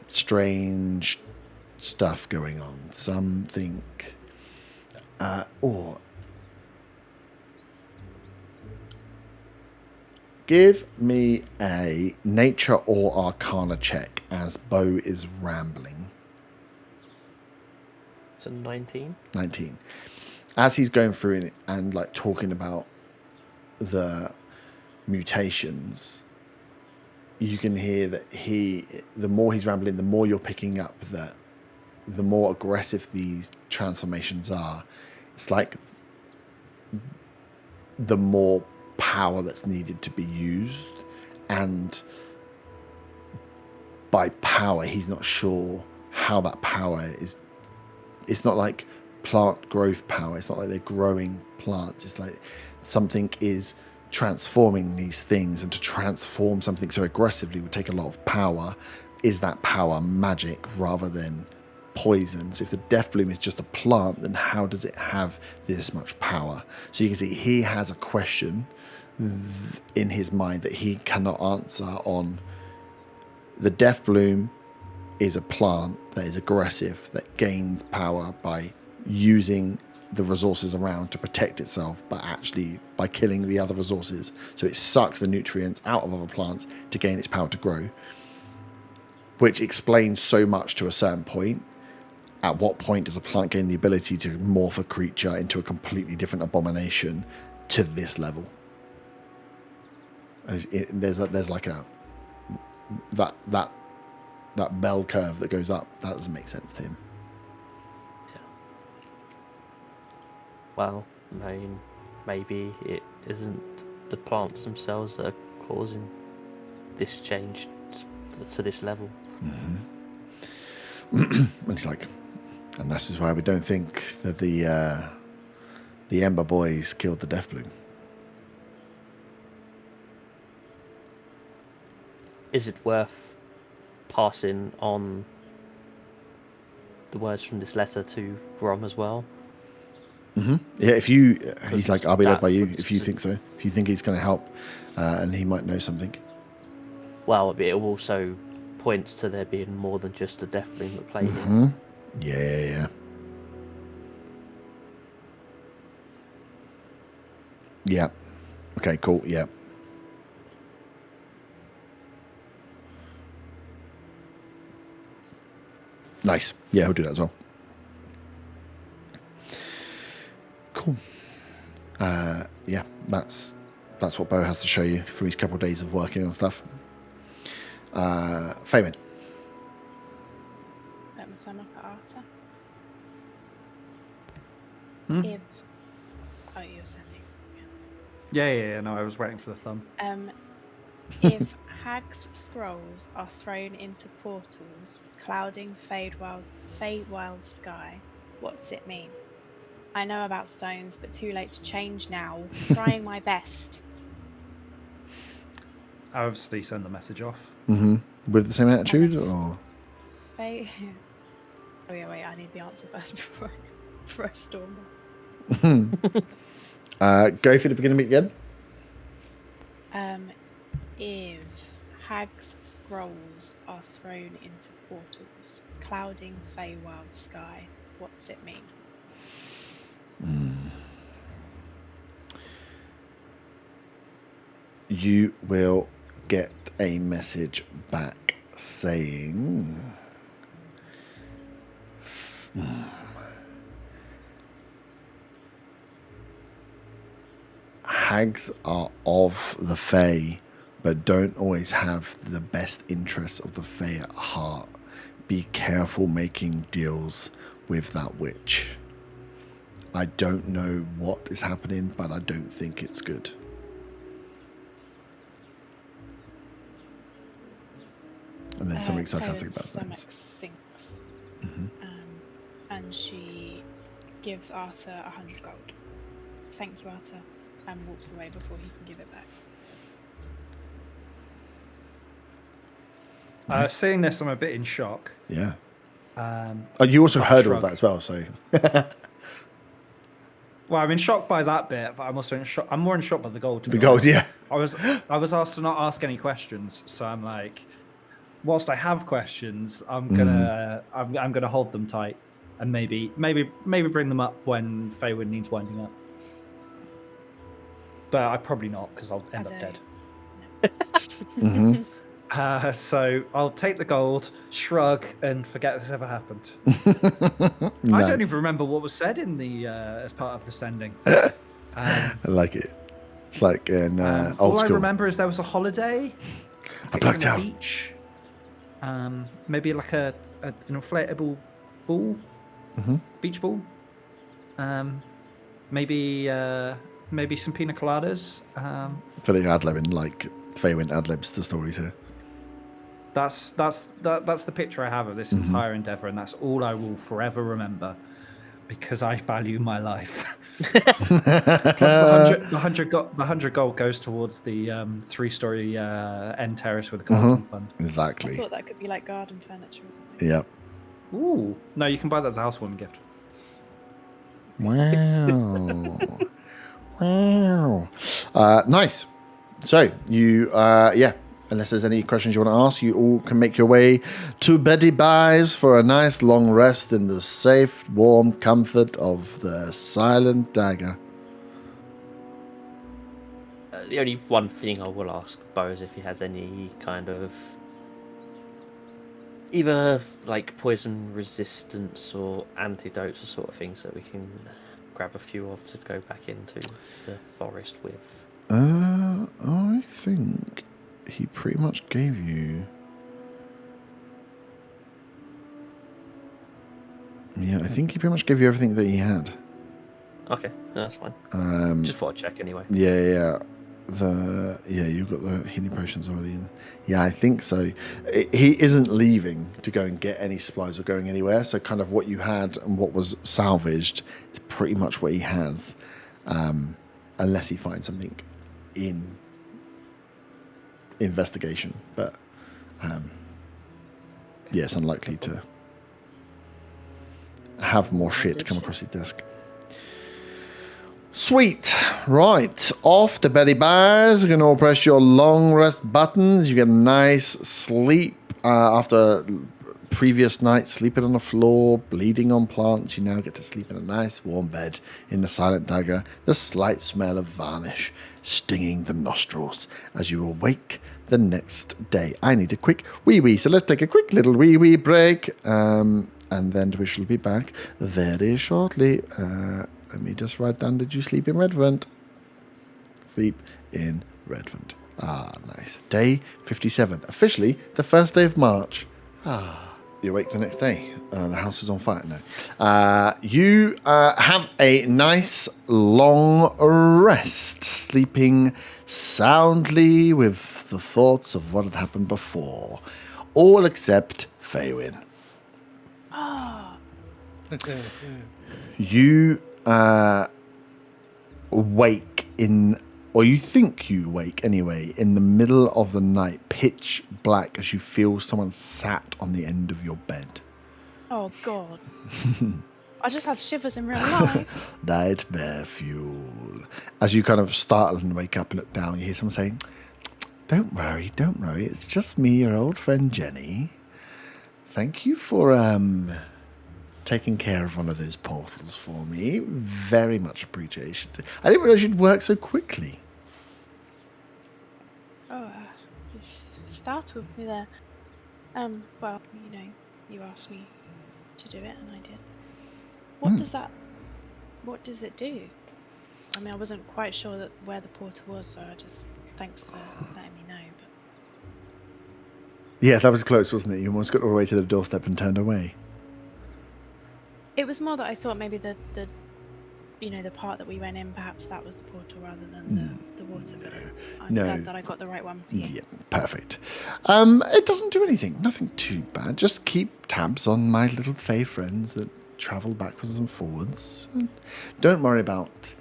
strange stuff going on. Something, give me a nature or arcana check as Bo is rambling. It's a 19. 19. As he's going through it and like talking about the mutations, you can hear that the more he's rambling, the more you're picking up that the more aggressive these transformations are. It's like the more power that's needed to be used, and by power he's not sure how that power is. It's not like plant growth power. It's not like they're growing plants. It's like something is transforming these things, and to transform something so aggressively would take a lot of power. Is that power magic rather than poison? So if the death bloom is just a plant, then how does it have this much power? So you can see he has a question in his mind that he cannot answer on. The death bloom is a plant that is aggressive, that gains power by using the resources around to protect itself, but actually by killing the other resources. So it sucks the nutrients out of other plants to gain its power to grow, which explains so much to a certain point. At what point does a plant gain the ability to morph a creature into a completely different abomination to this level? And there's like that bell curve that goes up. That doesn't make sense to him. Yeah. Well, I mean, maybe it isn't the plants themselves that are causing this change to this level. Mm-hmm. And he's like, and this is why we don't think that the Ember Boys killed the Death Bloom. Is it worth passing on the words from this letter to Grom as well? Mm-hmm. Yeah, he's like, I'll be led by you if you think so. If you think he's going to help, and he might know something. Well, it also points to there being more than just a Death Bloom at play. Mm-hmm. Yeah. Yeah. Okay, cool. Yeah. Nice. Yeah, he'll do that as well. Cool. Yeah, that's what Bo has to show you from his couple of days of working on stuff. Feynman. Let me sign up at Arta. If oh, you're sending. Yeah. No, I was waiting for the thumb. If Hag's scrolls are thrown into portals, clouding Feywild sky, what's it mean? I know about stones, but too late to change now. Trying my best. I obviously send the message off. Mm-hmm. With the same attitude, or? Fey. Oh yeah, wait. I need the answer first before I storm. Go for the beginning bit again. If Hag's scrolls are thrown into portals, clouding Feywild sky, what's it mean? You will get a message back saying... Hags are of the Fae, but don't always have the best interests of the Fae at heart. Be careful making deals with that witch. I don't know what is happening, but I don't think it's good. And then something sarcastic about stomach things. sinks. Mm-hmm. And she gives Arthur 100 gold. Thank you, Arthur. And walks away before he can give it back. Seeing this, I'm a bit in shock. Yeah. You also heard all of shrug. that as well, so... Well, I'm in shock by that bit, but I'm also in shock. I'm more in shock by the gold. to The be gold, honest. yeah. I was asked to not ask any questions, so I'm like, whilst I have questions, I'm gonna hold them tight, and maybe bring them up when Feywind needs winding up. But I probably not, because I'll end up dead. Mm-hmm. So I'll take the gold, shrug, and forget this ever happened. I don't even remember what was said in the as part of the sending. I like it. It's like in old all school. I remember is there was a holiday. I It was blacked on out. a beach. Maybe like an inflatable ball, beach ball. Maybe some pina coladas. For the ad-libbing, like Feywind ad-libs the stories here. That's the picture I have of this entire endeavor, and that's all I will forever remember, because I value my life. Plus the 100 gold goes towards the 3-story end terrace with a garden fund. I Exactly. thought that could be like garden furniture or something. Yep. Ooh, no, you can buy that as a housewarming gift. Wow. Wow. Nice. So, you, unless there's any questions you want to ask, you all can make your way to Betty Buy's for a nice long rest in the safe, warm comfort of the Silent Dagger. The only one thing I will ask Bo is if he has any kind of either like poison resistance or antidotes or sort of things that we can grab a few of to go back into the forest with. I think he pretty much gave you... Yeah, I think he pretty much gave you everything that he had. Okay, that's fine. Just thought I'd check anyway. Yeah. You've got the healing potions already in. Yeah, I think so. He isn't leaving to go and get any supplies or going anywhere. So kind of what you had and what was salvaged is pretty much what he has. Unless he finds something in investigation. But it's unlikely to have more shit come across his desk. Sweet. Right. Off to Betty Buyers. You can all press your long rest buttons. You get a nice sleep after previous night sleeping on the floor, bleeding on plants. You now get to sleep in a nice warm bed in the Silent Dagger. The slight smell of varnish stinging the nostrils as you awake the next day. I need a quick wee-wee, so let's take a quick little wee-wee break. And then we shall be back very shortly. Let me just write down, did you sleep in Redvant? Sleep in Redvant. Ah, nice. Day 57. Officially the first day of March. Ah, You wake the next day. The house is on fire. No. You have a nice long rest, sleeping soundly with the thoughts of what had happened before. All except Faywin. Oh, You wake in, or you think you wake anyway, in the middle of the night, pitch black, as you feel someone sat on the end of your bed. oh God. I just had shivers in real life. Nightmare fuel. As you kind of startle and wake up and look down, you hear someone saying, don't worry, it's just me, your old friend Jenny. Thank you for taking care of one of those portals for me. Very much appreciated. I didn't realize you'd work so quickly. Oh, you startled me there. Well, you know, you asked me to do it, and I did. What does it do? I mean, I wasn't quite sure where the portal was, so thanks for letting me know. But Yeah, that was close, wasn't it? You almost got all the way to the doorstep and turned away. it was more that I thought maybe the part that we went in, perhaps that was the portal rather than the water. But I'm glad that I got the right one for you. Yeah, perfect. It doesn't do anything. Nothing too bad. Just keep tabs on my little fey friends that travel backwards and forwards. Don't worry about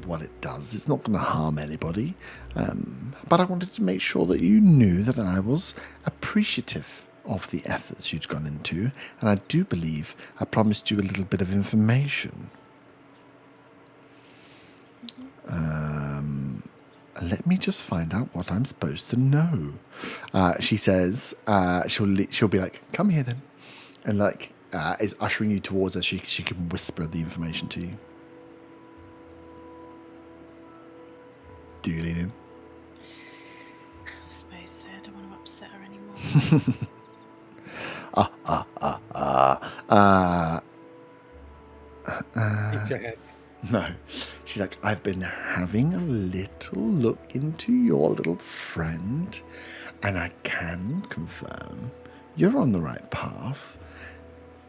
what it does. It's not going to harm anybody. But I wanted to make sure that you knew that I was appreciative of the efforts you'd gone into, and I do believe I promised you a little bit of information. Let me just find out what I'm supposed to know. She says she'll be like, come here then, and like is ushering you towards her. She can whisper the information to you. Do you lean in? I suppose so. I don't want to upset her anymore. Eat your head. No. She's like, I've been having a little look into your little friend, and I can confirm you're on the right path.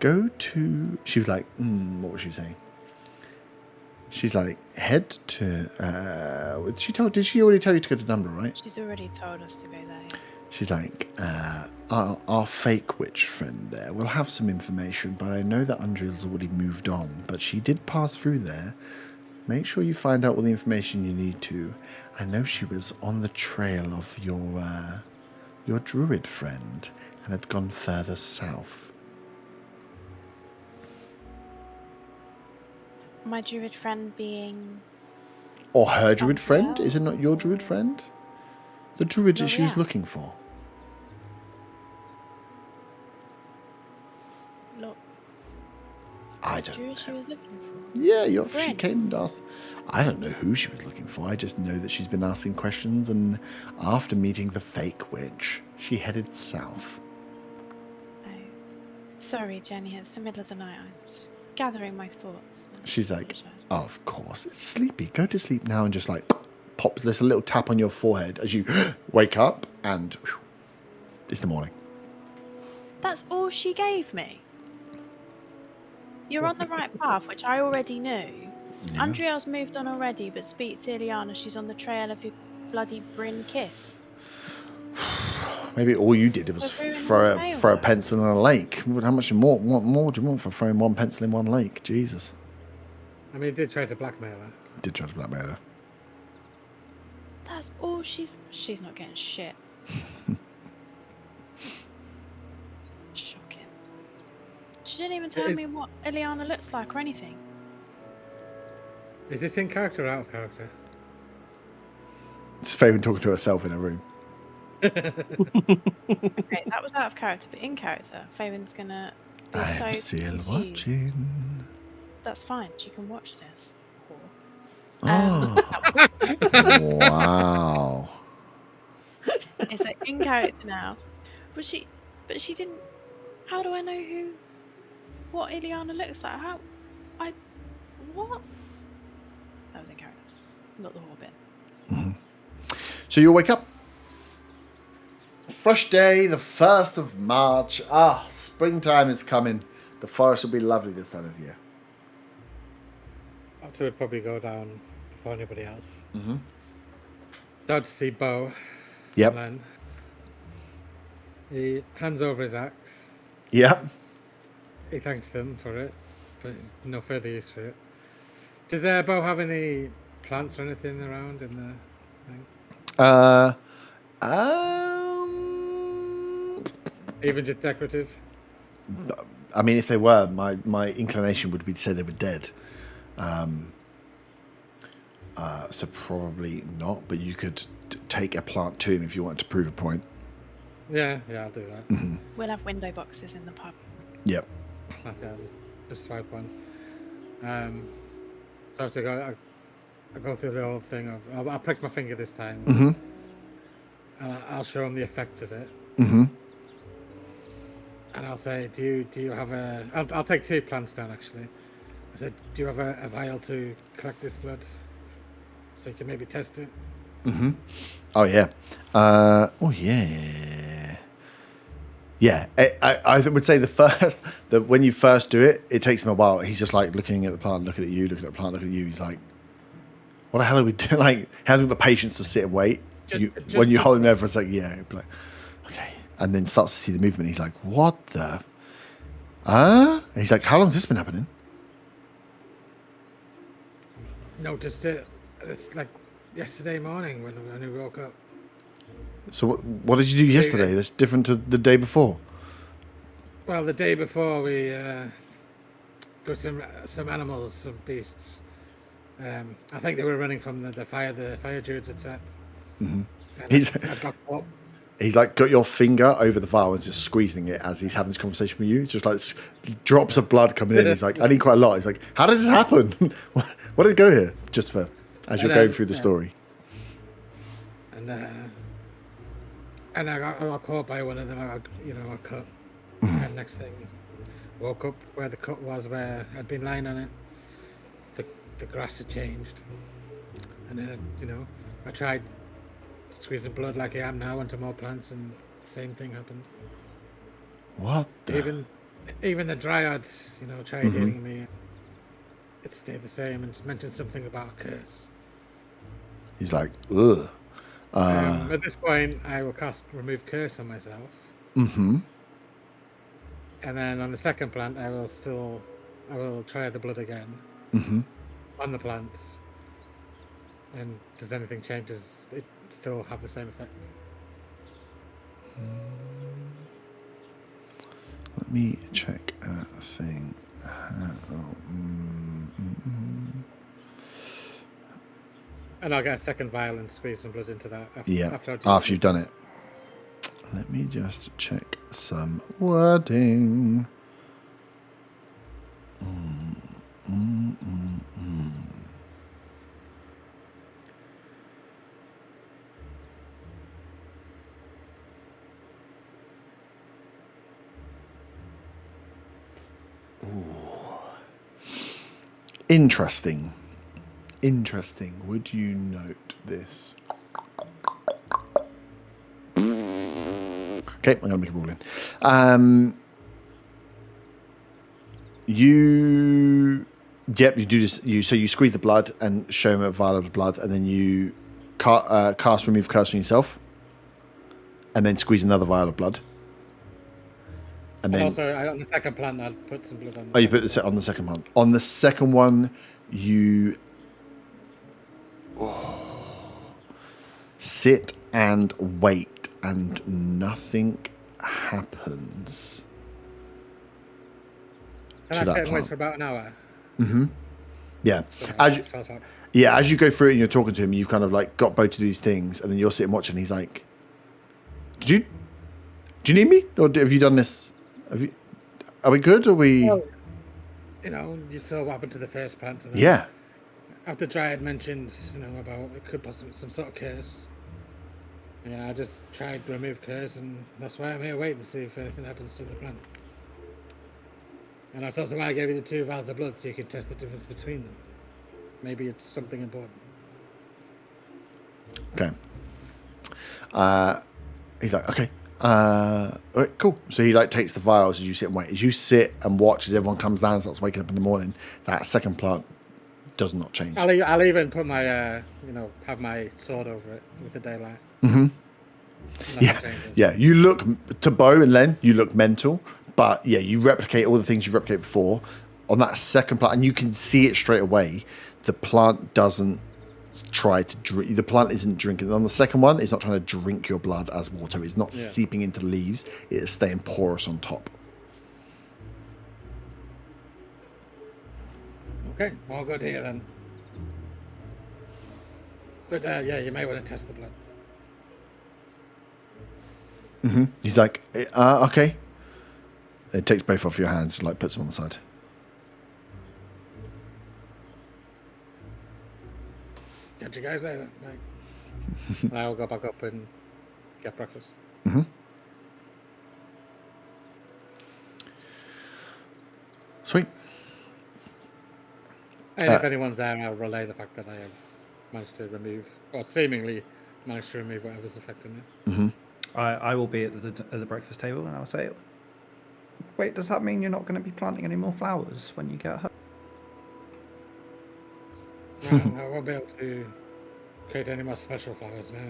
Go to... She was like, what was she saying? She's like, head to... Did she already tell you to go to the number, right? She's already told us to go there. She's like, our fake witch friend there will have some information, but I know that Undriel's already moved on, but she did pass through there. Make sure you find out all the information you need to. I know she was on the trail of your druid friend and had gone further south. My druid friend being... Or her druid friend? Is it not your druid friend? The druid that she was L'Oreal. looking for. Look, I don't druid she know. was looking for. Yeah, she Friend. came and asked. I don't know who she was looking for. I just know that she's been asking questions, and after meeting the fake witch, she headed south. Oh. Sorry, Jenny, it's the middle of the night. I'm just gathering my thoughts. She's like, Apologise. oh, of course, it's sleepy. Go to sleep now, and just like pop this little tap on your forehead as you wake up, and whew, it's the morning. That's all she gave me. You're on the right path, which I already knew. Yeah. Andrea's moved on already, but speak to Ileana. She's on the trail of your bloody Bryn kiss. Maybe all you did was So throw a pencil in a lake. How much more do you want for throwing one pencil in one lake? Jesus. I mean, he did try to blackmail her. Did try to blackmail her. That's all she's not getting shit. Shocking. She didn't even tell me what Ileana looks like or anything. Is this in character or out of character? It's Faven talking to herself in a room. Okay, that was out of character, but in character, Faven's gonna be so I'm still confused. watching. That's fine. She can watch this. Oh. Wow. It's like in character now. But she didn't. How do I know what Ileana looks like? What? That was in character, not the whole bit. So you'll wake up. Fresh day, the 1st of March. Ah, springtime is coming. The forest will be lovely this time of year. Otto would probably go down before anybody else. Mm-hmm. Down to see Bo. Yep. And then he hands over his axe. Yep. He thanks them for it, but there's no further use for it. Does Bo have any plants or anything around in the thing? Even just decorative? I mean, if they were, my inclination would be to say they were dead. So probably not, but you could take a plant to him if you want to prove a point. Yeah, I'll do that. Mm-hmm. We'll have window boxes in the pub. Yep. That's it, I'll just swipe one. So obviously I go through the whole thing of I'll prick my finger this time. Mm-hmm. And I'll show him the effects of it. Mm-hmm. And I'll say, do you have a... I'll take 2 plants down, actually. I said, do you have a vial to collect this blood? So you can maybe test it? Mm-hmm. Oh, yeah. Yeah. Yeah. I would say that when you first do it, it takes him a while. He's just like looking at the plant, looking at you, looking at the plant, looking at you. He's like, what the hell are we doing? Like, having the patience to sit and wait. When you hold him there for a second, yeah. Like, okay. And then starts to see the movement. He's like, what the... He's like, how long's this been happening? Noticed it. It's like yesterday morning when we woke up. So what did you do yesterday that's different to the day before? Well, the day before we there were some animals, some beasts. I think they were running from the fire druids had set. Mm-hmm. I got up. He's like got your finger over the vial and just squeezing it as he's having this conversation with you. It's just like drops of blood coming in. He's like, I need quite a lot. He's like, how does this happen? What did go here? Just for as you're going through the story. And I got caught by one of them. I cut. And next thing, woke up where the cut was, where I'd been lying on it. The grass had changed, and then I tried squeezing blood like I am now into more plants, and the same thing happened. What? Even the dryad, tried healing me. It stayed the same and mentioned something about a curse. He's like, ugh. At this point, I will cast Remove Curse on myself. Mm-hmm. And then on the second plant, I will try the blood again. Mm-hmm. On the plants. And does anything change? Does it still have the same effect? Let me check a thing. And I'll get a second vial and squeeze some blood into that after you've done it. Let me just check some wording. Interesting. Would you note this? Okay, I'm going to make a rule in. You do this. So you squeeze the blood and show him a vial of blood, and then you cast Remove Curse on yourself, and then squeeze another vial of blood. And then also, on the second plant, I'll put some blood on. You put this on the second one. On the second one, you sit and wait, and nothing happens. Can I sit and wait for about an hour? Mm-hmm. Yeah. So, as you go through it and you're talking to him, you've kind of like got both to do these things, and then you're sitting watching. He's like, do you need me, or have you done this? Are we good? Are we? Well, you saw what happened to the first plant. And yeah. After Dryad mentioned, about it could possibly some sort of curse. Yeah, I just tried to remove curse, and that's why I'm here waiting to see if anything happens to the plant. And that's also why I gave you the 2 vials of blood, so you could test the difference between them. Maybe it's something important. Okay. He's like, okay, Cool. So he like takes the vials as you sit and wait. As you sit and watch as everyone comes down and starts waking up in the morning, that second plant does not change. I'll even put my, have my sword over it with the daylight. Mm-hmm. Yeah. You look to Bo and Len. You look mental, but yeah, you replicate all the things you replicated before on that second plant, and you can see it straight away. The plant doesn't try to drink. The plant isn't drinking. On the second one, it's not trying to drink your blood as water. It's not seeping into the leaves. It is staying porous on top. Okay, all good here then. But you may want to test the blood. Mm-hmm. He's like, okay. It takes both off your hands and like puts them on the side. Catch you guys later. Bye. I'll go back up and get breakfast. Mm-hmm. Sweet. And if anyone's there, I'll relay the fact that I have managed to remove, or seemingly managed to remove whatever's affecting me. Mm-hmm. I will be at the breakfast table, and I'll say, "Wait, does that mean you're not going to be planting any more flowers when you get home?" I won't be able to create any more special flowers now.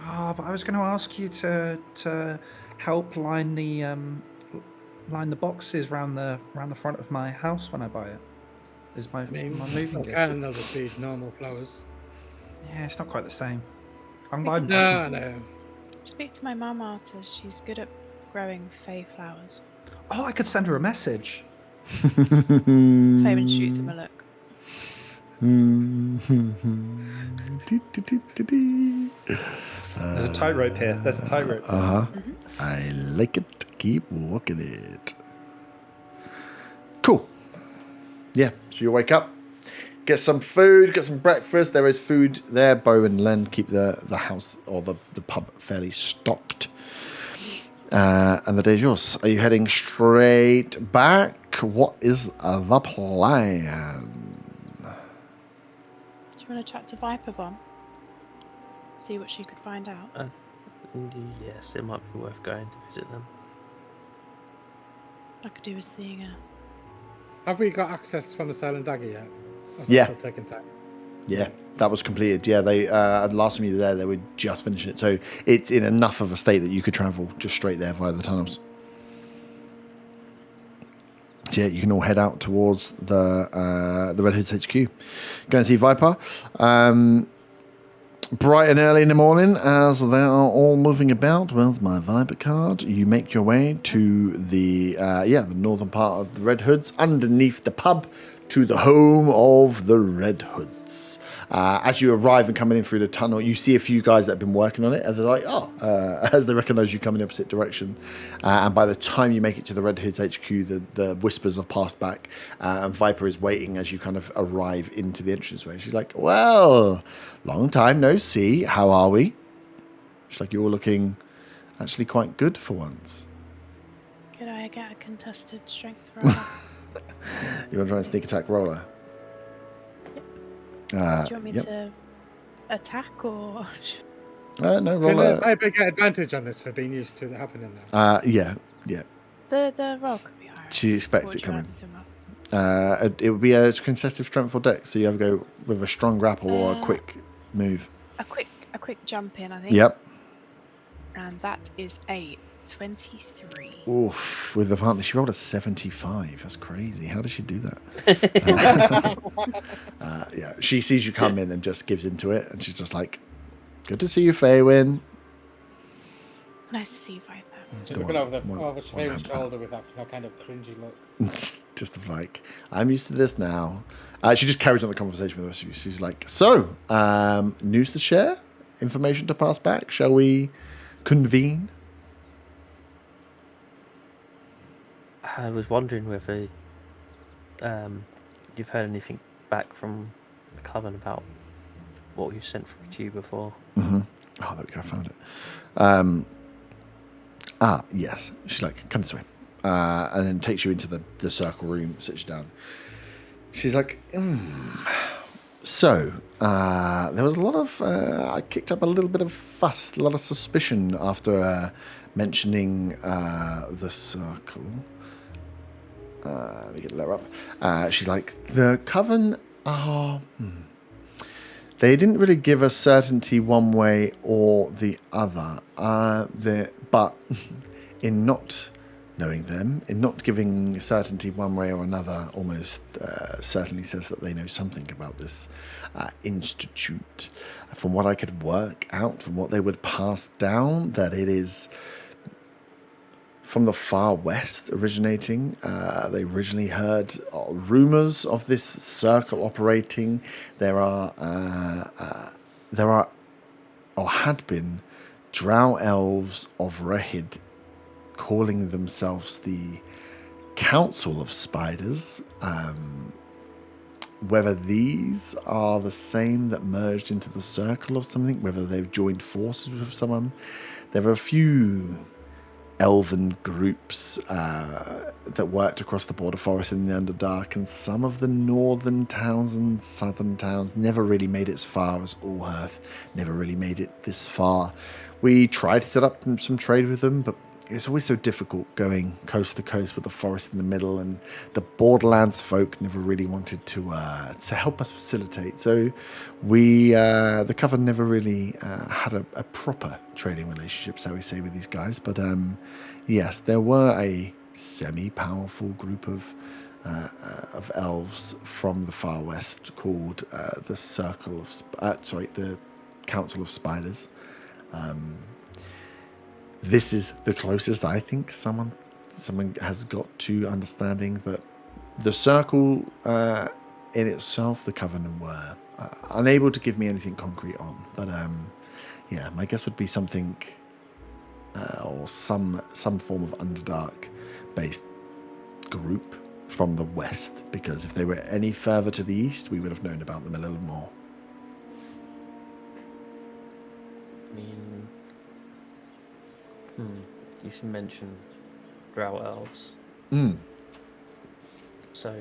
Ah, but I was going to ask you to help line the boxes round the front of my house when I buy it. Is my moving gift? Can they'll just be normal flowers. Yeah, it's not quite the same. I'm buying. No. Speak to my mum, Artis. She's good at growing fey flowers. Oh, I could send her a message. Faven shoots him a look. There's a tightrope here. There's a tightrope. Mm-hmm. I like it. Keep walking it. Cool. Yeah, so you wake up, get some food, get some breakfast. There is food there. Bo and Len keep the house or the pub fairly stocked. And the day is yours. Are you heading straight back? What is the plan? Do you want to chat to Viper Bomb? See what she could find out? Yes, it might be worth going to visit them. I could do with seeing her. Have we got access from the Silent Dagger yet? Or is it Yeah. still taking time? Yeah, that was completed. Yeah, they the last time you were there, they were just finishing it. So it's in enough of a state that you could travel just straight there via the tunnels. So yeah, you can all head out towards the Red Hood's HQ. Go and see Viper. Bright and early in the morning, as they are all moving about with my Viper card, you make your way to the northern part of the Red Hoods, underneath the pub, to the home of the Red Hoods. As you arrive and coming in through the tunnel, you see a few guys that have been working on it, and they're like, as they recognise you come in the opposite direction. And by the time you make it to the Red Hoods HQ, the whispers have passed back, and Viper is waiting as you kind of arrive into the entranceway. She's like, well, long time no see. How are we? She's like, you're looking actually quite good for once. Could I get a contested strength roll? You want to try and sneak attack roller? Do you want me to attack or? No, Can roller. Viper get advantage on this for being used to it happening now? Yeah. The roll could be higher. She expects What it would you coming. like to roll? It would be a contested strength or dex, so you have to go with a strong grapple or a quick move. A quick jump in, I think. Yep. And that is a 23. Oof. With the partner, she rolled a 75. That's crazy. How does she do that? Yeah. She sees you come in and just gives into it, and she's just like, "Good to see you, Faywin." Nice to see you, Viper. She's The looking one- over one- over one Favor's hand shoulder with that kind of cringy look. Just like, I'm used to this now. She just carries on the conversation with the rest of you. She's like, so, news to share? Information to pass back? Shall we convene? I was wondering whether you've heard anything back from the Coven about what we sent through to you before. Mm-hmm. Oh, there we go. I found it. Yes. She's like, come this way. And then takes you into the circle room, sits you down. She's like, So, there was a lot of, I kicked up a little bit of fuss, a lot of suspicion after mentioning the circle. Let me get the letter up. She's like, the coven are... They didn't really give us certainty one way or the other. But in not knowing them, in not giving certainty one way or another, almost certainly says that they know something about this institute. From what I could work out, from what they would pass down, that it is from the far west originating. They originally heard rumors of this circle operating. There are or had been drow elves of Rehid calling themselves the Council of Spiders. Whether these are the same that merged into the circle of something, whether they've joined forces with someone. There are a few elven groups that worked across the border forest in the Underdark, and some of the northern towns and southern towns never really made it as far as Allhearth, never really made it this far. We tried to set up some trade with them, but it's always so difficult going coast to coast with the forest in the middle, and the Borderlands folk never really wanted to help us facilitate. So we, the Coven, never really had a proper trading relationship, shall we say, with these guys. But yes, there were a semi-powerful group of elves from the far west called the Council of Spiders. This is the closest I think someone has got to understanding, but the circle in itself, the Covenant were unable to give me anything concrete on. But yeah, my guess would be something or some form of Underdark-based group from the west, because if they were any further to the east, we would have known about them a little more. I mean, you should mention drow elves. So,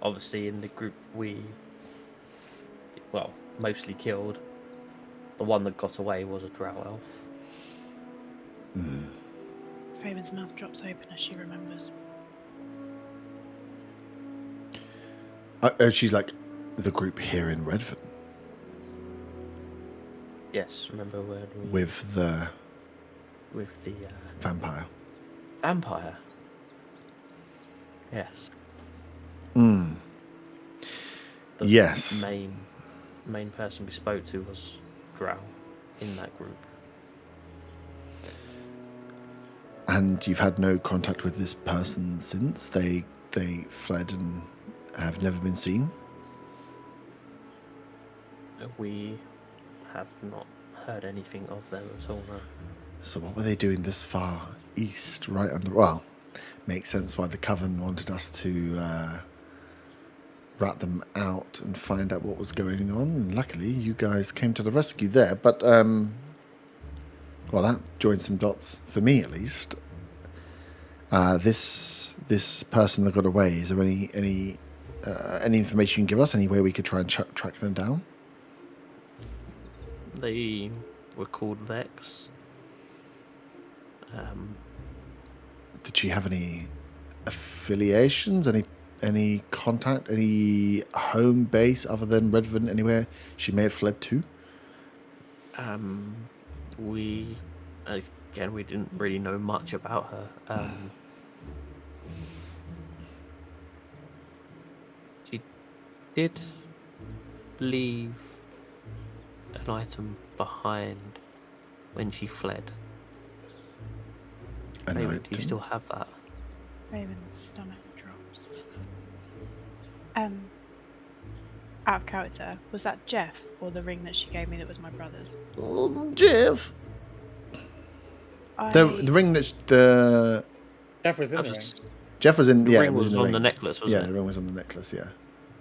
obviously in the group we, mostly killed. The one that got away was a drow elf. Raven's mouth drops open as she remembers. She's like, the group here in Redvant. Yes, remember when we... With the vampire. Vampire. Yes. The Yes. main person we spoke to was drow in that group. And you've had no contact with this person since they fled and have never been seen? We have not heard anything of them at all, no. So what were they doing this far east, right under... Well, makes sense why the Coven wanted us to rat them out and find out what was going on. And luckily, you guys came to the rescue there. But, well, that joined some dots, for me at least. This person that got away, is there any information you can give us? Any way we could try and track them down? They were called Vex. Did she have any affiliations? Any contact? Any home base other than Redvant? Anywhere she may have fled to? We didn't really know much about her. She did leave an item behind when she fled. Maybe, do you still have that? Raven's stomach drops. Out of character, was that Jeff or the ring that she gave me that was my brother's? Jeff. The ring that's the... Jeff was in the ring. Jeff was in... The yeah, ring was in the on ring. the necklace, wasn't it? Yeah, the ring was on the necklace, yeah.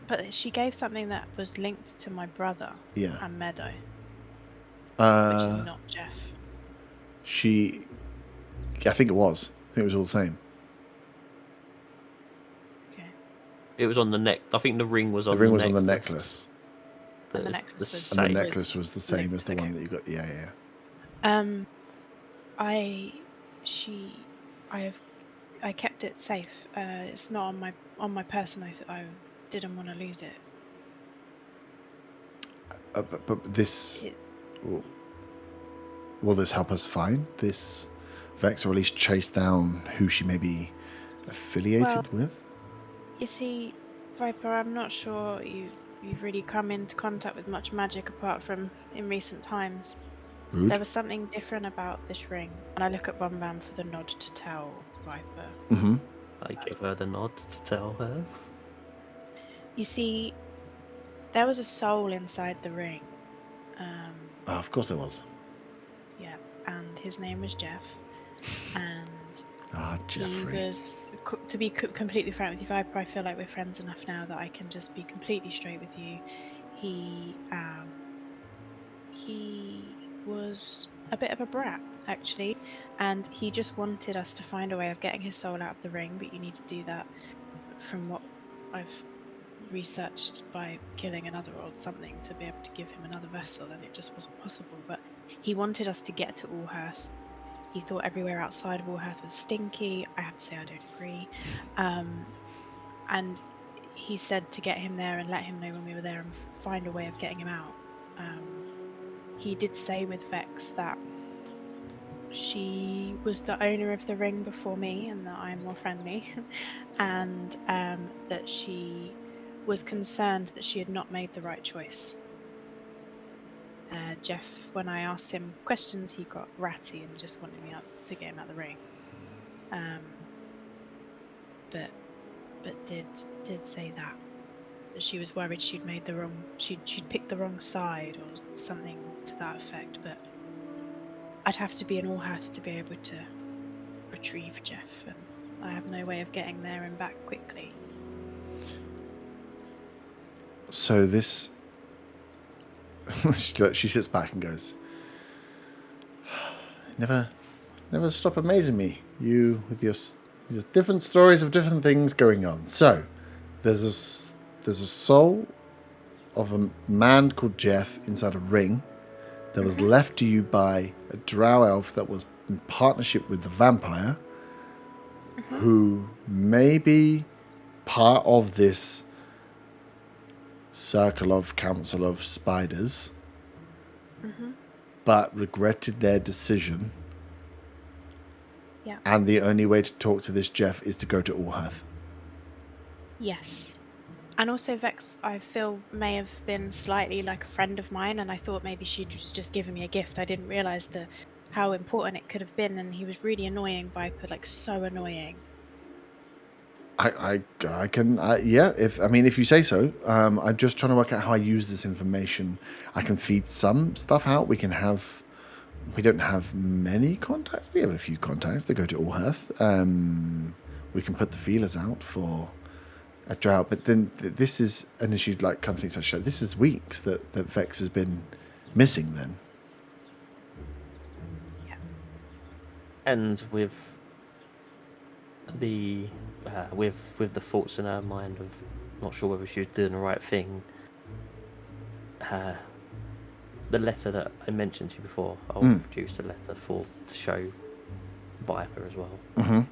But she gave something that was linked to my brother and Meadow, which is not Jeff. I think it was. I think it was all the same. Okay. It was on the neck. I think the ring was on The ring was on the necklace. And the necklace was And the same. necklace was the same as the one that you got. Yeah. I kept it safe. It's not on my person. I didn't want to lose it. But this It- will this help us find this Vex, or at least chase down who she may be affiliated with? You see, Viper, I'm not sure you've really come into contact with much magic apart from in recent times. Rude. There was something different about this ring, and I look at Van for the nod to tell Viper. Mm-hmm. I give her the nod to tell her. You see, there was a soul inside the ring. Oh, of course there was. Yeah, and his name was Jeff, and Jeffrey. he was. To be completely frank with you, Viper, I feel like we're friends enough now that I can just be completely straight with you. He was a bit of a brat, actually, and he just wanted us to find a way of getting his soul out of the ring, but you need to do that from what I've researched by killing another or something to be able to give him another vessel, and it just wasn't possible. But he wanted us to get to Allhearth. He thought everywhere outside of Allhearth was stinky. I have to say I don't agree. And he said to get him there and let him know when we were there and find a way of getting him out. He did say with Vex that she was the owner of the ring before me and that I'm more friendly, and that she was concerned that she had not made the right choice. Jeff, when I asked him questions, he got ratty and just wanted me out to get him out of the ring. But did say that she was worried she'd made the wrong, she'd picked the wrong side or something to that effect. But I'd have to be in Allhearth to be able to retrieve Jeff, and I have no way of getting there and back quickly. So this... she sits back and goes, never stop amazing me, you with your different stories of different things going on. So there's a soul of a man called Jeff inside a ring that was left to you by a drow elf that was in partnership with the vampire, who may be part of this circle of council of spiders, but regretted their decision. Yeah. And the only way to talk to this Jeff is to go to Allhearth. Yes. And also Vex, I feel, may have been slightly like a friend of mine, and I thought maybe she was just giving me a gift. I didn't realise how important it could have been, and he was really annoying, Viper, like so annoying. I can, if you say so. I'm just trying to work out how I use this information. I can feed some stuff out. We don't have many contacts. We have a few contacts that go to Allhearth. We can put the feelers out for a drought, but then this is, and she'd like come think about it. This is weeks that Vex has been missing then. Yeah. And with the with the thoughts in her mind of not sure whether she was doing the right thing, the letter that I mentioned to you before, I'll produce a letter to show Viper as well. Can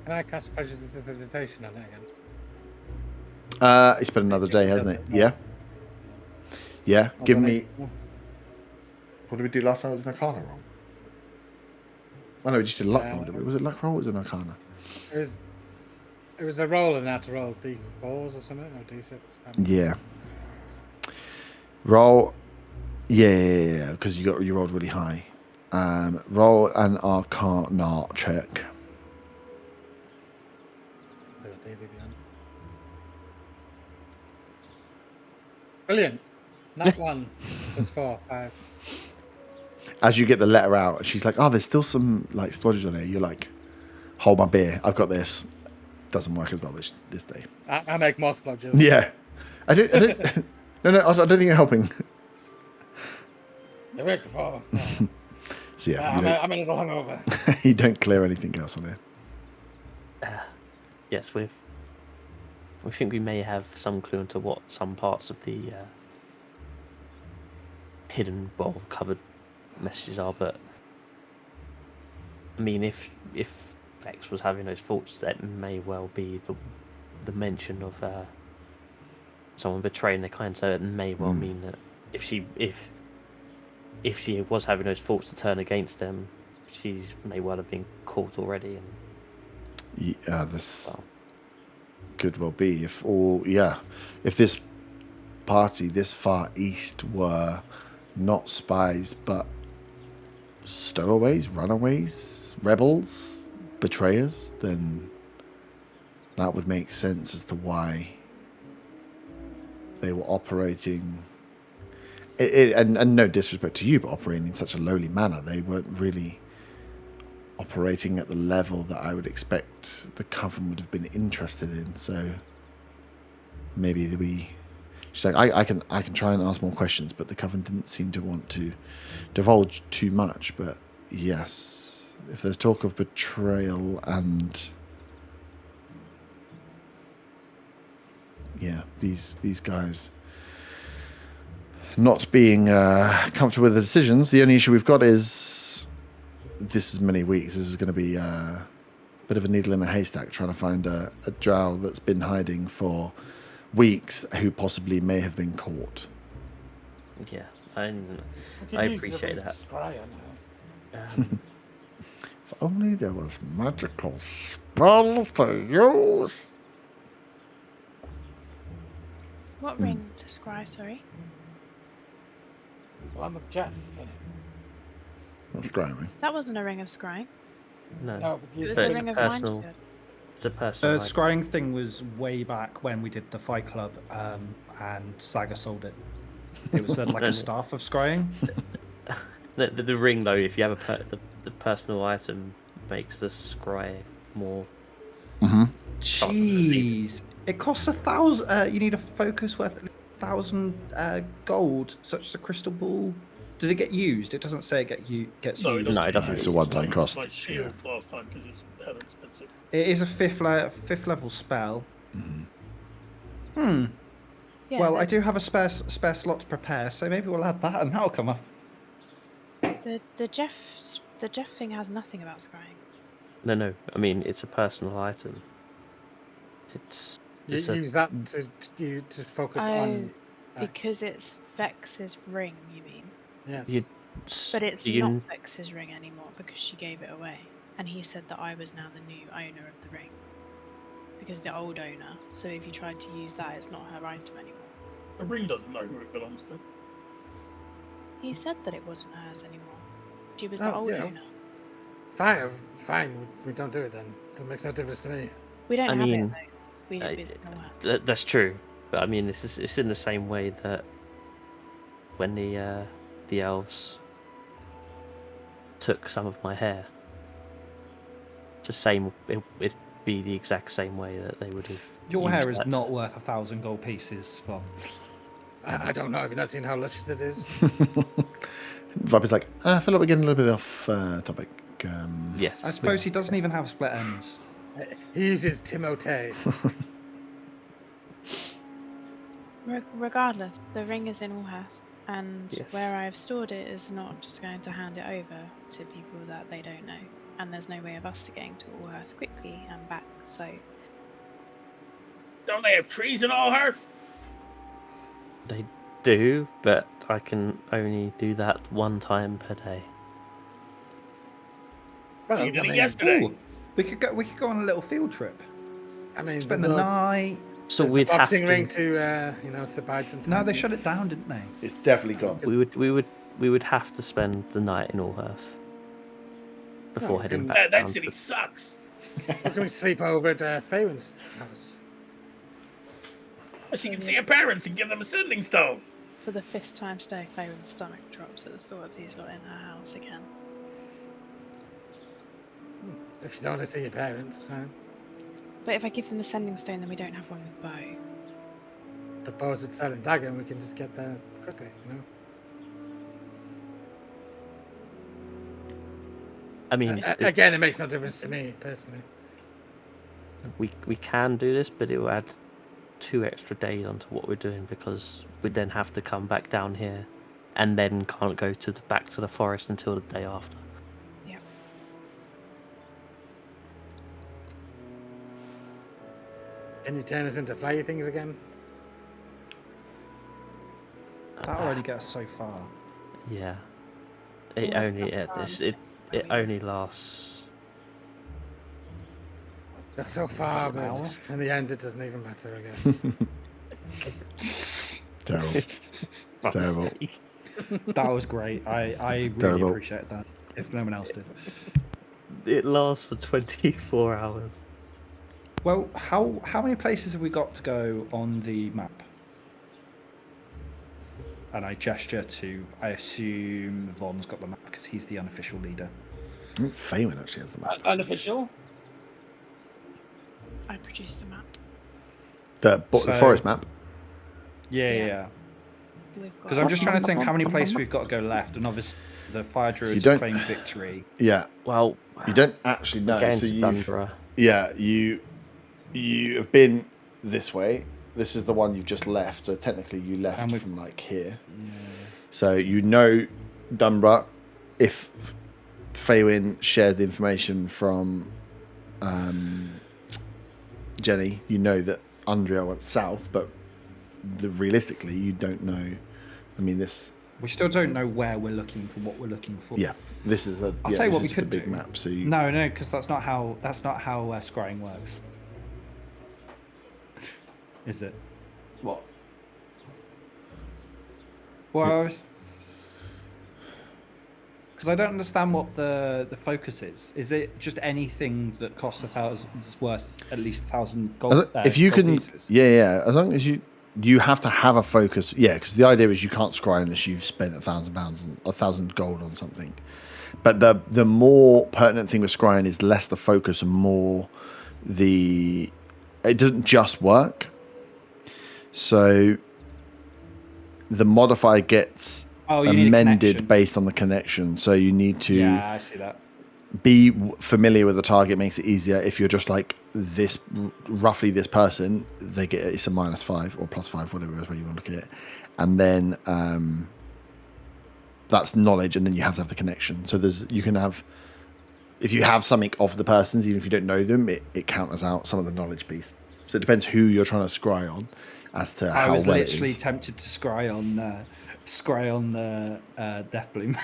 I cast prestidigitation on that again? It's been another day, hasn't it? Yeah. Yeah. Give me. What did we do last time? It was an Arcana roll. Oh no, we just did a luck roll. Was it luck roll? Or was it an Arcana? It was a roll, and I had to roll D4s or something, or D6. Yeah. Roll. Yeah, because you rolled really high. Roll an Arcana check. Brilliant. That one was 4, 5. As you get the letter out, she's like, "Oh, there's still some like splodges on here." You're like, "Hold my beer. I've got this." Doesn't work as well this day. I make more splodges. Yeah, I don't. No, I don't think you're helping. The week before. So yeah, I'm a little hungover. you don't clear anything else on here. Yes, we think we may have some clue into what some parts of the hidden, covered messages are, but I mean, if Vex was having those thoughts, that may well be the mention of someone betraying their kind. So it may well mean that if she was having those thoughts to turn against them, she may well have been caught already. And Yeah, this could well be. If this party this far east were not spies but stowaways, runaways, rebels, betrayers, then that would make sense as to why they were operating. And no disrespect to you, but operating in such a lowly manner, they weren't really operating at the level that I would expect the Coven would have been interested in. So maybe I can try and ask more questions, but the Coven didn't seem to want to divulge too much. But yes, if there's talk of betrayal and these guys not being comfortable with the decisions, the only issue we've got is this is many weeks. This is going to be a bit of a needle in a haystack trying to find a drow that's been hiding for weeks who possibly may have been caught. yeah, I appreciate that. If only there was magical spells to use. What ring to scry, sorry? One with Jeff in it. What's driving? That wasn't a ring of scrying. No, No, but It you was So a it's ring of personal. minefield. It's a personal. Scrying thing was way back when we did the Fight Club, and Saga sold it. It was like a staff of scrying. The ring though, if you have the personal item, makes the scry more. Jeez, it costs 1,000. You need a focus worth 1,000 gold, such as a crystal ball. Does it get used? It doesn't say it gets used. No, it doesn't. It's a one-time cost. Like shield last time because it's hella expensive. It is a fifth level spell. Yeah, Well, I do have a spare slot to prepare, so maybe we'll add that, and that'll come up. The Jeff thing has nothing about scrying. No. I mean, it's a personal item. It's You use that to focus on. Because it's Vex's ring, you mean? Yes. But it's not Vex's ring anymore because she gave it away. And he said that I was now the new owner of the ring. Because the old owner. So if you tried to use that, it's not her item anymore. The ring doesn't know who it belongs to. He said that it wasn't hers anymore. She was the old owner. Fine. We don't do it then. It makes no difference to me. We don't have mean, it though. It's no worth. that's true, but I mean, it's in the same way that when the elves took some of my hair. It's the same. It'd be the exact same way that they would have. Your hair is that. not worth 1,000 gold pieces, Bob. I don't know. Have you not seen how luscious it is? Viper's like, I feel like we're getting a little bit off topic. Yes. I suppose he doesn't even have split ends. He uses Timotei. Regardless, the ring is in Allhurst, and Yes. where I've stored it is not just going to hand it over to people that they don't know. And there's no way of us getting to Allhurst quickly and back, so Don't they have trees in Allhearth? They do, but I can only do that one time per day. Well, You did it yesterday. Ooh, we could go on a little field trip. I mean, Spend the there's a- night. So there's a we'd have boxing to. ring to bide some time. No, they shut it down, didn't they? It's definitely gone. We would have to spend the night in Allhearth before No, heading and back. That down city to- sucks. We're going to sleep over at Faywin's house. She can see her parents and give them a sending stone. for the 5th time today, Clayton's stomach drops at the thought of these lot in her house again. If you don't want to see your parents, fine. But if I give them a sending stone, then we don't have one with bow. The bows at selling dagger, and we can just get there quickly, you know. I mean, Again, it makes no difference to me personally. we can do this, but it will add 2 extra days onto what we're doing because we'd then have to come back down here, and then can't go back to the forest until the day after. Yep. Can you turn us into flyy things again? That already gets us so far. Yeah. It Almost only got bronze it then, maybe. only lasts. That's so far, an hour? but in the end, it doesn't even matter, I guess. Terrible. Terrible. That was great. I really Terrible. appreciate that. If no one else did. It lasts for 24 hours. Well, how many places have we got to go on the map? And I gesture to, I assume Von's got the map because he's the unofficial leader. I think Faywin actually has the map. Unofficial? I produced the map. The So- forest map. Yeah, Yeah. yeah. We've got. Because I'm just trying to think how many places we've got to go left, and obviously the fire druids don't- claimed victory. Yeah. Well, You don't actually know. going So to you've Dunborough. yeah, you have been this way. This is the one you've just left. So technically, you left And we've- from like here. So you know Dunborough. If Faywin shared the information from Jenny, you know that Andrea went south, but realistically, you don't know. I mean, this. We still don't know where we're looking for what we're looking for. Yeah, this is a. I'll yeah, tell you this what we is could the big do. map. So you, No, because that's not how scrying works. Is it? what? Well, because I don't understand what the focus is. Is it just anything that costs is worth at least 1,000 gold? If you gold can, pieces? yeah. As long as you have to have a focus, yeah. Because the idea is you can't scry unless you've spent £1,000 and 1,000 gold on something. But the more pertinent thing with scrying is less the focus and more the. It doesn't just work. So the modifier gets Oh, you need a amended connection. based on the connection. So you need to Yeah, I see that. be familiar with the target. Makes it easier. If you're just like this, roughly this person, they get it's a -5 or +5, whatever is where you want to look at it, and then that's knowledge, and then you have to have the connection. So you can have, if you have something of the person's, even if you don't know them, it counters out some of the knowledge piece. So it depends who you're trying to scry on, as to I how was well literally it is. tempted to scry on the Death Bloom.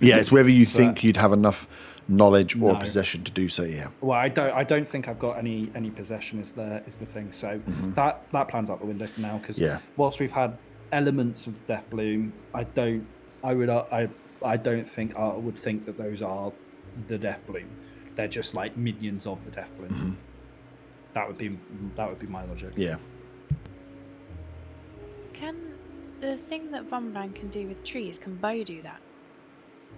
Yeah, it's whether you think you'd have enough knowledge or No. possession to do so. Yeah. Well, I don't think I've got any possession is the thing. So that plan's out the window for now because Yeah. whilst we've had elements of Death Bloom, I don't think I would think that those are the Death Bloom. They're just like minions of the Death Bloom. That would be my logic. Yeah. Can the thing that Vomban can do with trees, can Bo do that?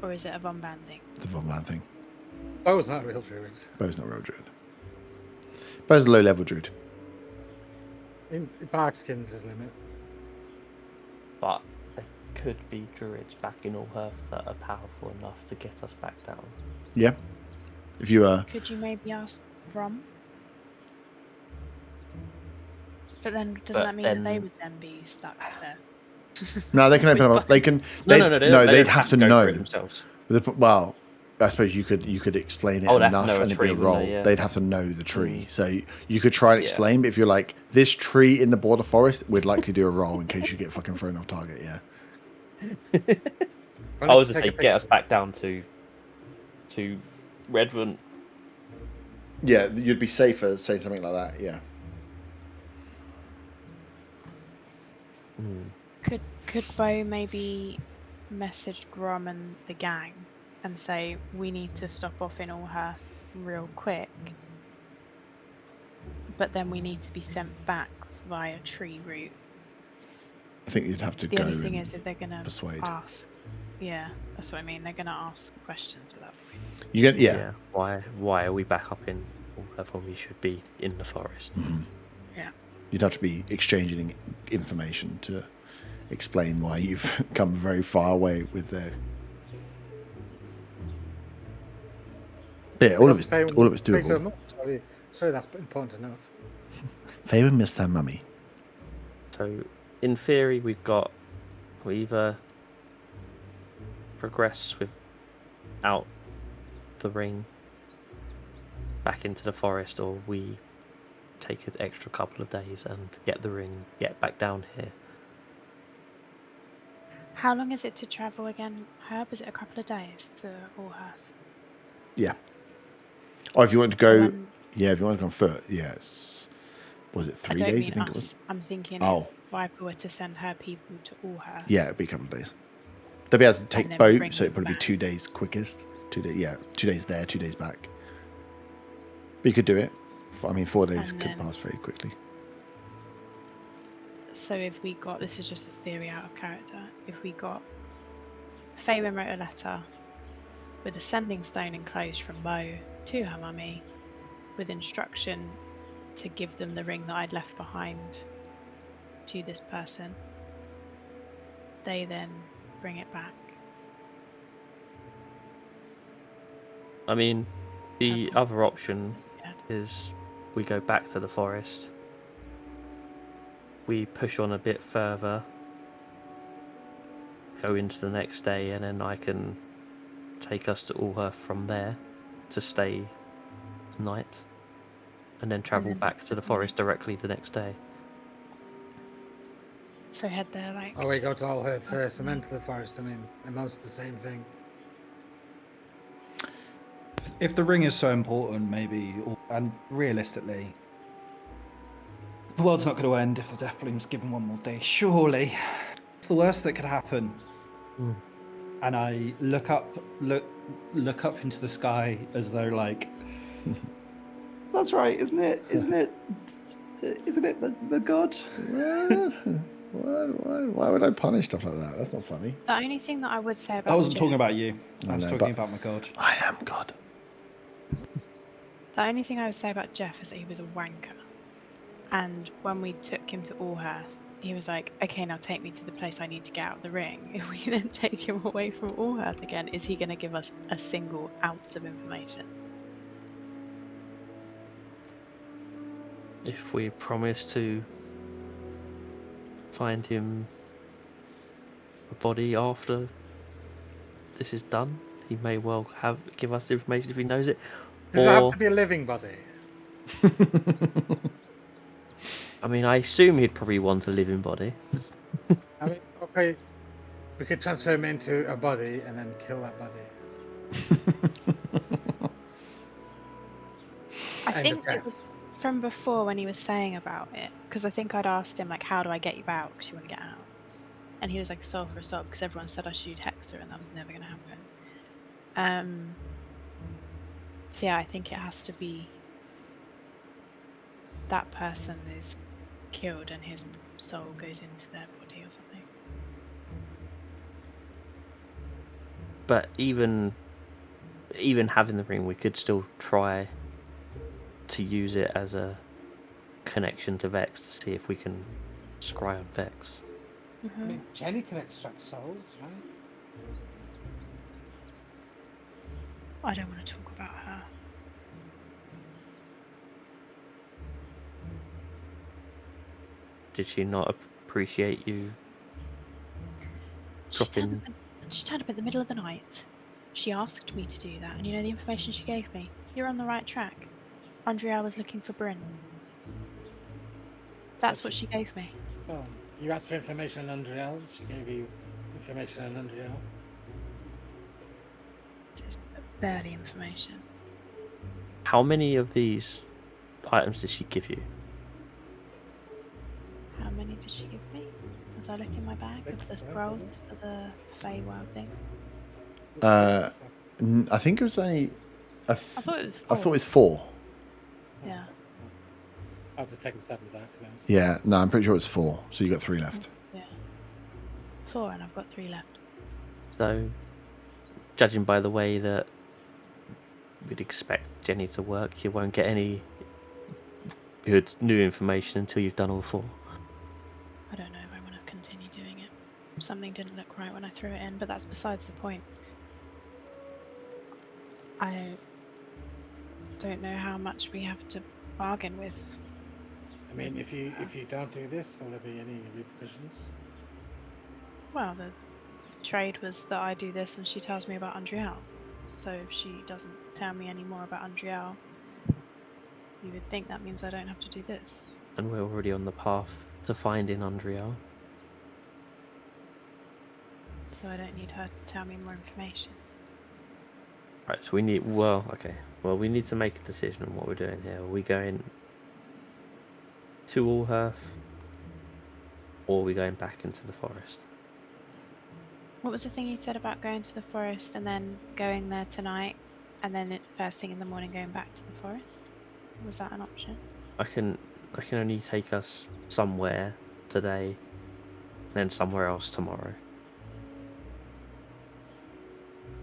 Or is it a Vomban thing? It's a Von thing. Bo's not a real druid. Bo's not a real druid. Bo's a low level druid. In Barkskins is limit. But there could be druids back in Allhearth that are powerful enough to get us back down. Yeah. If you Could you maybe ask Rom? But then doesn't that mean that they would then be stuck there? no, they can open up. They can. No, they'd have to go know. through it themselves. Well, I suppose you could explain it Oh, they'd have to enough know a and it'd be tree, a wouldn't roll. they? Yeah. They'd have to know the tree. So you could try and explain, but if you're like, this tree in the border forest, we'd likely do a roll in case you get fucking thrown off target, yeah. I was to say, get us back down to Redvant. Yeah, you'd be safer saying something like that, yeah. Could Bo maybe message Grom and the gang and say we need to stop off in Allhearth real quick, but then we need to be sent back via tree route? I think you'd have to The go only thing and is if they're gonna persuade. ask, yeah, that's what I mean. They're gonna ask questions at that point. You get, yeah. Why are we back up in Allhearth when we should be in the forest? Yeah. You'd have to be exchanging information to explain why you've come very far away with the. Yeah, all of it's doable. Sorry, that's important enough. Favorite missed her mummy. So, in theory, we either progress without the ring back into the forest, or we take an extra couple of days and get the ring, get back down here. How long is it to travel again, Herb? Is it a couple of days to Allhearth? Yeah. Or if you want to go, When- if you want to go on foot, was it 3 I don't days? mean I think us. it was. I'm thinking Oh. if Viper were to send her people to Allhearth. Yeah, it'd be a couple of days. They'll be able to take then boat, bring so it'd them probably be back. 2 days quickest. 2 days, 2 days there, 2 days back. But you could do it. 4 days And could then- pass very quickly. So if we got, this is just a theory out of character, if we got, Faywin wrote a letter with a sending stone enclosed from Mo to her mummy with instruction to give them the ring that I'd left behind to this person. They then bring it back. I mean, the Okay. other option instead. is we go back to the forest. We push on a bit further, go into the next day, and then I can take us to Allhearth from there to stay the night, and then travel then- back to the forest directly the next day. So head there like, Or we go to Allhearth first and then to the forest. I mean, and most the same thing. If the ring is so important, maybe, and realistically, the world's not going to end if the Death Bloom's given one more day. Surely, it's the worst that could happen. Mm. And I look up into the sky as though like, that's right, isn't it? Isn't it? Isn't it, my God? Why would I punish stuff like that? That's not funny. the only thing that I would say about I wasn't Jeff, talking about you. I was know, talking but- about my God. I am God. the only thing I would say about Jeff is that he was a wanker. And when we took him to Allhearth, he was like, okay, now take me to the place I need to get out the ring. If we then take him away from Allhearth again, is he going to give us a single ounce of information? If we promise to find him a body after this is done, he may well give us the information if he knows it. Does it have to be a living body? I mean, I assume he'd probably want a living body. I mean, okay, we could transfer him into a body and then kill that body. I And think the it was from before when he was saying about it, because I think I'd asked him, like, how do I get you out? Because you want to get out. And he was like, soul for a soul, because everyone said I should use Hexer, and that was never going to happen. So yeah, I think it has to be that person is killed and his soul goes into their body or something. But even having the ring, we could still try to use it as a connection to Vex to see if we can scry on Vex. I mean, Jenny can extract souls, right? I don't want to talk about her. Did she not appreciate you She turned, dropping? she turned up in the middle of the night. She asked me to do that, and you know the information she gave me? You're on the right track. Andrea was looking for Bryn. That's what she gave me. Oh, you asked for information on Undriel. She gave you information on Undriel. It's barely information. How many of these items did she give you? How many did she give me? Was I looking in my bag of 6, the right, was scrolls for the Feywild thing? Is it Uh, 6? I think it was only. I thought it was I four. thought it was 4. Yeah. I'll just take a stab at that, to be honest. Yeah, no, I'm pretty sure it's 4. So you got 3 left. Yeah. 4, and I've got 3 left. So, judging by the way that we'd expect Jenny to work, you won't get any good new information until you've done all 4. I don't know if I want to continue doing it. Something didn't look right when I threw it in, but that's besides the point. I don't know how much we have to bargain with. I mean, if you don't do this, will there be any repercussions? Well, the trade was that I do this and she tells me about Andriel. So if she doesn't tell me any more about Andriel, You would think that means I don't have to do this. And we're already on the path to finding Andriel. So I don't need her to tell me more information. Right, so we need... Well, okay. Well, we need to make a decision on what we're doing here. Are we going to Allhearth? Or are we going back into the forest? What was the thing you said about going to the forest and then going there tonight, and then first thing in the morning going back to the forest? Was that an option? I can only take us somewhere today, and then somewhere else tomorrow.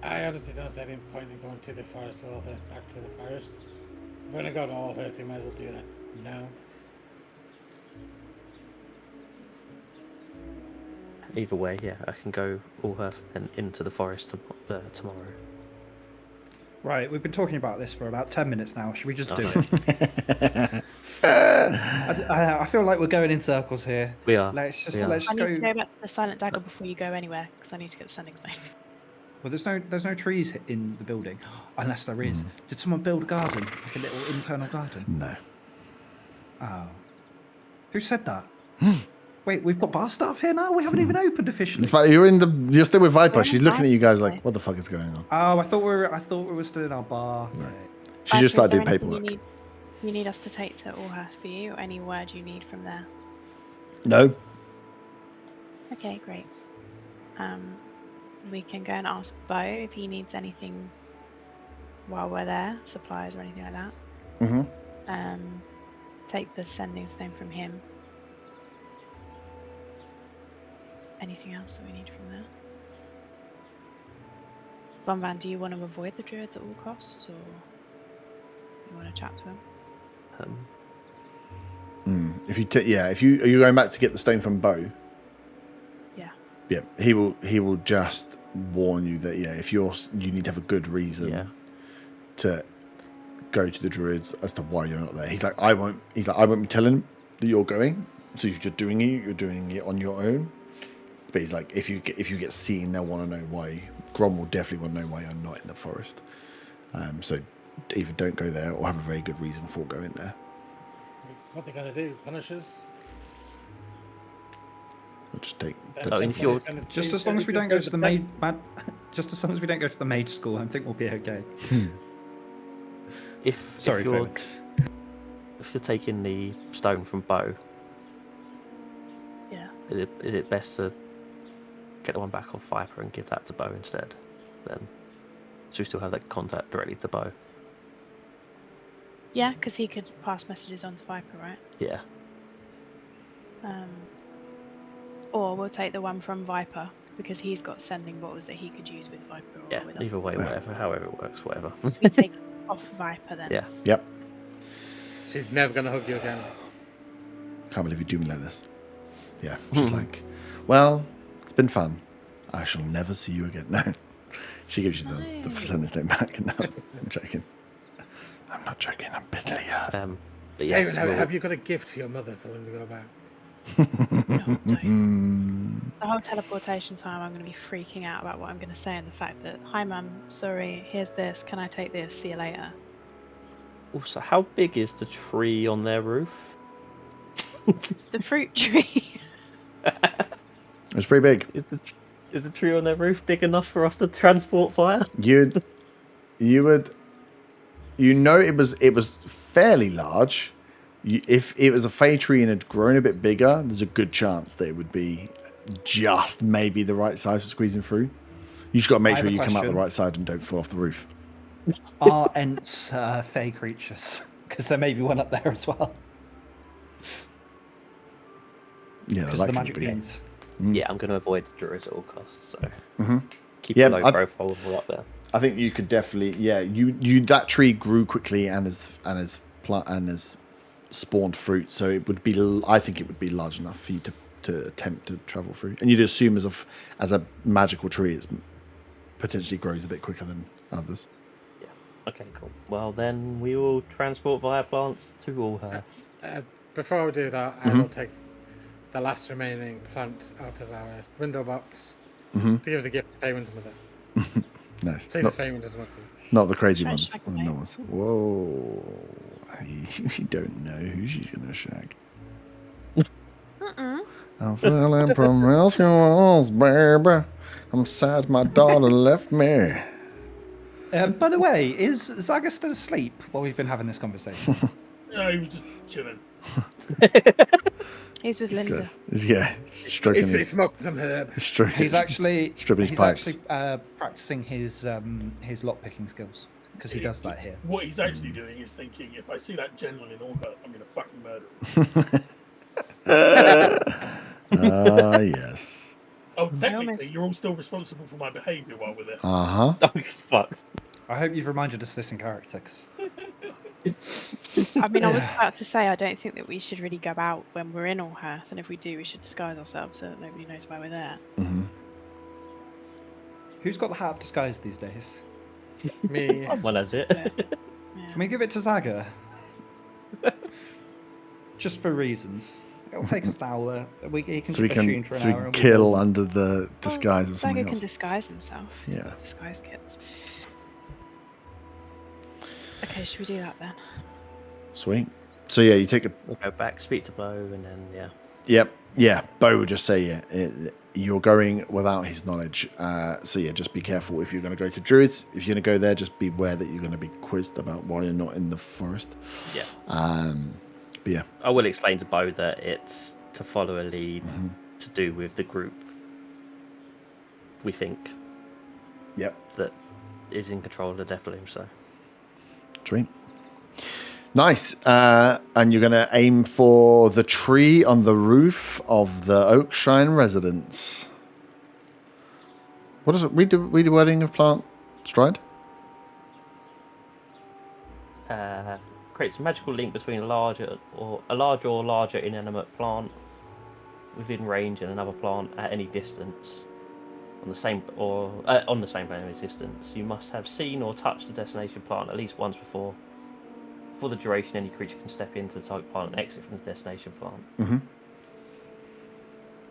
I honestly don't see any point in going to the forest or back to the forest. If we're gonna go to Allhearth, you might as well do that now. Either way, yeah, I can go Allhearth and into the forest tomorrow. Right, we've been talking about this for about 10 minutes now. Should we just do it? I feel like we're going in circles here. We are. Let's just we are. let's I just need to go. go back to the Silent Dagger before you go anywhere, because I need to get the sending stone. Well, there's no trees in the building, unless there is. Did someone build a garden, like a little internal garden? No. Oh, who said that? Wait, we've got bar staff here now. We haven't even opened officially. It's fine. You're still with Viper. We're She's in looking at you guys like, Viper. what the fuck is going on? Oh, I thought we were still in our bar. Right. Yeah. She just started doing Is there anything paperwork. You need us to take to Allhearth for you, or any word you need from there? No. Okay, great. We can go and ask Bo if he needs anything while we're there, supplies or anything like that. Mm-hmm. Take the sending stone from him. Anything else that we need from there? Bonvan, do you want to avoid the druids at all costs, or you want to chat to him? If you are you going back to get the stone from Bo? Yeah. Yeah, he will just warn you that if you need to have a good reason to go to the druids as to why you're not there. He's like I won't be telling him that you're going, so you're doing it on your own. But he's like if you get seen, they'll want to know why. Grom will definitely want to know why you're not in the forest. So either don't go there or have a very good reason for going there. What they gonna do? Punish us? We'll just take. if you're- Just as long as we don't go to the just as long as we don't go to the mage school, I think we'll be okay. Sorry, if you're Felix. if you're taking the stone from Bo, Yeah. is it best to get the one back off Viper and give that to Bo instead? Then, so we still have that contact directly to Bo. Yeah, because he could pass messages on to Viper, right? Yeah. Or we'll take the one from Viper, because he's got sending bottles that he could use with Viper or Yeah. with Either way, whatever, however it works, whatever. We take it off Viper then. Yeah. Yep. She's never gonna hug you again. Can't believe you do me like this. Yeah. She's like, well, it's been fun. I shall never see you again. No. She gives you the sending stone back. No, I'm joking. I'm not joking. I'm bitterly hurt. But yes, David, have you got a gift for your mother for when we go back? No, don't. The whole teleportation time, I'm going to be freaking out about what I'm going to say, and the fact that, hi mum, sorry, here's this, can I take this, see you later. Also, how big is the tree on their roof? The fruit tree. It's pretty big. Is the tree on their roof big enough for us to transport fire? You would it was fairly large. If it was a fey tree and had grown a bit bigger, there's a good chance that it would be just maybe the right size for squeezing through. You just got to make I have sure a you come out the question. right side and don't fall off the roof. Are Ents fey creatures? Because there may be one up there as well. Yeah, Because that the could magic be. beans. Yeah, I'm going to avoid the druids at all costs. So keep Yeah, a low profile when we're up there. I think you could definitely, you that tree grew quickly and has spawned fruit, so it would be. I think it would be large enough for you to attempt to travel through. And you'd assume as a magical tree, it potentially grows a bit quicker than others. Yeah. Okay, cool. Well, then we will transport via plants to Allhearth. Before we do that, I will take the last remaining plant out of our window box to give the gift to Paywin's mother. Nice. Say the same doesn't want to. Not the crazy Try ones. shag Oh, me. no ones. Whoa. You don't know who she's going to shag. I'm feeling promiscuous, baby. I'm sad my daughter left me. By the way, is Zaga still asleep while we've been having this conversation? No, he was just chilling. He's with Linda. Good. Yeah, stroking He his, smoked some herb. stroking, He's actually stripping his pipes. practicing his lock picking skills because he does that here. What he's actually doing is thinking, if I see that general in Orca, I'm going to fucking murder him. Yes. Oh, technically, almost- you're all still responsible for my behaviour while we're there. Uh-huh. Oh, fuck. I hope you've reminded us this in character because I mean, I was about to say, I don't think that we should really go out when we're in Allhearth, and if we do, we should disguise ourselves so that nobody knows why we're there. who's got the hat of disguise these days? Me. Well, that's it. Yeah. Can we give it to Zaga? Just for reasons. It'll take us an hour. He can So we keep a tune can, for an so we hour. can and kill we'll- under the disguise of Zaga something can else. disguise himself. He's Yeah. got disguise kits. Okay, should we do that then? Sweet. So yeah, you take a... We'll go back, speak to Bo, and then, yeah. Yep. Yeah, Bo would just say, you're going without his knowledge. So yeah, just be careful if you're going to go to Druids. If you're going to go there, just beware that you're going to be quizzed about why you're not in the forest. Yeah. But yeah. I will explain to Bo that it's to follow a lead to do with the group we think Yep. that is in control of the Death Bloom, so. Sweet. Nice. And you're going to aim for the tree on the roof of the Oakshine residence. What is it? Read the wording of plant stride. Creates a magical link between a larger or larger inanimate plant within range and another plant at any distance on the same plane of existence. You must have seen or touched the destination plant at least once before. For the duration, any creature can step into the target plant and exit from the destination plant.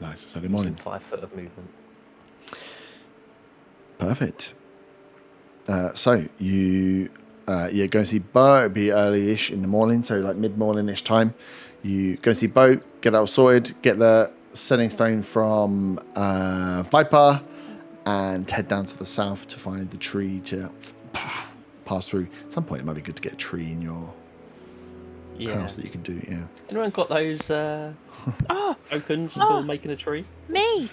Nice. Sunday morning. Using 5 foot of movement. Perfect. So you go and see Bo. It'll be early-ish in the morning, so like mid-morning-ish time. You go and see Bo, get that all sorted, get the setting stone from Viper, and head down to the south to find the tree to pass through. At some point, it might be good to get a tree in your house that you can do. Yeah. Anyone got those tokens for making a tree? Me!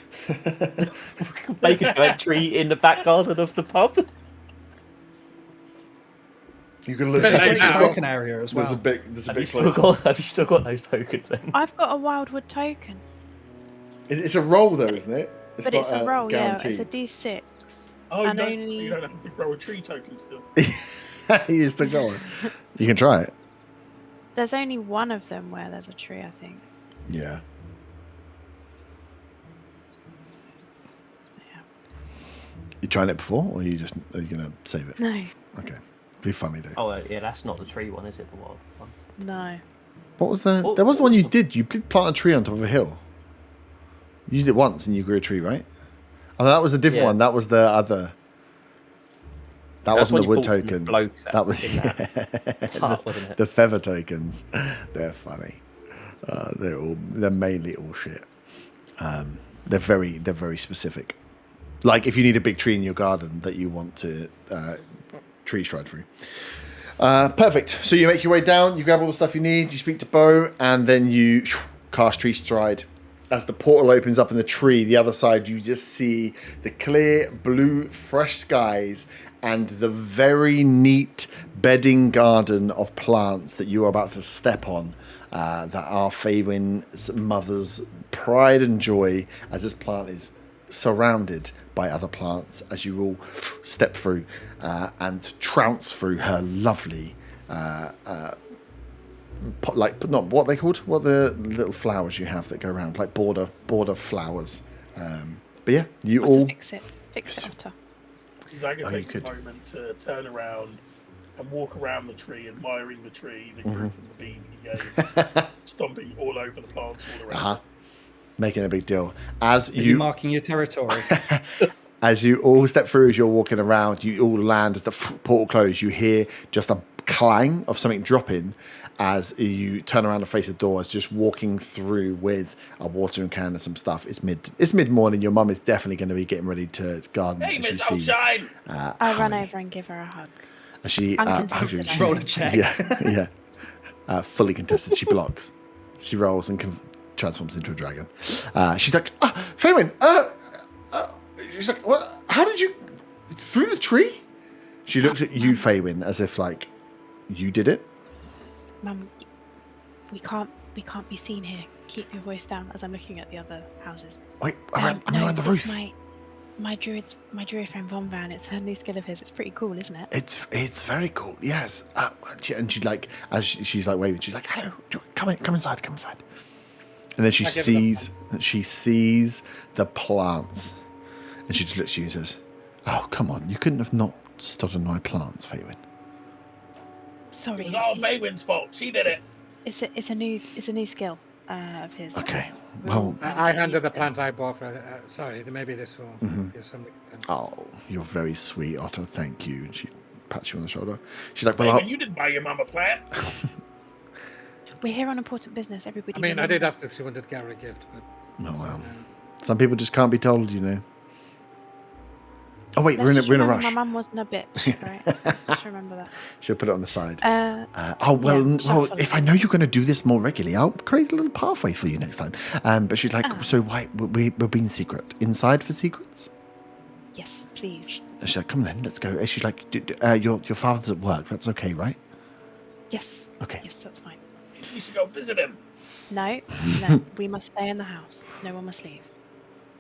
Make a giant tree in the back garden of the pub. You can Bit listen. late now. Spoken area as well. There's a Have you, big still close. got, have you still got those tokens then? I've got a wildwood token. It's a roll though, isn't it? But it's a roll, yeah. guarantee. It's a D6. Oh, And you don't have to grow a tree token still. He is the goal. You can try it. There's only one of them where there's a tree, I think. Yeah. Yeah. You tried it before, or are you gonna save it? No. Okay. Be funny though. Oh, yeah, that's not the tree one, is it? The wild one. No. What was the? What- There was the what one was you the- did. You did plant a tree on top of a hill. You used it once and you grew a tree, right? Oh, that was a different Yeah. one. That was the other. That That's wasn't when the you wood pulled from the token. bloke That was in that part, wasn't it? the feather tokens. They're funny. They're mainly all shit. They're very specific. Like if you need a big tree in your garden that you want to tree stride through. Perfect. So you make your way down, you grab all the stuff you need, you speak to Bo, and then you cast tree stride. As the portal opens up in the tree, the other side, you just see the clear blue, fresh skies and the very neat bedding garden of plants that you are about to step on. That are Faywin's mother's pride and joy, as this plant is surrounded by other plants as you all step through and trounce through her lovely not what they called, what the little flowers you have that go around, like border flowers. But yeah, you Otter, all fix it. Fix it, Otter. Zaga you takes could. a moment to turn around and walk around the tree, admiring the tree, the group and the bean he gave, stomping all over the plants all around. making a big deal as Are you you marking your territory? As you all step through, as you're walking around, you all land as the portal closes. You hear just a clang of something dropping as you turn around and face the door. As just walking through with a watering can and some stuff. It's mid-morning. Your mum is definitely going to be getting ready to garden. Hey, as you Miss see, Sunshine! I run over and give her a hug. as she Uncontested, hugs I you. Roll a check. Yeah. Fully contested. She blocks. She rolls and transforms into a dragon. She's like, Faywin, she's like, what? How did you... Through the tree? She looks at you, Faywin, as if, like, you did it. Mum, we can't be seen here. Keep your voice down as I'm looking at the other houses. Wait, I'm on the roof. My druid friend Von. It's her new skill of his. It's pretty cool, isn't it? It's very cool. Yes. And she's like, as she's like waving, she's like, hello, come inside. And then she sees the plants, and she just looks at you and says, "Oh, come on, you couldn't have not stood on my plants, Faywin." Sorry. It was all Maywin's fault. She did it. It's a new skill of his. Okay. Well, I handed the plant I bought for. Sorry, maybe this will give some recompense. oh, you're very sweet, Otto. Thank you. And she pats you on the shoulder. She's like, Maywin, you didn't buy your mum a plant. We're here on important business. Everybody. I mean, I remember. did ask if she wanted to get her a gift, but Oh well. Some people just can't be told, you know. Oh wait, Let's we're just in a remember rush. My mum wasn't a bitch, right? Just remember that. She'll put it on the side. Yeah, Well, shuffle if it. I know you're going to do this more regularly, I'll create a little pathway for you next time. But she's like, so why we're being secret inside for secrets? Yes, please. And she's like, come then, let's go. And she's like, your father's at work. That's okay, right? Yes. Okay. Yes, that's fine. You should go visit him. No, we must stay in the house. No one must leave.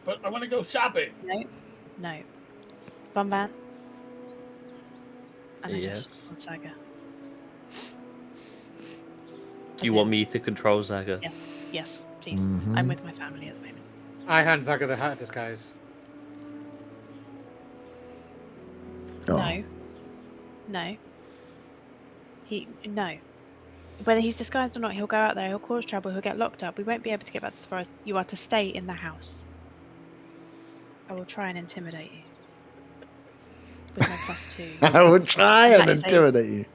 But I want to go shopping. No. Von. And I Yes. just on Saga. Do you want me to control Zaga? Yeah. Yes, please. I'm with my family at the moment. I hand Zaga the hat disguise. Oh. No. No. Whether he's disguised or not, he'll go out there, he'll cause trouble, he'll get locked up. We won't be able to get back to the forest. You are to stay in the house. I will try and intimidate you. With my +2. I will try and That is intimidate you.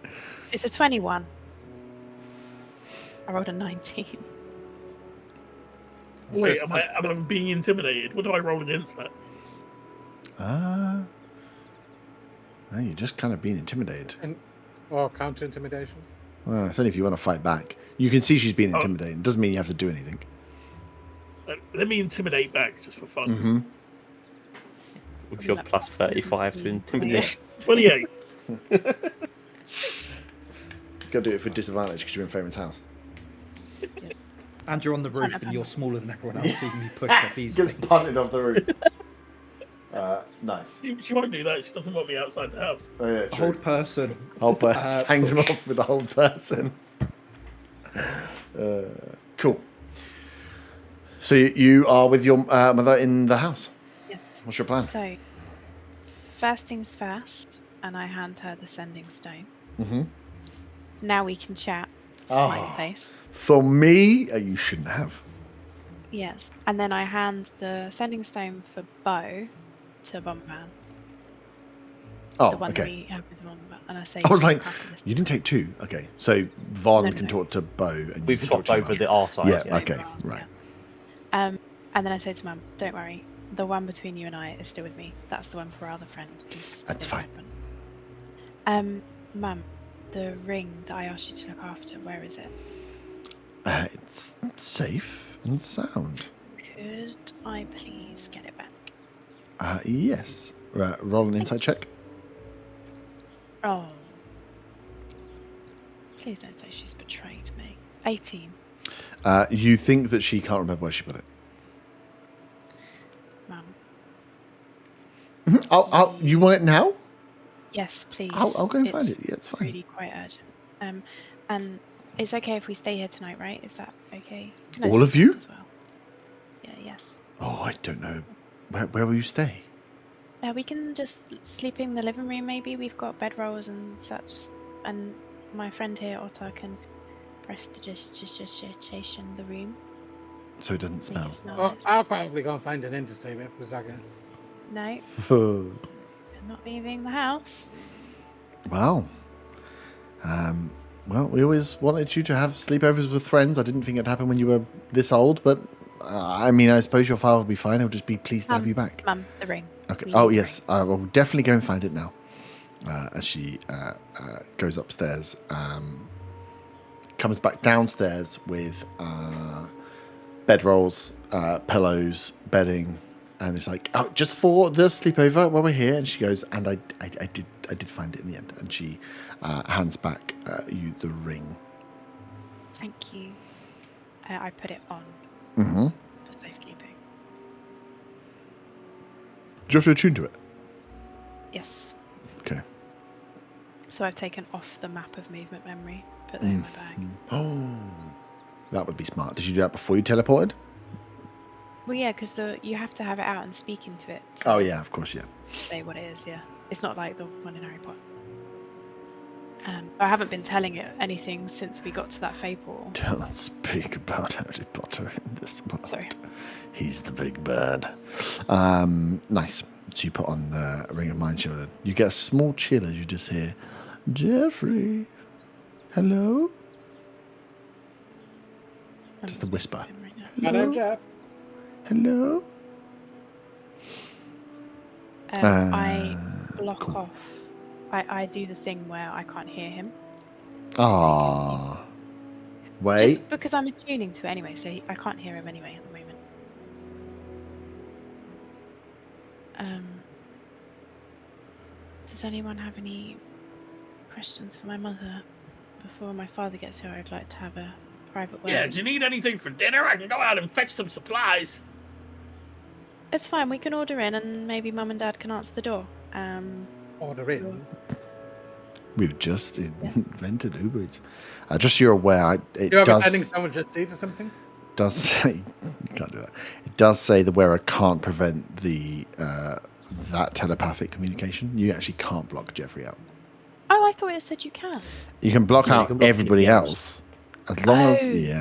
It's a 21. I rolled a 19. Wait, am I being intimidated? What do I roll against that? No, you're just kind of being intimidated. Or counter intimidation. Well, it's only if you want to fight back. You can see she's being intimidated. It doesn't mean you have to do anything. Let me intimidate back just for fun. With your plus 35 to intimidation. 28. You've got to do it for disadvantage because you're in Fairman's house. And you're on the roof, and you're smaller than everyone else, so you can be pushed off easily. Gets punted off the roof. Nice. She won't do that. She doesn't want me outside the house. Oh, yeah, A true. whole person. Whole person hangs him off with the whole person. Cool. So you are with your mother in the house. Yes. What's your plan? So, first things first, and I hand her the sending stone. Now we can chat. Smiley face. For me, you shouldn't have. Yes. And then I hand the sending stone for Bo to Von. Oh, The one okay. we have with Von. And I say, I was like, after this. you didn't take two. Okay, so Vaughn No, can no. talk to Bo, and you We've can talk swapped to over Mum. the R side. Yeah, okay, right. And then I say to Mum, don't worry, the one between you and I is still with me. That's the one for our other friend. Who's That's still fine. open. Mum, the ring that I asked you to look after, where is it? It's safe and sound. Could I please get it back? Yes. Roll an insight check. Oh. Please don't say she's betrayed me. 18. You think that she can't remember where she put it. Mum. You want it now? Yes, please. I'll go and find it. Yeah, it's fine. Really quite urgent. And it's okay if we stay here tonight, right? Is that okay? All of you? As well. Yeah, yes. Oh, I don't know. Where will you stay? We can just sleep in the living room, maybe. We've got bedrolls and such. And my friend here, Otter, can prestidigitation the room. So it doesn't Make smell. it smell Well, nice. I'll probably go and find an inn to stay with Zaga. No, Wow. I'm not leaving the house. Well, we always wanted you to have sleepovers with friends. I didn't think it'd happen when you were this old, but I mean, I suppose your father will be fine. He'll just be pleased to have you back. Mum, the ring. Okay. We Oh, need the yes. I will definitely go and find it now. As she goes upstairs, comes back downstairs with bedrolls, pillows, bedding, and it's like, oh, just for the sleepover while we're here. And she goes, and I did find it in the end. And she hands back you the ring. Thank you. I put it on Mm-hmm. for safekeeping. Do you have to attune to it? Yes. Okay. So I've taken off the map of movement memory, put that in my bag. Oh, that would be smart. Did you do that before you teleported? Well, yeah, because you have to have it out and speak into it. Oh, yeah, of course, yeah. Say what it is, yeah. It's not like the one in Harry Potter. I haven't been telling it anything since we got to that Fey portal. Don't speak about Harry Potter in this world. Sorry. He's the big bad. Nice. So you put on the Ring of Mind Shield. You get a small chill as you just hear, Jeffrey, hello? I'm Just a whisper. speaking to him right now. Hello, Jeff. Hello? I block off. I do the thing where I can't hear him. Ah. Wait. Just because I'm attuning to it anyway, so I can't hear him anyway at the moment. Does anyone have any questions for my mother? Before my father gets here, I'd like to have a private word. Yeah, do you need anything for dinner? I can go out and fetch some supplies. It's fine, we can order in and maybe Mum and Dad can answer the door. Order in. We've just invented Uber Eats. Just so you're aware, it You ever does... sending someone just eat or something? does say you can't do that. It does say the wearer can't prevent the that telepathic communication. You actually can't block Jeffrey out. Oh, I thought it said you can. You can block Yeah, you out can block everybody anybody else as long as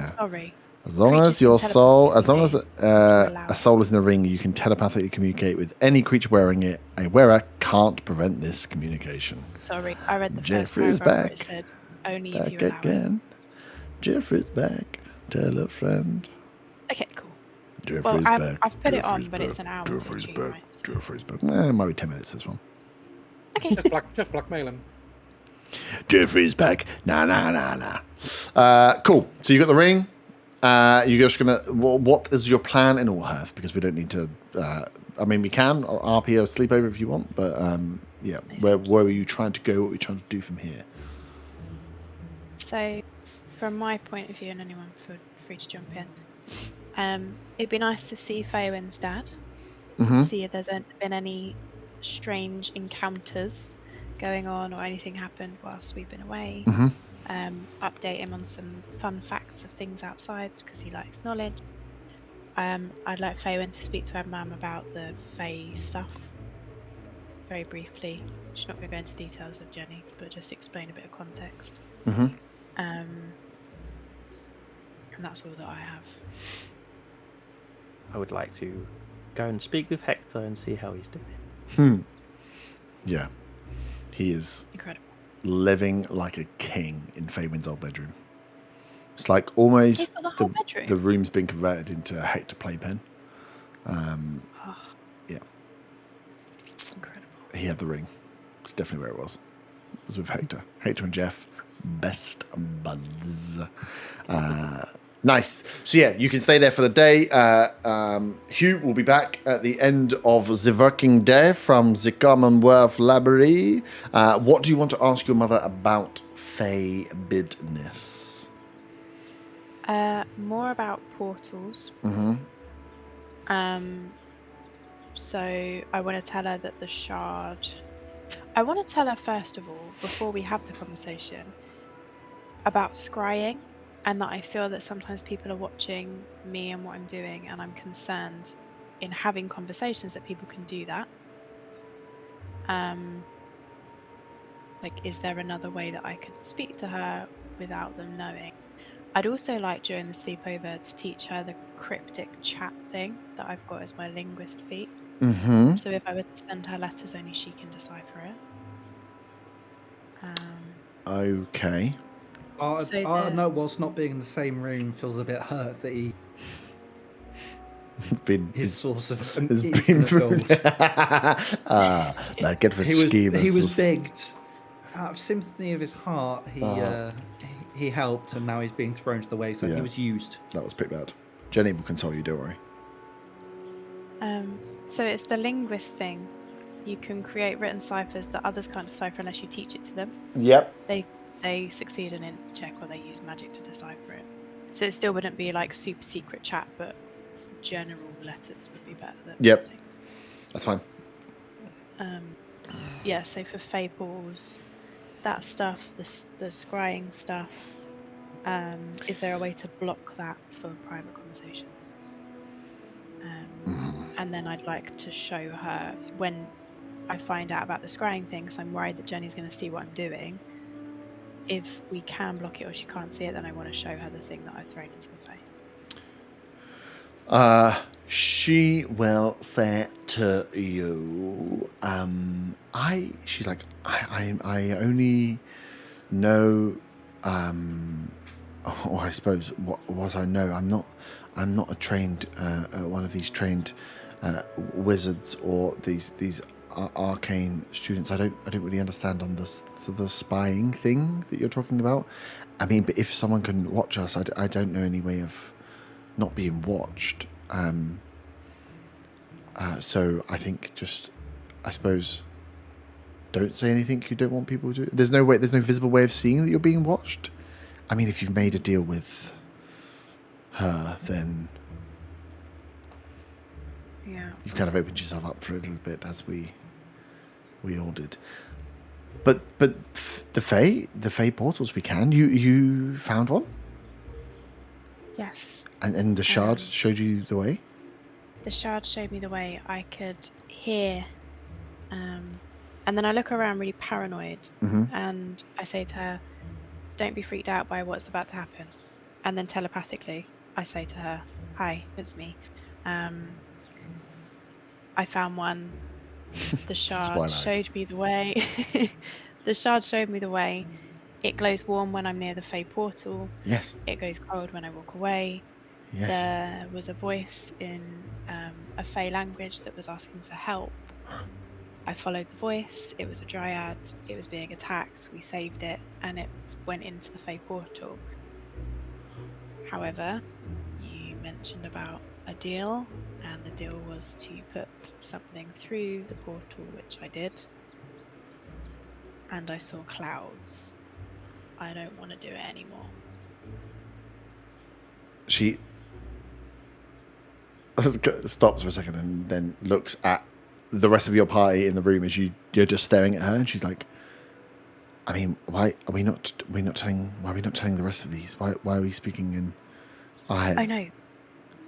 Sorry. as long Creatures as your can soul, teleport as long as allow a it. soul is in the ring, you can telepathically communicate with any creature wearing it. A wearer can't prevent this communication. Sorry, I read the Jeffrey is first paragraph where it back. said only if you Back allow it. again. Jeffrey's back. Tell a friend. Okay, cool. Jeffrey's Well, back. I've put it on, Jeffrey's but it's back. an hour to Jeffrey's attune, back. right? So- Jeffrey's back. It might be 10 minutes this one. Okay. Just blackmail him. Jeffrey's back. Nah. Cool. So you got the ring. You're just gonna. What is your plan in Allhearth? Because we don't need to. I mean, we can or RP or sleepover if you want, but yeah. Where were you trying to go? What were you trying to do from here? So, from my point of view, and anyone feel free to jump in, it'd be nice to see Faywin's dad. See if there's been any strange encounters going on or anything happened whilst we've been away. Update him on some fun facts of things outside because he likes knowledge. I'd like Faywin to speak to her mum about the Fae stuff very briefly. She's not going to go into details of Jenny, but just explain a bit of context. And that's all that I have. I would like to go and speak with Hector and see how he's doing. Yeah, he is Incredible. living like a king in Faywin's old bedroom. It's like almost He's got the whole bedroom? the room's been converted into a Hector playpen. Yeah, Incredible. he had the ring. It's definitely where it was. It was with Hector. Hector and Jeff, best buds. Nice. So yeah, you can stay there for the day. Hugh will be back at the end of the working day from the Commonwealth Library. What do you want to ask your mother about Fey business? More about portals. So I want to tell her that the shard. I want to tell her first of all, before we have the conversation, about scrying, and that I feel that sometimes people are watching me and what I'm doing, and I'm concerned in having conversations that people can do that. Like, is there another way that I could speak to her without them knowing? I'd also like during the sleepover to teach her the cryptic chat thing that I've got as my linguist feat. Mm-hmm. So if I were to send her letters, only she can decipher it. Okay. So no, whilst not being in the same room, feels a bit hurt that his source of has been infinite gold. Like it was schemers. He was begged out of sympathy of his heart. He helped, and now he's being thrown to the wayside. Yeah. He was used. That was pretty bad. Jenny will console you, don't worry. So it's the linguist thing. You can create written ciphers that others can't decipher unless you teach it to them. Yep. They succeed in int check, or they use magic to decipher it. So it still wouldn't be like super secret chat, but general letters would be better than Yep. That's fine. Yeah, so for Fables, that stuff, the scrying stuff, is there a way to block that for private conversations? And then I'd like to show her when I find out about the scrying thing, because I'm worried that Jenny's going to see what I'm doing. If we can block it or she can't see it, then I want to show her the thing that I've thrown into the Fae. She will say to you, she's like, I only know, or I suppose what I know. I'm not a trained, one of these trained wizards or these arcane students. I don't really understand on the spying thing that you're talking about. I mean, but if someone can watch us, I don't know any way of not being watched. So I think I suppose, don't say anything you don't want people to do. There's no visible way of seeing that you're being watched. I mean, if you've made a deal with her, then Yeah. you've kind of opened yourself up for a little bit, as we all did. But the Fae portals, we can. You found one? Yes. And the shard showed you the way? The shard showed me the way. I could hear, and then I look around really paranoid, and I say to her, "Don't be freaked out by what's about to happen." And then telepathically, I say to her, "Hi, it's me. I found one. The shard showed me the way. The shard showed me the way. It glows warm when I'm near the Fae portal. Yes. It goes cold when I walk away. Yes. There was a voice in a Fae language that was asking for help. I followed the voice. It was a dryad. It was being attacked. We saved it, and it went into the Fae portal. However, you mentioned about a deal, and the deal was to put something through the portal, which I did. And I saw clouds. I don't want to do it anymore." She stops for a second and then looks at the rest of your party in the room as you're just staring at her, and she's like, "I mean, why are we not telling the rest of these? Why are we speaking in our heads?" I know.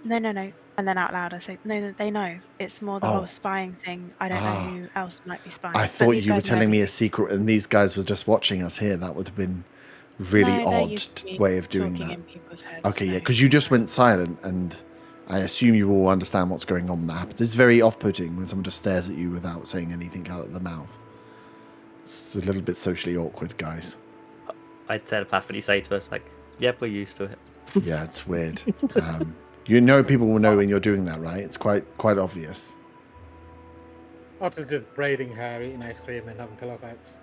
No. And then out loud I say, "No, they know. It's more the whole spying thing. I don't know who else might be spying." I thought you were telling me a secret and these guys were just watching us here. That would have been really odd way of doing that. In people's heads, Okay, yeah, because you just went silent, and I assume you all understand what's going on when that happens. It's very off-putting when someone just stares at you without saying anything out of the mouth. It's a little bit socially awkward, guys. I'd telepathically say to us, like, "Yep, we're used to it." Yeah, it's weird. You know, people will know when you're doing that, right? It's quite obvious. I'll just do braiding hair, eating ice cream, and having pillow fights.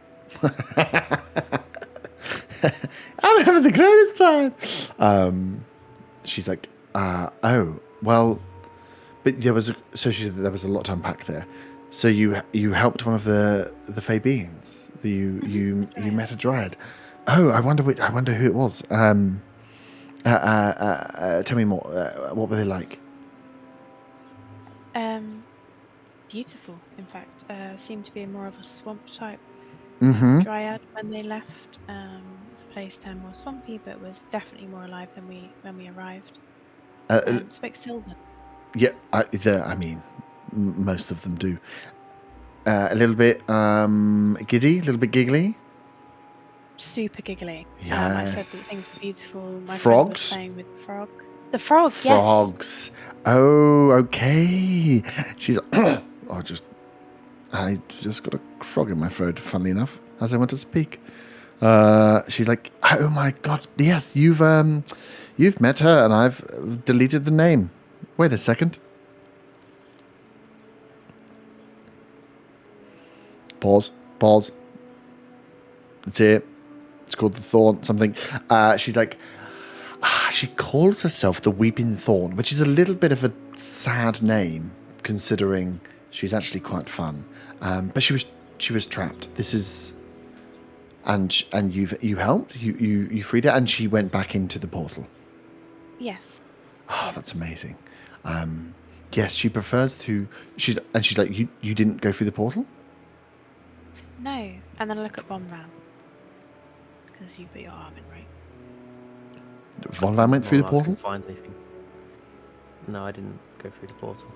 I'm having the greatest time. She's like, "Oh, well," but there was a lot to unpack there. So you helped one of the Fae beings. You met a dryad. Oh, I wonder who it was. Tell me more. What were they like? Beautiful, in fact. Seemed to be more of a swamp type Mm-hmm. dryad when they left. The place turned more swampy, but was definitely more alive than when we arrived. Spoke Sylvan. Yeah, I mean, most of them do. A little bit giddy, a little bit giggly. Super giggly. Yes. I said that things were beautiful. My Frogs? friend was playing with the frog. The frog, yes. Frogs. Oh, okay. She's like, I just got a frog in my throat, funnily enough, as I went to speak. She's like, oh my god, yes, you've met her, and I've deleted the name. Wait a second. Pause. That's it. It's called the Thorn something. She's like, she calls herself the Weeping Thorn, which is a little bit of a sad name, considering she's actually quite fun. But she was trapped. This is, and you helped. You freed her, and she went back into the portal. Yes. Oh, that's amazing. Yes, she prefers to. She's like, you didn't go through the portal. No. And then I look at Von Ram. Because you put your arm in, right? Von Van went through the I portal? couldn't find anything. No, I didn't go through the portal.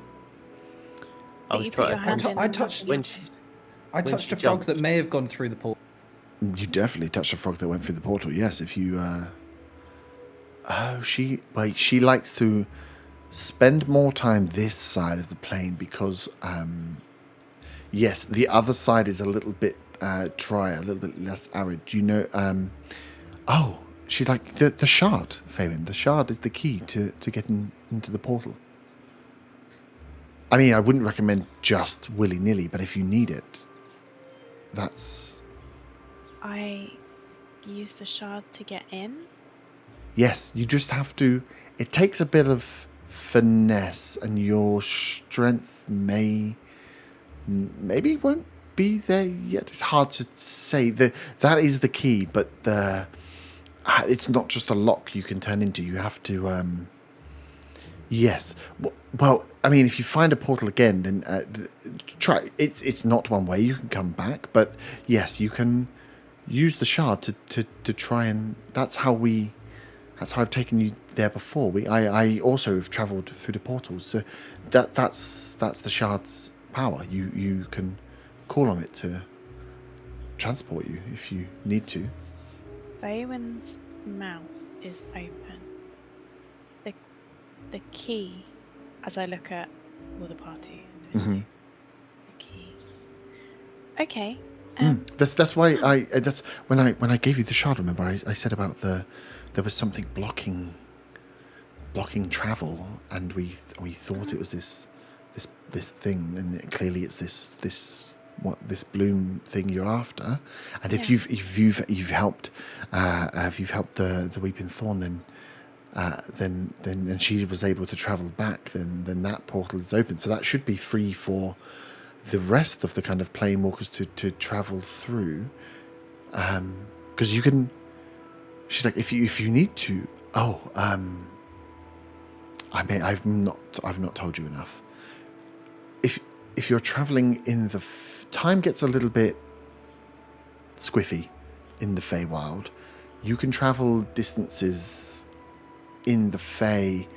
But you put your hand in. I touched when a frog jumped. that may have gone through the portal. You definitely touched a frog that went through the portal. Yes, if you. She likes to spend more time this side of the plane because, yes, the other side is a little bit drier, a little bit less arid. Do you know? She's like the shard, Fabian. The shard is the key to getting into the portal. I mean, I wouldn't recommend just willy-nilly, but if you need it, that's... I use the shard to get in. Yes, you just have to... It takes a bit of finesse, and your strength maybe won't be there yet. It's hard to say. That is the key, but it's not just a lock you can turn into. You have to... Yes. Well, I mean, if you find a portal again, then try. It's not one way. You can come back, but yes, you can use the shard to try and. That's how I've taken you there before. I also have travelled through the portals, so that's the shard's power. You can call on it to transport you if you need to. Bowen's mouth is open. The key, as I look at all the party, the key. Okay. That's why that's when I gave you the shard. Remember, I said about there was something blocking travel, and we thought it was this thing, and clearly it's this bloom thing you're after. And if you've helped the Weeping Thorn, then and she was able to travel back, then that portal is open. So that should be free for the rest of the kind of plane walkers to travel through. Because you can. She's like, if you need to. I've not told you enough. If you're traveling in the time gets a little bit squiffy in the Feywild, you can travel distances in the Fey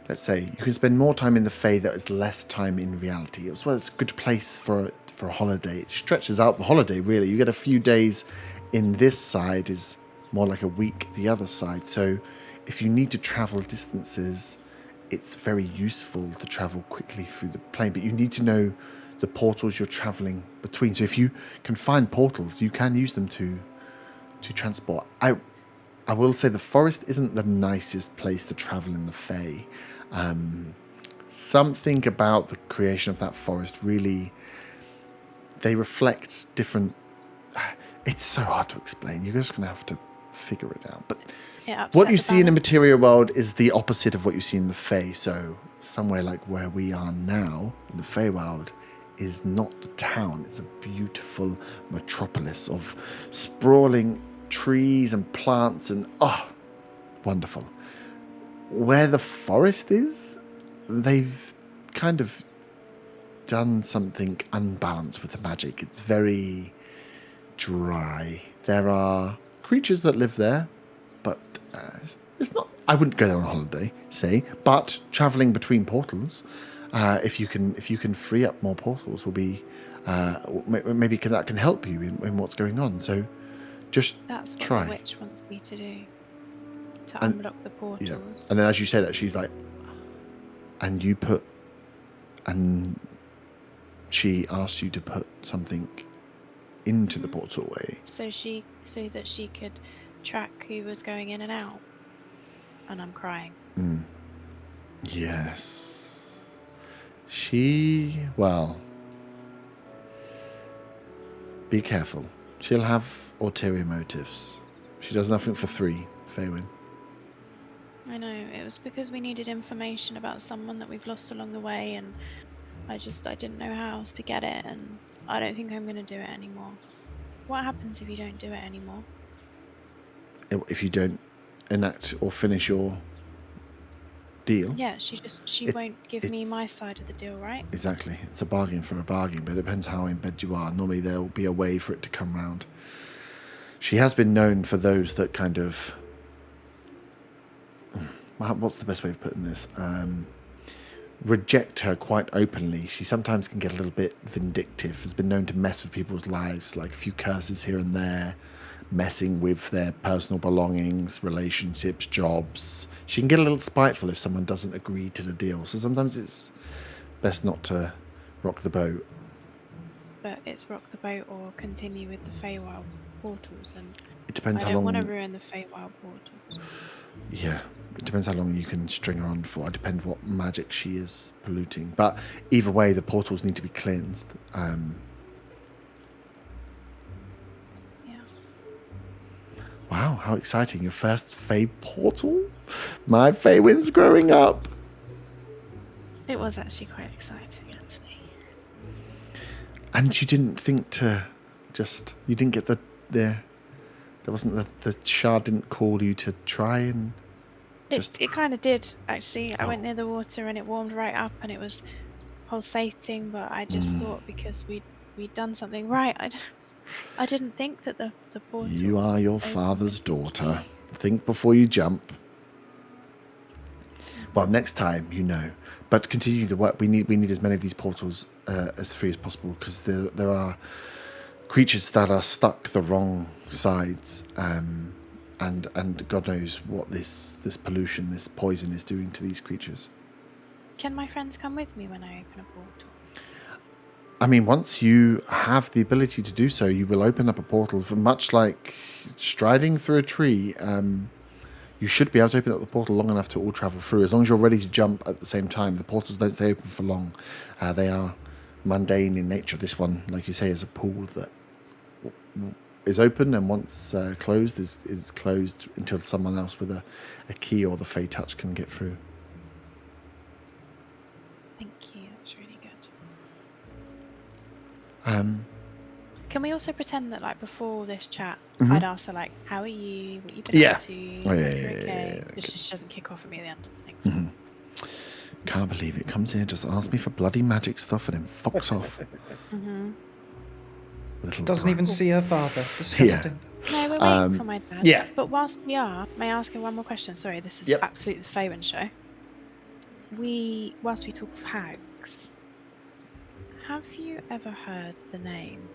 let's say you can spend more time in the Fey that is less time in reality. As well, it's a good place for a holiday. It stretches out the holiday, really. You get a few days in this side, is more like a week the other side. So if you need to travel distances, it's very useful to travel quickly through the plane, but you need to know the portals you're traveling between. So if you can find portals, you can use them to transport. I will say the forest isn't the nicest place to travel in the Fae. Something about the creation of that forest really, they reflect different... It's so hard to explain. You're just going to have to figure it out. But what you see in the material world is the opposite of what you see in the Fae. So somewhere like where we are now, in the Fae world, is not the town. It's a beautiful metropolis of sprawling trees and plants and wonderful. Where the forest is, they've kind of done something unbalanced with the magic. It's very dry. There are creatures that live there, but it's not. I wouldn't go there on holiday, say. But traveling between portals, if you can free up more portals, will be maybe that can help you in what's going on. So. That's what try. the witch wants me to do. To unlock the portals. Yeah. And then as you say that, she's like, and she asked you to put something into the portalway. So that she could track who was going in and out. And I'm crying. Yes. Be careful. She'll have ulterior motives. She does nothing for 3, Faywin. I know, it was because we needed information about someone that we've lost along the way, and I didn't know how else to get it, and I don't think I'm going to do it anymore. What happens if you don't do it anymore? If you don't enact or finish your deal. Yeah, she won't give me my side of the deal, right? Exactly. It's a bargain for a bargain, but it depends how in bed you are. Normally there'll be a way for it to come round. She has been known for those that kind of... what's the best way of putting this? Reject her quite openly. She sometimes can get a little bit vindictive. Has been known to mess with people's lives, like a few curses here and there, messing with their personal belongings, relationships, jobs. She can get a little spiteful if someone doesn't agree to the deal. So sometimes it's best not to rock the boat. But it's rock the boat or continue with the Feywild portals, and It depends I how don't long. want to ruin the Feywild portals. Yeah, it depends how long you can string her on for. It depends what magic she is polluting. But either way, the portals need to be cleansed. Yeah. Wow, how exciting. Your first Fey portal? My Feywin's growing up. It was actually quite exciting, actually. And you didn't think to just... You didn't get there wasn't the shard didn't call you to try and just... It kind of did, actually. I went near the water and it warmed right up and it was pulsating, but I just thought because we'd done something right, I didn't think that the portal... You are your father's daughter. Think before you jump. Well, next time, you know. But continue the work. We need as many of these portals as free as possible, because there are creatures that are stuck the wrong sides, and God knows what this pollution, this poison is doing to these creatures. Can my friends come with me when I open a portal? I mean, once you have the ability to do so, you will open up a portal. For much like striding through a tree, you should be able to open up the portal long enough to all travel through. As long as you're ready to jump at the same time, the portals don't stay open for long. They are mundane in nature. This one, like you say, is a pool that is open, and once closed, is closed until someone else with a key or the Fey touch can get through. Thank you, that's really good. Can we also pretend that, like, before this chat, Mhm. I'd ask her, like, how are you? What you been Yeah. up to? Oh, yeah, Okay. yeah. She doesn't kick off at me at the end. Thanks. Mhm. Can't believe it. Comes here, just asks me for bloody magic stuff, and then fucks off. Mm-hmm. Little Doesn't brat. even see her father. Disgusting. No, we're waiting for my dad. yeah. But whilst we are, may I ask you one more question? Sorry, this is Yep. absolutely the Faywin show. Whilst we talk of hags, have you ever heard the name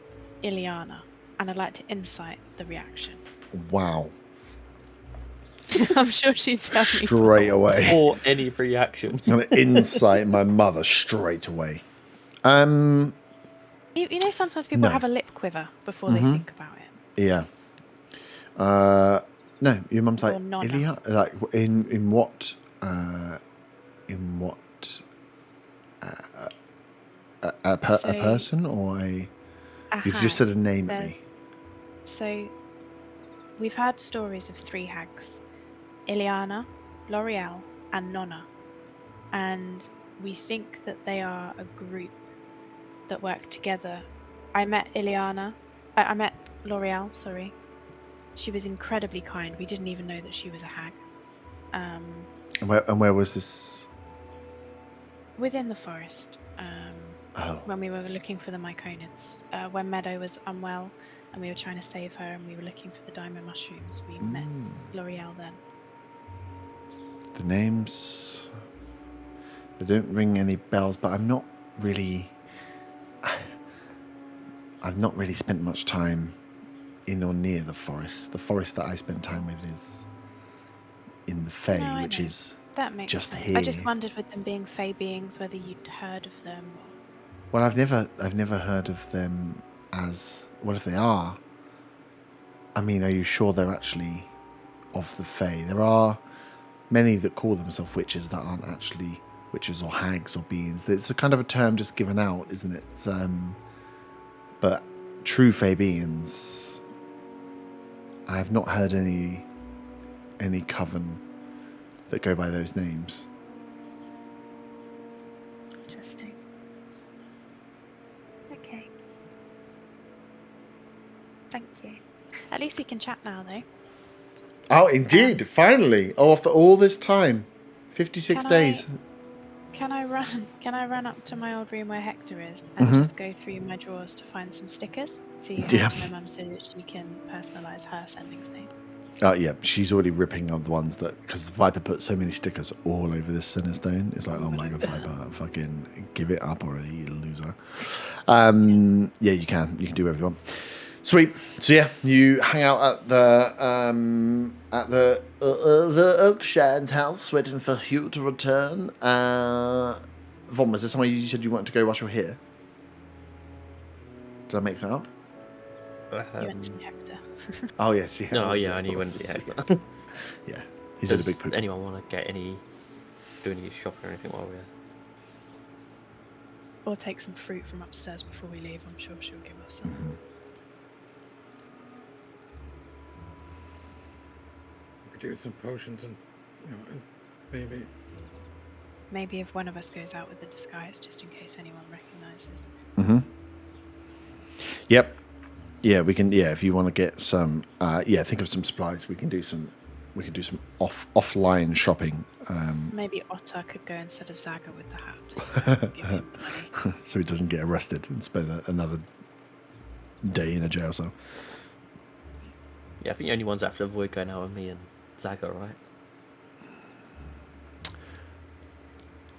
Ileana? And I'd like to insight the reaction. Wow. I'm sure she'd tell me. Straight away. Or any reaction. I'm going to incite my mother straight away. You know, sometimes people No. have a lip quiver before they think about it. Yeah. No, your mum's like, Or nonna. Ilya? Like, in what a person or a... You've just said a name at me. So, we've heard stories of 3 hags. Ileana, L'Oreal, and Nonna. And we think that they are a group that work together. I met L'Oreal, sorry. She was incredibly kind. We didn't even know that she was a hag. And where was this? Within the forest. Oh. When we were looking for the Myconids. When Meadow was unwell and we were trying to save her and we were looking for the diamond mushrooms, we met L'Oreal then. The names... They don't ring any bells, but I've not really spent much time in or near the forest. The forest that I spend time with is in the Fae, No, I which know. is That makes just sense. here. I just wondered with them being Fey beings whether you'd heard of them. Well, I've never heard of them as. What if they are? I mean, are you sure they're actually of the Fae? There are many that call themselves witches that aren't actually witches or hags or beings. It's a kind of a term just given out, isn't it? But true Fae beings, I have not heard any coven that go by those names. Interesting. Okay. Thank you. At least we can chat now, though. Oh, indeed! Finally, after all this time, 56 days. Can I run up to my old room where Hector is and just go through my drawers to find some stickers to hand to my mum so that she can personalise her sending stone? Yeah, she's already ripping up the ones that, because Viper put so many stickers all over this center stone. It's like, oh my god, Viper, fucking give it up already, you loser. Yeah, you can do whatever you want. Sweet. So yeah, you hang out at the Oakshine's house, waiting for Hugh to return. Von, is there somewhere you said you wanted to go whilst you're here? Did I make that up? You went to see Hector. Oh yes, yeah. No, yeah, I knew you went to see Hector. Yeah, he's had a Does big poop. anyone want to do any shopping or anything while we're... Or take some fruit from upstairs before we leave. I'm sure she'll give us some. We could do some potions and, and maybe. Maybe if one of us goes out with the disguise, just in case anyone recognises. Yep. Yeah, we can. Yeah, if you want to get some, think of some supplies. We can do some offline shopping. Maybe Otter could go instead of Zaga with the hat. Just to give him money. So he doesn't get arrested and spend another day in a jail cell. Yeah, I think the only ones that have to avoid going out with me and Zaga, right?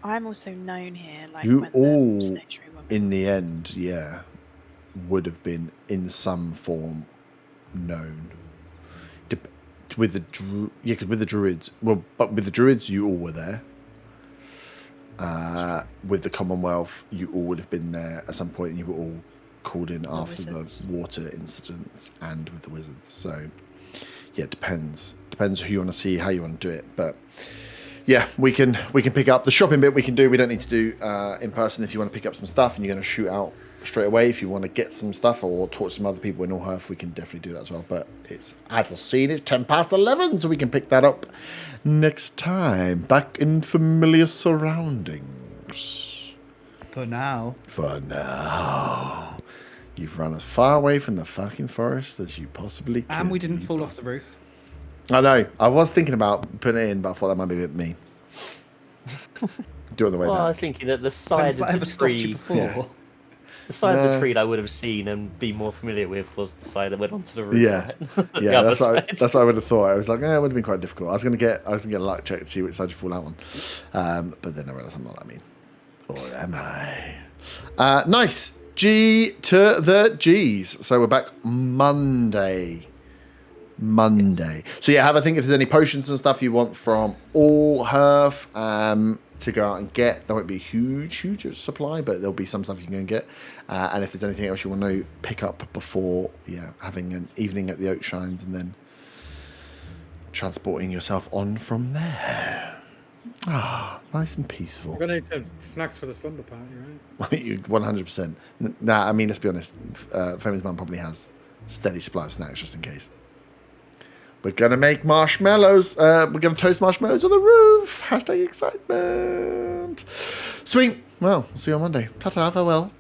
I'm also known here, like You when all, the statuary woman. in the end, would have been in some form known. With the druids, but with the druids, you all were there. With the Commonwealth, you all would have been there at some point, and you were all called in after the water incidents, and with the wizards. So, yeah, it depends who you want to see, how you want to do it, but. Yeah, we can pick up the shopping bit. We can do. We don't need to do in person. If you want to pick up some stuff and you're going to shoot out straight away, if you want to get some stuff or talk to some other people in Allhearth, we can definitely do that as well. But it's as a scene, it's 11:10, so we can pick that up next time. Back in familiar surroundings. For now. You've run as far away from the fucking forest as you possibly can. And we didn't fall off the roof. I know. I was thinking about putting it in, but I thought that might be a bit mean. Do it on the way Well, I back. was thinking that the side Has of that the ever stopped you tree, before? the side of the tree that I would have seen and be more familiar with was the side that went onto the roof. Yeah, Right? The yeah. other That's what side. that's what I would have thought. I was like, it would have been quite difficult. I was gonna get a luck check to see which side you fall out on, but then I realised I'm not that mean. Or am I? Nice. G to the G's. So we're back Monday. So yeah, have a think if there's any potions and stuff you want from Allhearth to go out and get. There won't be a huge supply, but there'll be some stuff you can go and get. And if there's anything else you want to pick up before, having an evening at the Oakshines and then transporting yourself on from there. Nice and peaceful. We're gonna need some snacks for the slumber party, right? 100%. Nah, I mean, let's be honest. Femi's mum probably has steady supply of snacks just in case. We're going to make marshmallows. We're going to toast marshmallows on the roof. # excitement. Sweet. Well, we'll see you on Monday. Ta-ta, farewell.